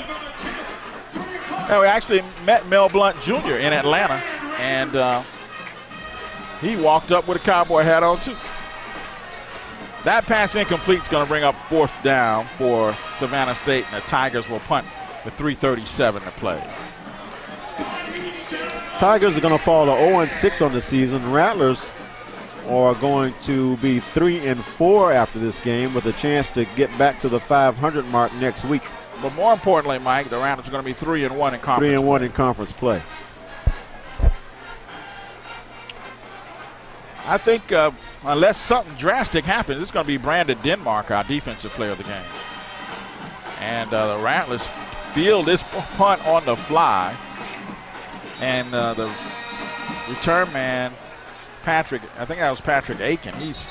Yeah, we actually met Mel Blunt Jr. in Atlanta, and he walked up with a cowboy hat on too. That pass incomplete is going to bring up fourth down for Savannah State, and the Tigers will punt with 3:37 to play. Tigers are going to fall to 0-6 on the season. Rattlers are going to be 3-4 after this game with a chance to get back to the 500 mark next week. But more importantly, Mike, the Rattlers are going to be 3-1 in conference. 3-1 in conference play. I think unless something drastic happens, it's going to be Brandon Denmark, our defensive player of the game. And the Rattlers field this punt on the fly. And the return man, Patrick, I think that was Patrick Aiken. He's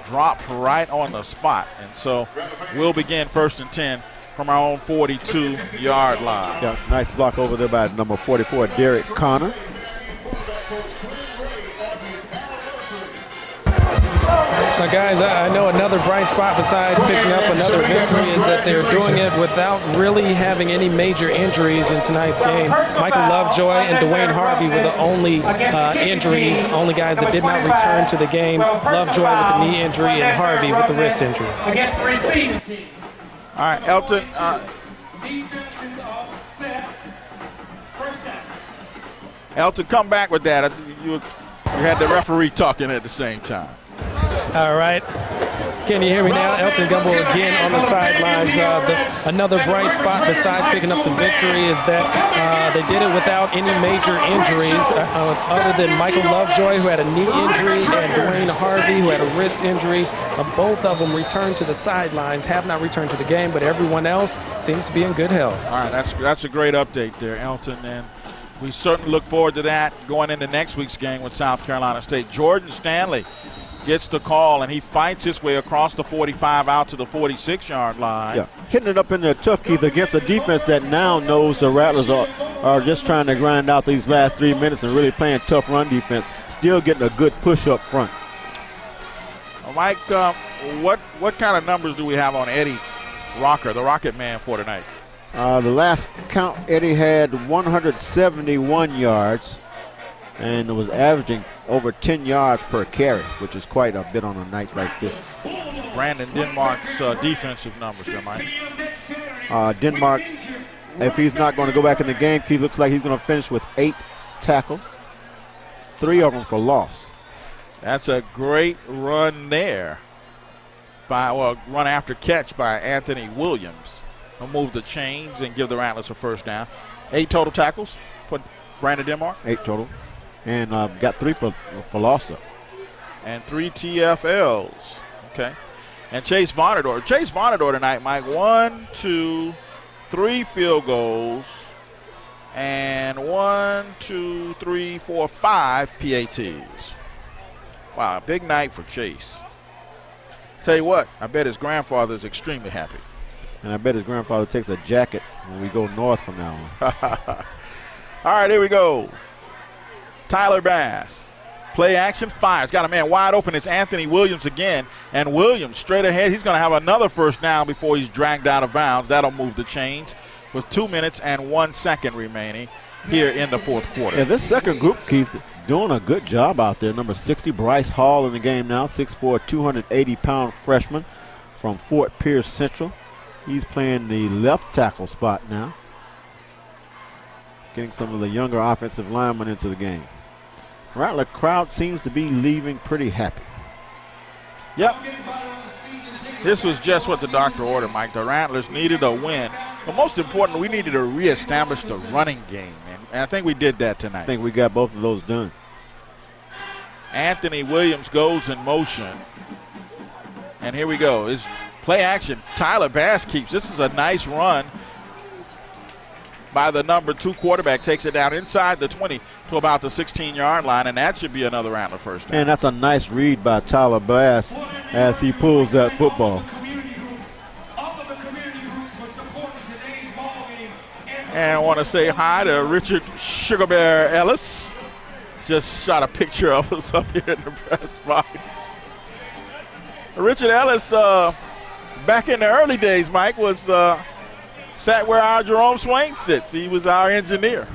dropped right on the spot. And so we'll begin 1st and 10 from our own 42-yard line. Yeah, nice block over there by number 44, Derek Connor. Now, guys, I know another bright spot besides picking up another victory is that they're doing it without really having any major injuries in tonight's game. Michael Lovejoy and Dwayne Harvey were the only injuries, only guys that did not return to the game. Lovejoy with the knee injury and Harvey with the wrist injury. All right, Elton. Elton, come back with that. You had the referee talking at the same time. All right. Can you hear me now? Elton Gumbo again on the sidelines. Another bright spot besides picking up the victory is that they did it without any major injuries other than Michael Lovejoy, who had a knee injury, and Dwayne Harvey, who had a wrist injury. Both of them returned to the sidelines, have not returned to the game, but everyone else seems to be in good health. All right, that's a great update there, Elton, and we certainly look forward to that going into next week's game with South Carolina State. Jordan Stanley gets the call, and he fights his way across the 45 out to the 46-yard line. Yeah, hitting it up in there tough, Keith, against a defense that now knows the Rattlers are just trying to grind out these last 3 minutes and really playing tough run defense, still getting a good push up front. Mike, what kind of numbers do we have on Eddie Rocker, the Rocket Man, for tonight? The last count, Eddie had 171 yards and was averaging over 10 yards per carry, which is quite a bit on a night like this. Brandon Denmark's defensive numbers there, Mike. Denmark, if he's not going to go back in the game, he looks like he's going to finish with 8 tackles, 3 of them for loss. That's a great run there run after catch by Anthony Williams. He'll move the chains and give the Rattlers a first down. 8 total tackles for Brandon Denmark. 8 total. And got 3 for loss. And 3 TFLs. Okay. And Chase Vonador. Chase Vonador tonight, Mike, 1, 2, 3 field goals. And 1, 2, 3, 4, 5 PATs. Wow, a big night for Chase. Tell you what, I bet his grandfather is extremely happy. And I bet his grandfather takes a jacket when we go north from now on. All right, here we go. Tyler Bass. Play action, fires. Got a man wide open. It's Anthony Williams again. And Williams straight ahead. He's going to have another first down before he's dragged out of bounds. That'll move the chains with 2 minutes and 1 second remaining here in the fourth quarter. Yeah, this second group, Keith, doing a good job out there. Number 60, Bryce Hall in the game now. 6'4", 280-pound freshman from Fort Pierce Central. He's playing the left tackle spot now. Getting some of the younger offensive linemen into the game. Rattler crowd seems to be leaving pretty happy. Yep. This was just what the doctor ordered, Mike. The Rattlers needed a win. But most important, we needed to reestablish the running game. And I think we did that tonight. I think we got both of those done. Anthony Williams goes in motion. And here we go. It's play action. Tyler Bass keeps. This is a nice run by the number 2 quarterback. Takes it down inside the 20 to about the 16-yard line, and that should be another Rattler first down. And that's a nice read by Tyler Bass as he pulls that football. And I want to say hi to Richard Sugar Bear Ellis. Just shot a picture of us up here in the press box. Richard Ellis, back in the early days, Mike, was sat where our Jerome Swain sits. He was our engineer.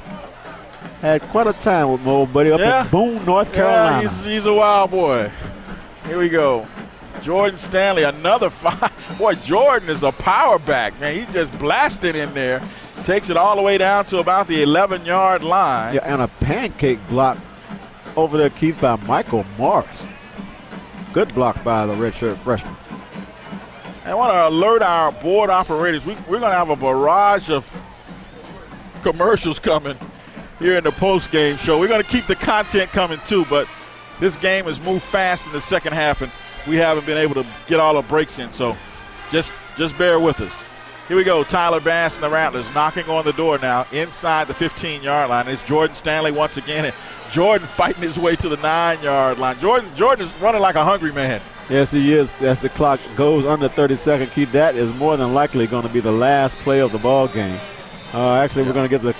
Had quite a time with my old buddy up in Boone, North Carolina. Yeah, he's a wild boy. Here we go. Jordan Stanley, another 5. Boy, Jordan is a power back, man. He's just blasting in there. Takes it all the way down to about the 11-yard line. Yeah, and a pancake block over there, Keith, by Michael Morris. Good block by the redshirt freshman. I want to alert our board operators. We're going to have a barrage of commercials coming here in the post-game show. We're going to keep the content coming too, but this game has moved fast in the second half, and we haven't been able to get all the breaks in, so just bear with us. Here we go. Tyler Bass and the Rattlers knocking on the door now inside the 15-yard line. It's Jordan Stanley once again, and Jordan fighting his way to the 9-yard line. Jordan is running like a hungry man. Yes, he is. As the clock goes under 30 seconds, Keith, that is more than likely going to be the last play of the ball game. Actually, we're going to get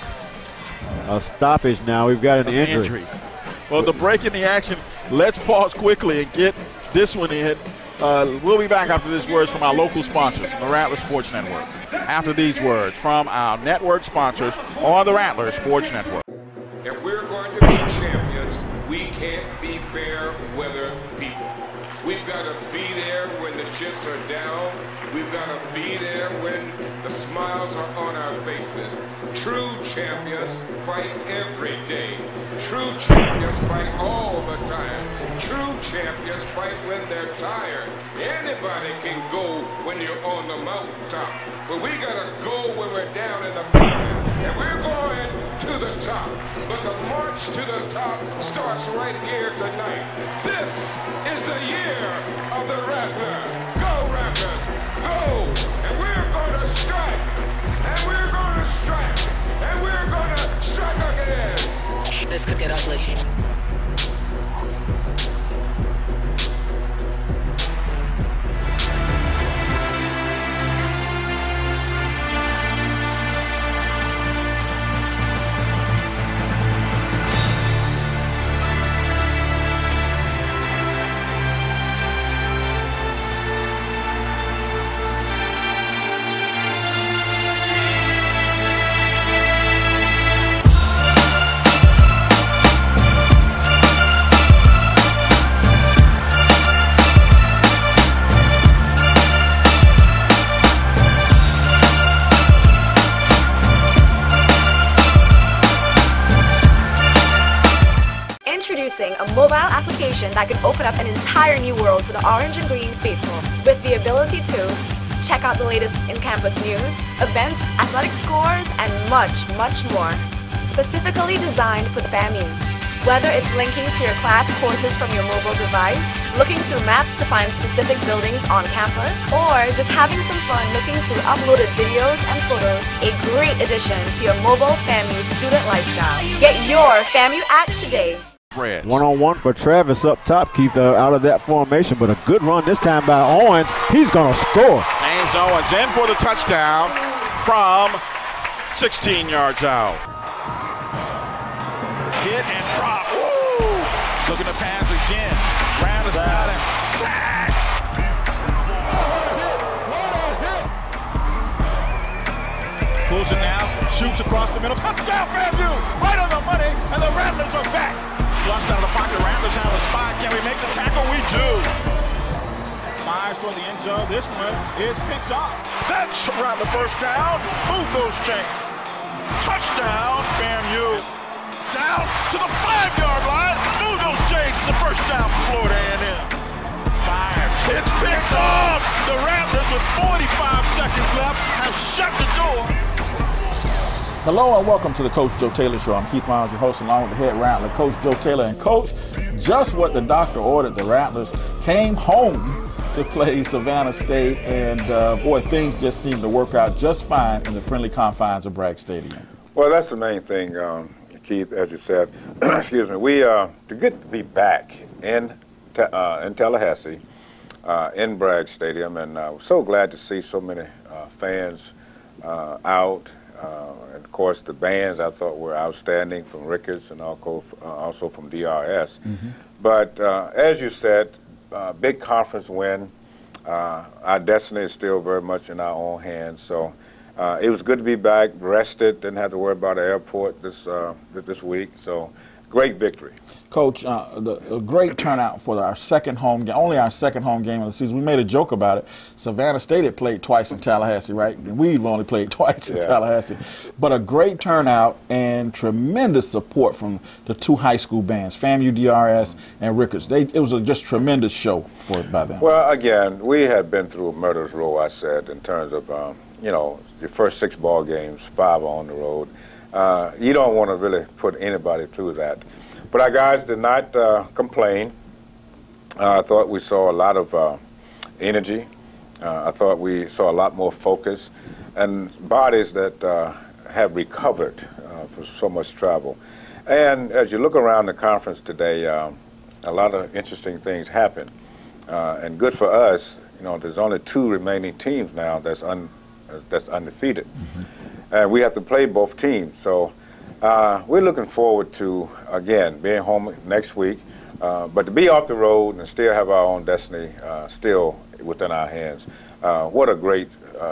a stoppage now. We've got an injury. Well, the break in the action, let's pause quickly and get this one in. We'll be back after these words from our local sponsors, the Rattler Sports Network. After these words from our network sponsors on the Rattler Sports Network. If we're going to be champions, we can't be fair weather people. We've got to be there when the chips are down. We've got to be there when the smiles are on our faces. True champions fight every day. True champions fight all the time. True champions fight when they're tired. Anybody can go when you're on the mountaintop, but we gotta go when we're down in the valley. And we're going to the top, but the march to the top starts right here tonight. This is the year of the Rattler. Go Rattlers, go! And we're gonna strike, and we're gonna strike, and we're gonna strike again. This could get ugly. Introducing a mobile application that can open up an entire new world for the orange and green faithful, with the ability to check out the latest in-campus news, events, athletic scores, and much, much more. Specifically designed for the FAMU. Whether it's linking to your class courses from your mobile device, looking through maps to find specific buildings on campus, or just having some fun looking through uploaded videos and photos, a great addition to your mobile FAMU student lifestyle. Get your FAMU app today. One-on-one for Travis up top, Keith, out of that formation, but a good run this time by Owens. He's going to score. James Owens in for the touchdown from 16 yards out. Hit and drop. Ooh! Looking to pass again. Brown has got it. Sacked. Pulls it now. Shoots across the middle. Touchdown, FAMU! Right on the money, and the Rattlers are back. Flushed out of the pocket. Rattlers have a spot. Can we make the tackle? We do. Fires toward the end zone. This one is picked off. That's Rattler first down. Move those chains. Touchdown, FAMU. Down to the 5-yard line. Move those chains. It's the first down for Florida A&M. It's fired. It's picked off. The Rattlers with 45 seconds left have shut the door. Hello and welcome to the Coach Joe Taylor Show. I'm Keith Miles, your host, along with the head Rattler, Coach Joe Taylor. And Coach, just what the doctor ordered, the Rattlers came home to play Savannah State, and boy, things just seem to work out just fine in the friendly confines of Bragg Stadium. Well, that's the main thing, Keith, as you said. Excuse me. We to get to be back in Tallahassee, in Bragg Stadium, and we're so glad to see so many fans out. And of course, the bands I thought were outstanding from Ricketts and also from DRS. Mm-hmm. But as you said, big conference win. Our destiny is still very much in our own hands. So it was good to be back, rested, didn't have to worry about the airport this week. So great victory. Coach, a great turnout for our second home game, only our second home game of the season. We made a joke about it. Savannah State had played twice in Tallahassee, right? And we've only played twice in Tallahassee. But a great turnout and tremendous support from the two high school bands, FAMU DRS and Rickards. It was a just tremendous show by them. Well, again, we had been through a murderer's row, I said, in terms of, you know, your first 6 ball games, 5 on the road. You don't want to really put anybody through that. But our guys did not complain. I thought we saw a lot of energy. I thought we saw a lot more focus and bodies that have recovered for so much travel. And as you look around the conference today, a lot of interesting things happen. And good for us, you know, there's only 2 remaining teams now that's undefeated. And we have to play both teams. So we're looking forward to, again, being home next week, but to be off the road and still have our own destiny still within our hands. What a great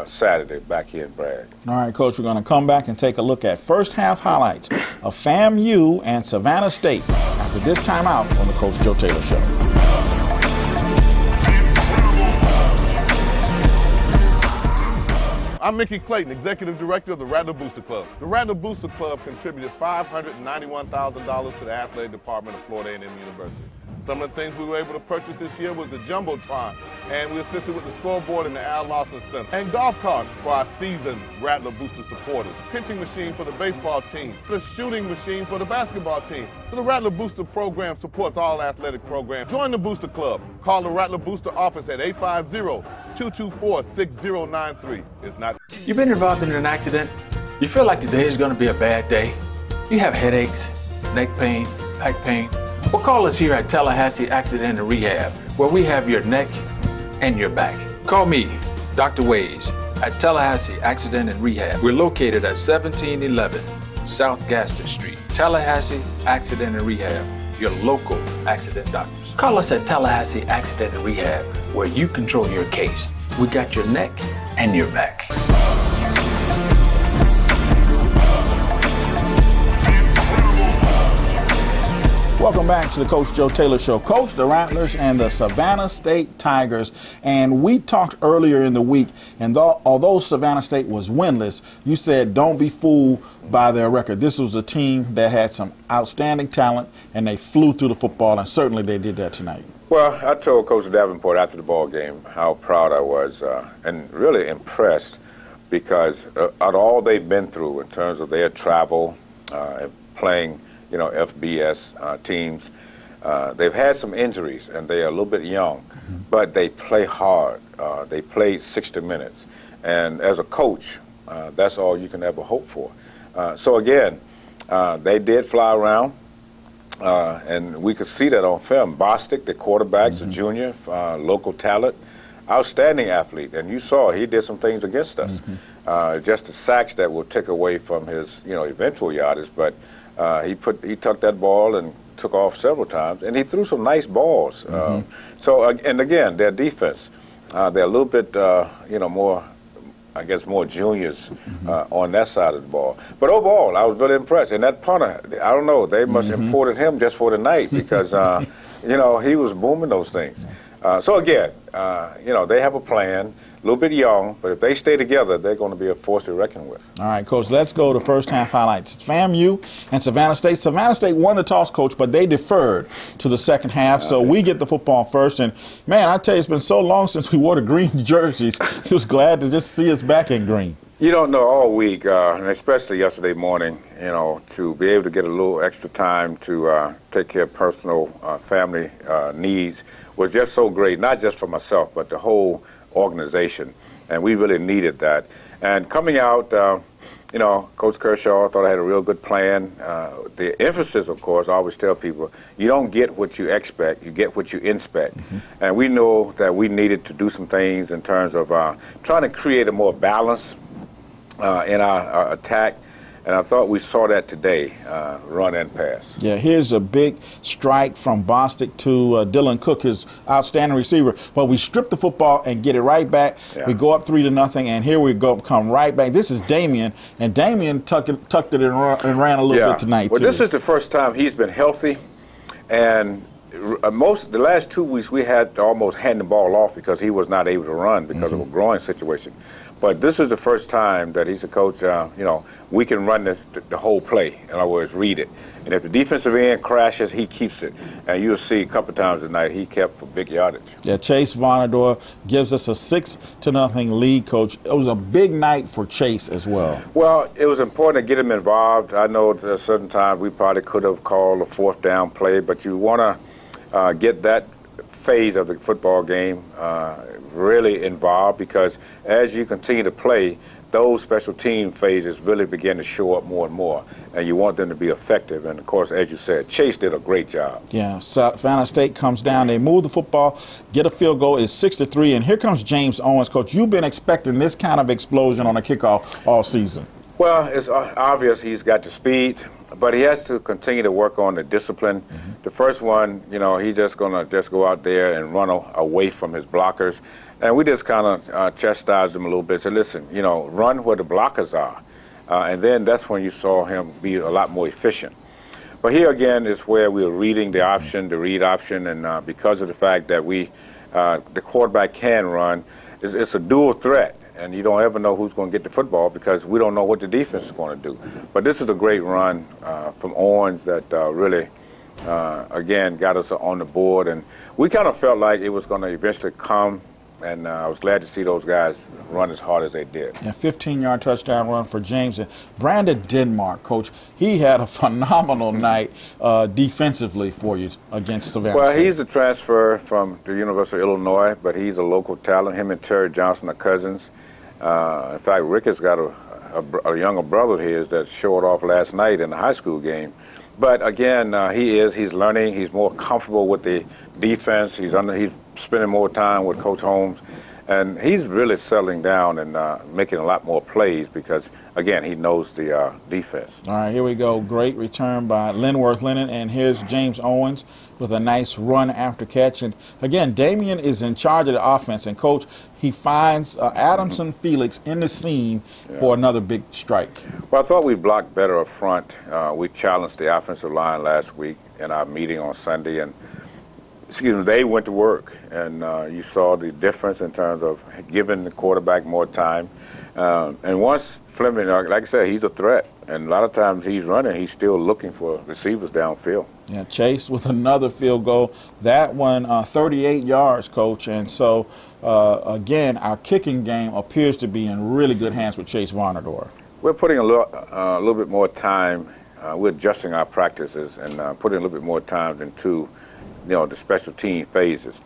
Saturday back here in Bragg. All right, Coach, we're going to come back and take a look at first half highlights of FAMU and Savannah State after this timeout on the Coach Joe Taylor Show. I'm Mickey Clayton, Executive Director of the Rattler Booster Club. The Rattler Booster Club contributed $591,000 to the athletic department of Florida A&M University. Some of the things we were able to purchase this year was the Jumbotron, and we assisted with the scoreboard in the Al Lawson Center, and golf carts for our seasoned Rattler Booster supporters, pitching machine for the baseball team, the shooting machine for the basketball team. So the Rattler Booster program supports all athletic programs. Join the Booster Club. Call the Rattler Booster office at 850-224-6093. It's not. You've been involved in an accident? You feel like today is going to be a bad day? You have headaches, neck pain, back pain? Well, call us here at Tallahassee Accident and Rehab, where we have your neck and your back. Call me, Dr. Ways, at Tallahassee Accident and Rehab. We're located at 1711 South Gaston Street. Tallahassee Accident and Rehab, your local accident doctors. Call us at Tallahassee Accident and Rehab, where you control your case. We got your neck and your back. Welcome back to the Coach Joe Taylor Show. Coach, the Rattlers and the Savannah State Tigers. And we talked earlier in the week, and although Savannah State was winless, you said don't be fooled by their record. This was a team that had some outstanding talent, and they flew through the football, and certainly they did that tonight. Well, I told Coach Davenport after the ball game how proud I was and really impressed because of all they've been through in terms of their travel and playing, you know, FBS teams. They've had some injuries, and they are a little bit young, but they play hard. They played 60 minutes. And as a coach, that's all you can ever hope for. So again, they did fly around, and we could see that on film. Bostic, the quarterback, a junior, local talent, outstanding athlete. And you saw he did some things against us. Just the sacks that will take away from his, you know, eventual yardage, but he tucked that ball and took off several times, and he threw some nice balls. So, and again, their defense, they're a little bit, you know, more, I guess, more juniors on that side of the ball. But overall, I was really impressed. And that punter, I don't know, they must have imported him just for the night because, you know, he was booming those things. So again, you know, they have a plan. A little bit young, but if they stay together, they're going to be a force to reckon with. All right, Coach, let's go to first half highlights. FAMU and Savannah State. Savannah State won the toss, Coach, but they deferred to the second half, so we get the football first. And, man, I tell you, it's been so long since we wore the green jerseys. He was glad to just see us back in green. You don't know all week, and especially yesterday morning, you know, to be able to get a little extra time to take care of personal family needs was just so great, not just for myself, but the whole organization, and we really needed that. And coming out, you know, Coach Kershaw thought I had a real good plan. The emphasis, of course, I always tell people, you don't get what you expect, you get what you inspect. And we know that we needed to do some things in terms of trying to create a more balance in our attack. And I thought we saw that today, run and pass. Yeah, here's a big strike from Bostic to Dylan Cook, his outstanding receiver. But we strip the football and get it right back. Yeah. We go up 3-0, and here we go, come right back. This is Damian, and Damian tucked it and ran a little bit tonight, well, too. This is the first time he's been healthy, and the last 2 weeks we had to almost hand the ball off because he was not able to run because of a groin situation. But this is the first time that he's a coach, we can run the whole play. In other words, read it. And if the defensive end crashes, he keeps it. And you'll see a couple times tonight he kept for big yardage. Yeah, Chase Vonador gives us a 6-0 lead, Coach. It was a big night for Chase as well. Well, it was important to get him involved. I know at a certain time we probably could have called a 4th down play, but you want to get that phase of the football game really involved, because as you continue to play, those special team phases really begin to show up more and more, and you want them to be effective. And, of course, as you said, Chase did a great job. Yeah, Savannah State comes down. They move the football, get a field goal. It's 6-3, and here comes James Owens. Coach, you've been expecting this kind of explosion on a kickoff all season. Well, it's obvious he's got the speed, but he has to continue to work on the discipline. The first one, he's just going to go out there and run away from his blockers. And we just kind of chastised him a little bit. Said, listen, run where the blockers are. And then that's when you saw him be a lot more efficient. But here again is where we were reading the option, the read option, and because of the fact that the quarterback can run, it's a dual threat. And you don't ever know who's going to get the football because we don't know what the defense is going to do. But this is a great run from Owens that really, again, got us on the board. And we kind of felt like it was going to eventually come. And I was glad to see those guys run as hard as they did. A 15-yard touchdown run for James. And Brandon Denmark, Coach, he had a phenomenal night defensively for you against Savannah Well, State. He's a transfer from the University of Illinois, but he's a local talent. Him and Terry Johnson are cousins. In fact, Rick has got a younger brother of his that showed off last night in the high school game. But again, he's learning. He's more comfortable with the defense. He's spending more time with Coach Holmes, and he's really settling down and making a lot more plays because, again, he knows the defense. All right, here we go. Great return by Linworth Lennon, and here's James Owens with a nice run after catch. And again, Damian is in charge of the offense, and Coach, he finds Adamson Felix in the seam for another big strike. Well, I thought we blocked better up front. We challenged the offensive line last week in our meeting on Sunday, and they went to work, and you saw the difference in terms of giving the quarterback more time. And once Fleming, like I said, he's a threat, and a lot of times he's running, he's still looking for receivers downfield. Yeah, Chase with another field goal. That one, 38 yards, Coach. And so, again, our kicking game appears to be in really good hands with Chase Vonador. We're putting a little bit more time. We're adjusting our practices and putting a little bit more time into the special team phases.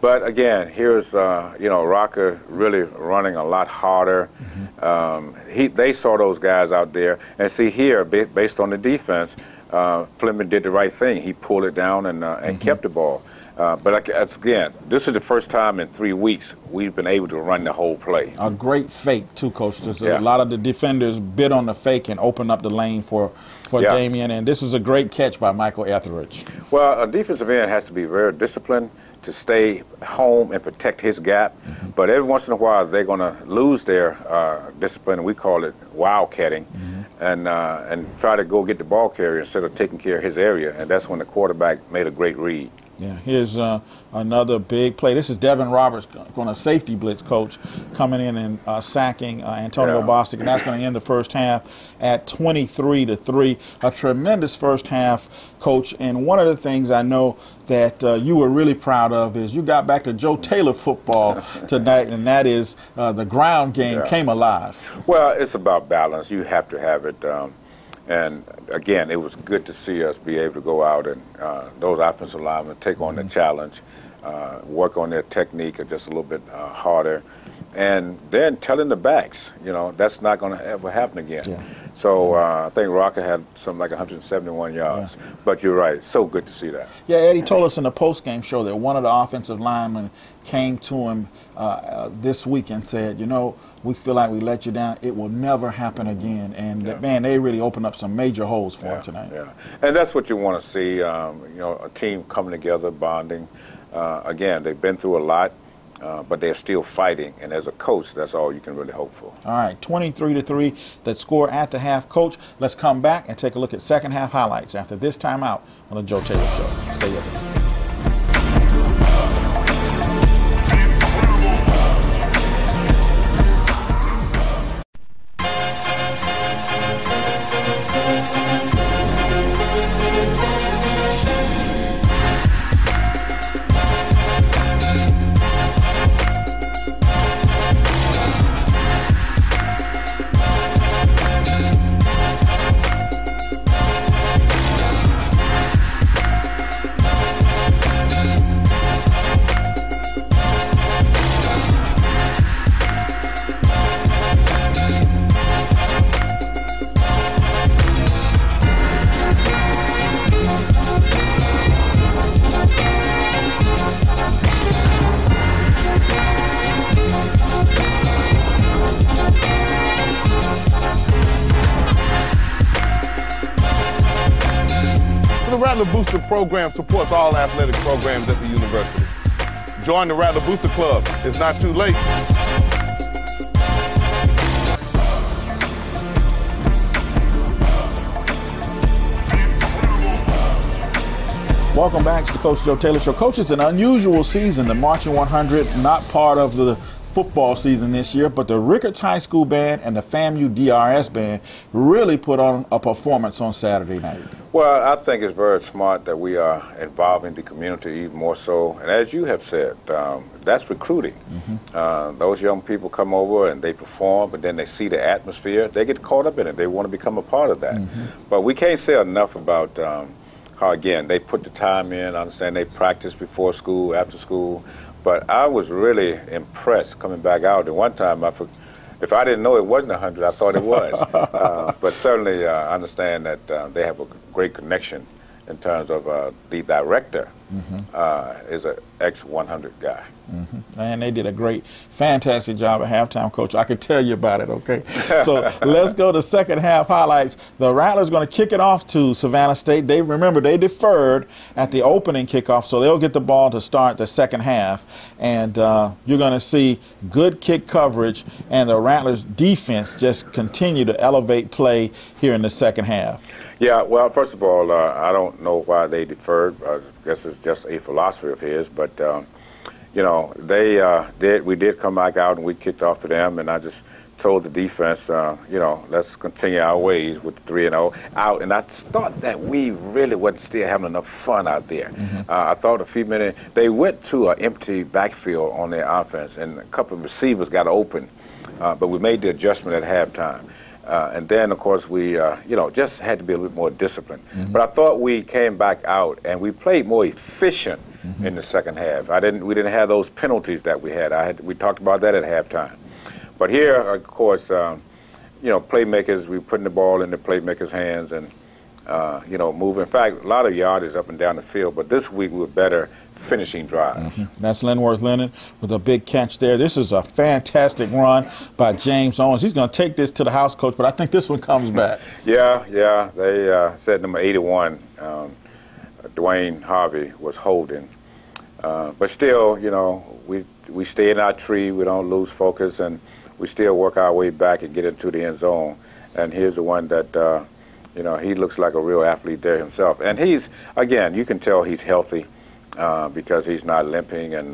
But again, here's Rocker really running a lot harder. They saw those guys out there, and see here, based on the defense, Fleming did the right thing. He pulled it down and kept the ball. But again, this is the first time in 3 weeks we've been able to run the whole play. A great fake, too, Coach. A lot of the defenders bid on the fake and opened up the lane for Damian, and this is a great catch by Michael Etheridge. Well, a defensive end has to be very disciplined to stay home and protect his gap. But every once in a while, they're going to lose their discipline. We call it wildcatting, and try to go get the ball carrier instead of taking care of his area. And that's when the quarterback made a great read. Yeah, here's another big play. This is Devin Roberts going to safety blitz, Coach, coming in and sacking Antonio Bostic, and that's going to end the first half at 23-3. A tremendous first half, Coach, and one of the things I know that you were really proud of is you got back to Joe Taylor football tonight, and that is the ground game came alive. Well, it's about balance. You have to have it. And again, it was good to see us be able to go out and those offensive linemen take on the challenge, work on their technique just a little bit harder. and then telling the backs, you know, that's not going to ever happen again. Yeah. So I think Rocker had something like 171 yards. Yeah. But you're right. It's so good to see that. Yeah, Eddie told us in the post-game show that one of the offensive linemen came to him this week and said, you know, we feel like we let you down. It will never happen again. And, man, they really opened up some major holes for him tonight. Yeah, and that's what you want to see, you know, a team coming together, bonding. Again, they've been through a lot. But they're still fighting, and as a coach, that's all you can really hope for. All right, 23-3, that score at the half. Coach, let's come back and take a look at second half highlights after this timeout on the Joe Taylor Show. Stay with us. The Rattler Booster program supports all athletic programs at the university. Join the Rattler Booster Club. It's not too late. Welcome back to the Coach Joe Taylor Show. Coach, it's an unusual season. The Marching 100, not part of the football season this year, but the Rickards High School Band and the FAMU DRS Band really put on a performance on Saturday night. Well, I think it's very smart that we are involving the community even more so. And as you have said, that's recruiting. Those young people come over and they perform, but then they see the atmosphere. They get caught up in it. They want to become a part of that. But we can't say enough about how, again, they put the time in. I understand they practice before school, after school. But I was really impressed coming back out. And one time, if I didn't know it wasn't 100, I thought it was. But certainly, I understand that they have a great connection in terms of the director is an ex-100 guy. And they did a great, fantastic job at halftime, Coach. I could tell you about it, okay? So let's go to second half highlights. The Rattlers going to kick it off to Savannah State. Remember, they deferred at the opening kickoff, so they'll get the ball to start the second half. And you're going to see good kick coverage, and the Rattlers defense just continue to elevate play here in the second half. Yeah, well, first of all, I don't know why they deferred. I guess it's just a philosophy of his, but you know, we did come back out and we kicked off to them, and I just told the defense, you know, let's continue our ways with the 3-0 out. And I thought that we really wasn't still having enough fun out there. I thought a few minutes, they went to an empty backfield on their offense, and a couple of receivers got open, but we made the adjustment at halftime. And then, of course, we, you know, just had to be a little more disciplined. But I thought we came back out and we played more efficient in the second half. We didn't have those penalties that we had. We talked about that at halftime. But here, of course, you know, playmakers, we putting the ball in the playmakers' hands and, you know, moving. In fact, a lot of yardage up and down the field. But this week we were better finishing drives. That's Linworth Leonard with a big catch there. This is a fantastic run by James Owens. He's going to take this to the house, Coach, but I think this one comes back. Yeah. They said number 81, Dwayne Harvey, was holding. But still, you know, we stay in our tree. We don't lose focus, and we still work our way back and get into the end zone. And here's the one that, you know, he looks like a real athlete there himself. And he's, again, you can tell he's healthy. Because he's not limping, and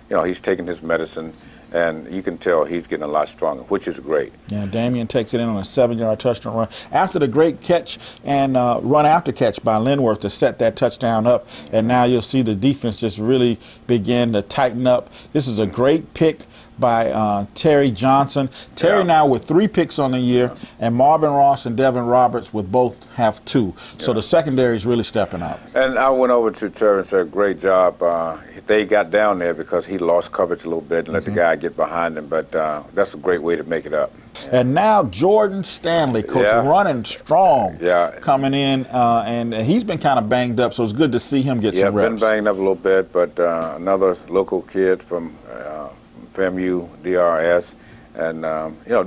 you know, he's taking his medicine, and you can tell he's getting a lot stronger, which is great. Yeah, Damian takes it in on a 7-yard touchdown run after the great catch and run after catch by Linworth to set that touchdown up, and now you'll see the defense just really begin to tighten up. This is a great pick by Terry Johnson. Terry now with 3 picks on the year, and Marvin Ross and Devin Roberts with both have 2. So the secondary is really stepping up. And I went over to Terry and said, great job. they got down there because he lost coverage a little bit and let the guy get behind him. But that's a great way to make it up. And now Jordan Stanley, coach, running strong, coming in, and he's been kind of banged up, so it's good to see him get some reps. Been banged up a little bit, but another local kid from FAMU DRS, and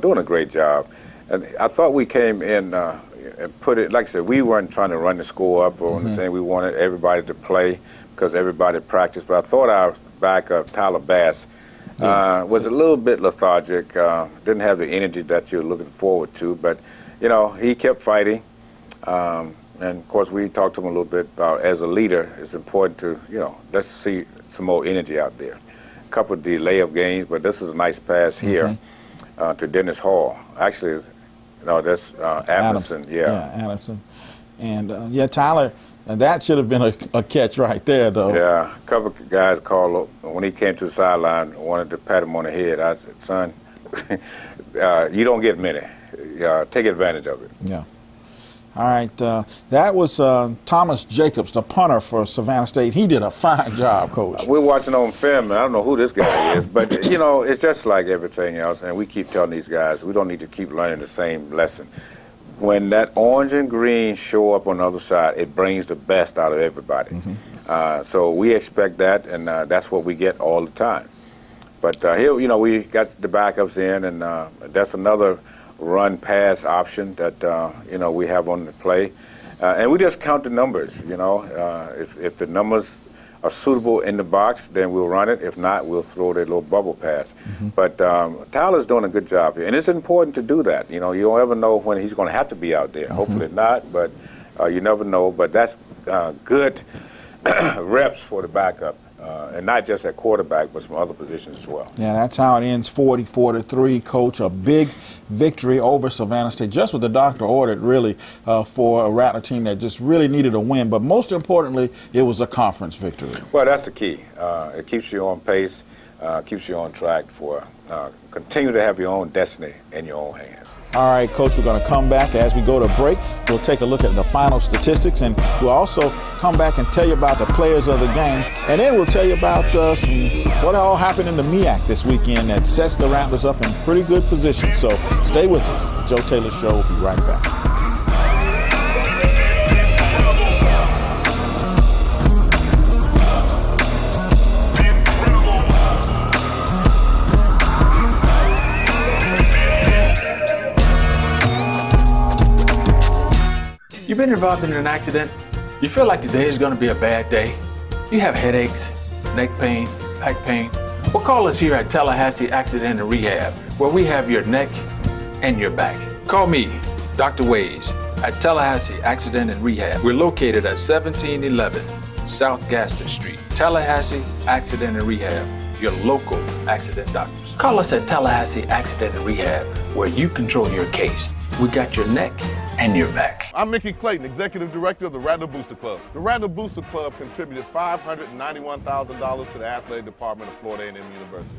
doing a great job. And I thought we came in and put it, like I said, we weren't trying to run the score up or anything. We wanted everybody to play because everybody practiced. But I thought our backup, Tyler Bass, was a little bit lethargic, didn't have the energy that you're looking forward to. But, he kept fighting. And, of course, we talked to him a little bit about as a leader, it's important to, let's see some more energy out there. A couple of delay of games, but this is a nice pass here to Dennis Hall. Actually, that's Adamson. Adamson. And, Tyler, that should have been a catch right there, though. Yeah, a couple of guys called when he came to the sideline, wanted to pat him on the head. I said, son, you don't get many. Take advantage of it. Yeah. All right, that was Thomas Jacobs, the punter for Savannah State. He did a fine job, Coach. We're watching on film, and I don't know who this guy is, but, it's just like everything else, and we keep telling these guys we don't need to keep learning the same lesson. When that orange and green show up on the other side, it brings the best out of everybody. So we expect that, and that's what we get all the time. But here, we got the backups in, and that's another run-pass option that, we have on the play. And we just count the numbers, If the numbers are suitable in the box, then we'll run it. If not, we'll throw that little bubble pass. But Tyler's doing a good job here. And it's important to do that. You don't ever know when he's going to have to be out there. Hopefully not, but you never know. But that's good reps for the backup. And not just at quarterback, but some other positions as well. Yeah, that's how it ends, 44-3, Coach. A big victory over Savannah State, just what the doctor ordered, really, for a Rattler team that just really needed a win. But most importantly, it was a conference victory. Well, that's the key. It keeps you on pace, keeps you on track for continue to have your own destiny in your own hands. All right, Coach, we're going to come back as we go to break. We'll take a look at the final statistics, and we'll also come back and tell you about the players of the game. And then we'll tell you about what all happened in the MEAC this weekend that sets the Rattlers up in pretty good position. So stay with us. The Joe Taylor Show will be right back. You've been involved in an accident? You feel like today is going to be a bad day? You have headaches, neck pain, back pain? Well, call us here at Tallahassee Accident and Rehab, where we have your neck and your back. Call me, Dr. Ways, at Tallahassee Accident and Rehab. We're located at 1711 South Gaston Street. Tallahassee Accident and Rehab, your local accident doctors. Call us at Tallahassee Accident and Rehab, where you control your case. We got your neck and your back. I'm Mickey Clayton, Executive Director of the Rattler Booster Club. The Rattler Booster Club contributed $591,000 to the athletic department of Florida A&M University.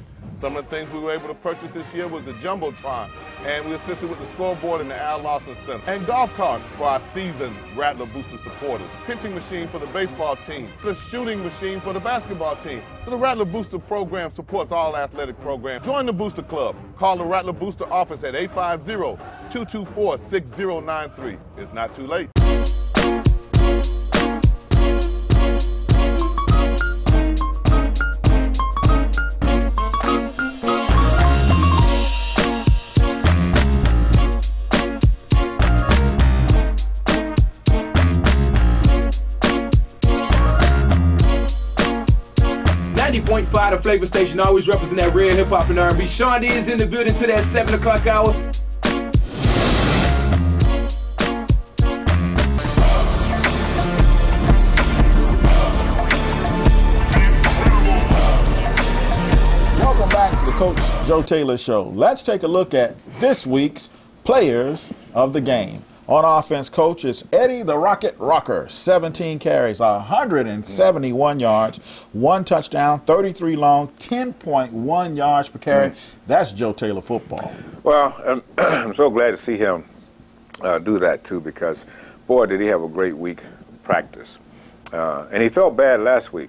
Some of the things we were able to purchase this year was the Jumbotron, and we assisted with the scoreboard and the Al Lawson Center, and golf carts for our seasoned Rattler Booster supporters, pitching machine for the baseball team, the shooting machine for the basketball team. So the Rattler Booster program supports all athletic programs. Join the Booster Club. Call the Rattler Booster office at 850-224-6093. It's not too late. .5 the Flavor Station, always represent that real hip hop and R&B. Sean D is in the building to that 7 o'clock hour. Welcome back to the Coach Joe Taylor Show. Let's take a look at this week's players of the game. On offense, Coach, it's Eddie the Rocket Rocker, 17 carries, 171 yards, 1 touchdown, 33 long, 10.1 yards per carry. That's Joe Taylor football. Well, I'm so glad to see him do that, too, because, boy, did he have a great week of practice. And he felt bad last week.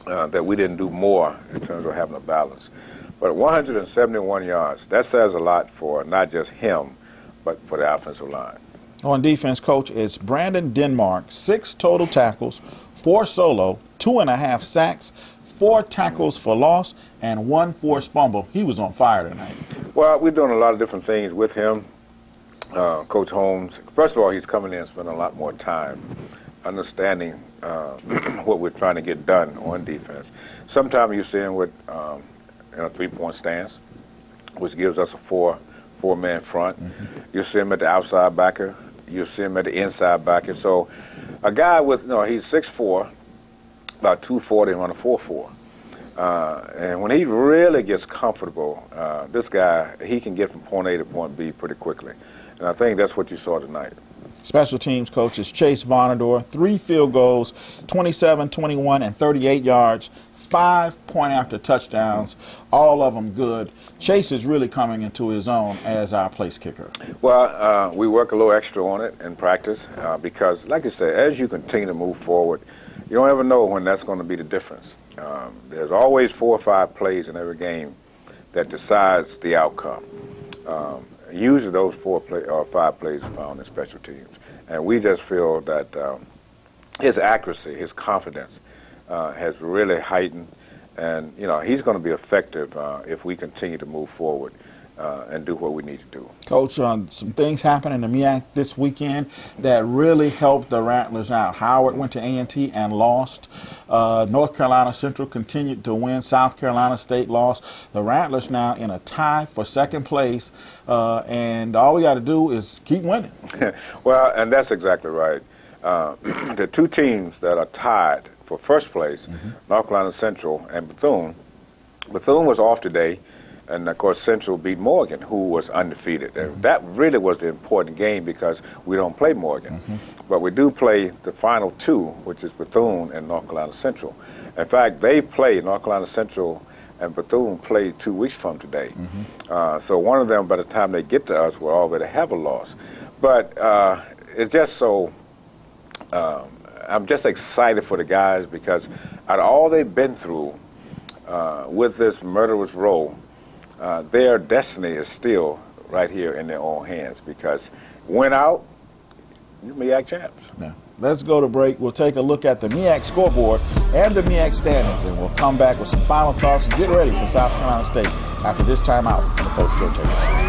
that we didn't do more in terms of having a balance. But 171 yards, that says a lot for not just him, but for the offensive line. On defense, Coach, it's Brandon Denmark, 6 total tackles, 4 solo, 2.5 sacks, 4 tackles for loss, and 1 forced fumble. He was on fire tonight. Well, we're doing a lot of different things with him. Coach Holmes, first of all, he's coming in and spending a lot more time understanding what we're trying to get done on defense. Sometimes you see him with in a 3-point stance, which gives us a four-man front. You see him at the outside backer. You see him at the inside backer. So a guy with, he's 6'4", about 240 and on a 4.4. And when he really gets comfortable, this guy, he can get from point A to point B pretty quickly. And I think that's what you saw tonight. Special teams coach is Chase Vonador, 3 field goals, 27, 21, and 38 yards, 5 point-after touchdowns, all of them good. Chase is really coming into his own as our place kicker. Well, we work a little extra on it in practice because, like I said, as you continue to move forward, you don't ever know when that's going to be the difference. There's always 4 or 5 plays in every game that decides the outcome. Usually those 4 or 5 plays are found in special teams. And we just feel that his accuracy, his confidence has really heightened. And, he's going to be effective if we continue to move forward and do what we need to do. Coach, some things happened in the MEAC this weekend that really helped the Rattlers out. Howard went to A&T and lost. North Carolina Central continued to win. South Carolina State lost. The Rattlers now in a tie for 2nd place, and all we got to do is keep winning. Well, and that's exactly right. The 2 teams that are tied for 1st place, North Carolina Central and Bethune. Bethune was off today. And, of course, Central beat Morgan, who was undefeated. And that really was the important game because we don't play Morgan. But we do play the final 2, which is Bethune and North Carolina Central. In fact, North Carolina Central and Bethune play 2 weeks from today. So one of them, by the time they get to us, will already have a loss. But it's just so, I'm just excited for the guys because out of all they've been through with this murderous row, their destiny is still right here in their own hands because win out, you're MEAC champs. Yeah. Let's go to break. We'll take a look at the MEAC scoreboard and the MEAC standings, and we'll come back with some final thoughts and get ready for South Carolina State after this time out on the Coach Joe Taylor Show.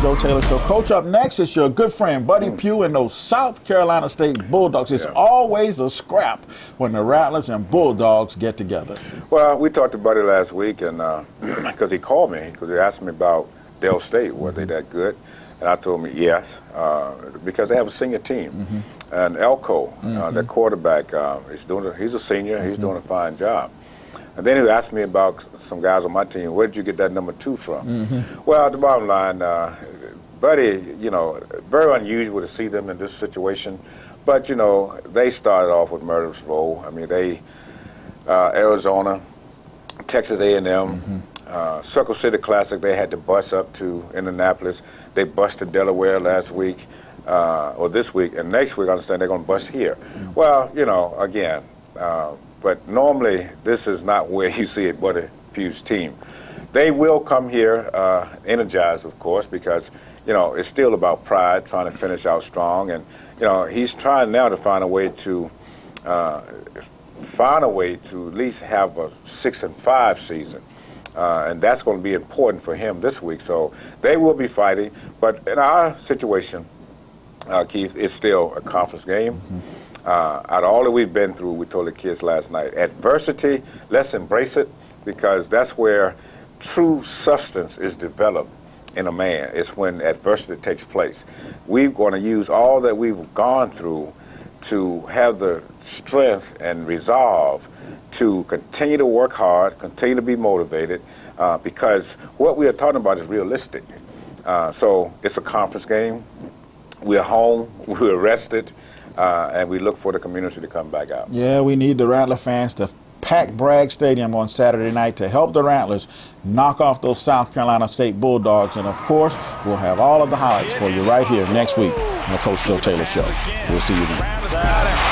Joe Taylor Show. Coach, up next is your good friend Buddy Pugh and those South Carolina State Bulldogs. It's always a scrap when the Rattlers and Bulldogs get together. Well, we talked to Buddy last week, and because he called me, because he asked me about Dale State, were they that good? And I told him yes, because they have a senior team. And Elko, their quarterback, he's a senior, he's doing a fine job. And then he asked me about some guys on my team. Where did you get that number 2 from? Well, the bottom line, Buddy, very unusual to see them in this situation. But, they started off with murderous row. I mean, Arizona, Texas A&M, Circle City Classic, they had to bus up to Indianapolis. They busted Delaware last week, or this week. And next week, I understand they're going to bust here. Well, again, but normally, this is not where you see it, Buddy Pugh's team. They will come here energized, of course, because, it's still about pride, trying to finish out strong. And, he's trying now to find a way to at least have a 6-5 season. And that's going to be important for him this week. So they will be fighting. But in our situation, Keith, it's still a conference game. Out of all that we've been through, we told the kids last night, adversity, let's embrace it, because that's where true substance is developed in a man. It's when adversity takes place. We're going to use all that we've gone through to have the strength and resolve to continue to work hard, continue to be motivated, because what we are talking about is realistic. So it's a conference game. We're home, we're rested, and we look for the community to come back out. Yeah, we need the Rattler fans to pack Bragg Stadium on Saturday night to help the Rattlers knock off those South Carolina State Bulldogs. And, of course, we'll have all of the highlights for you right here next week on the Coach Joe Taylor Show. We'll see you then.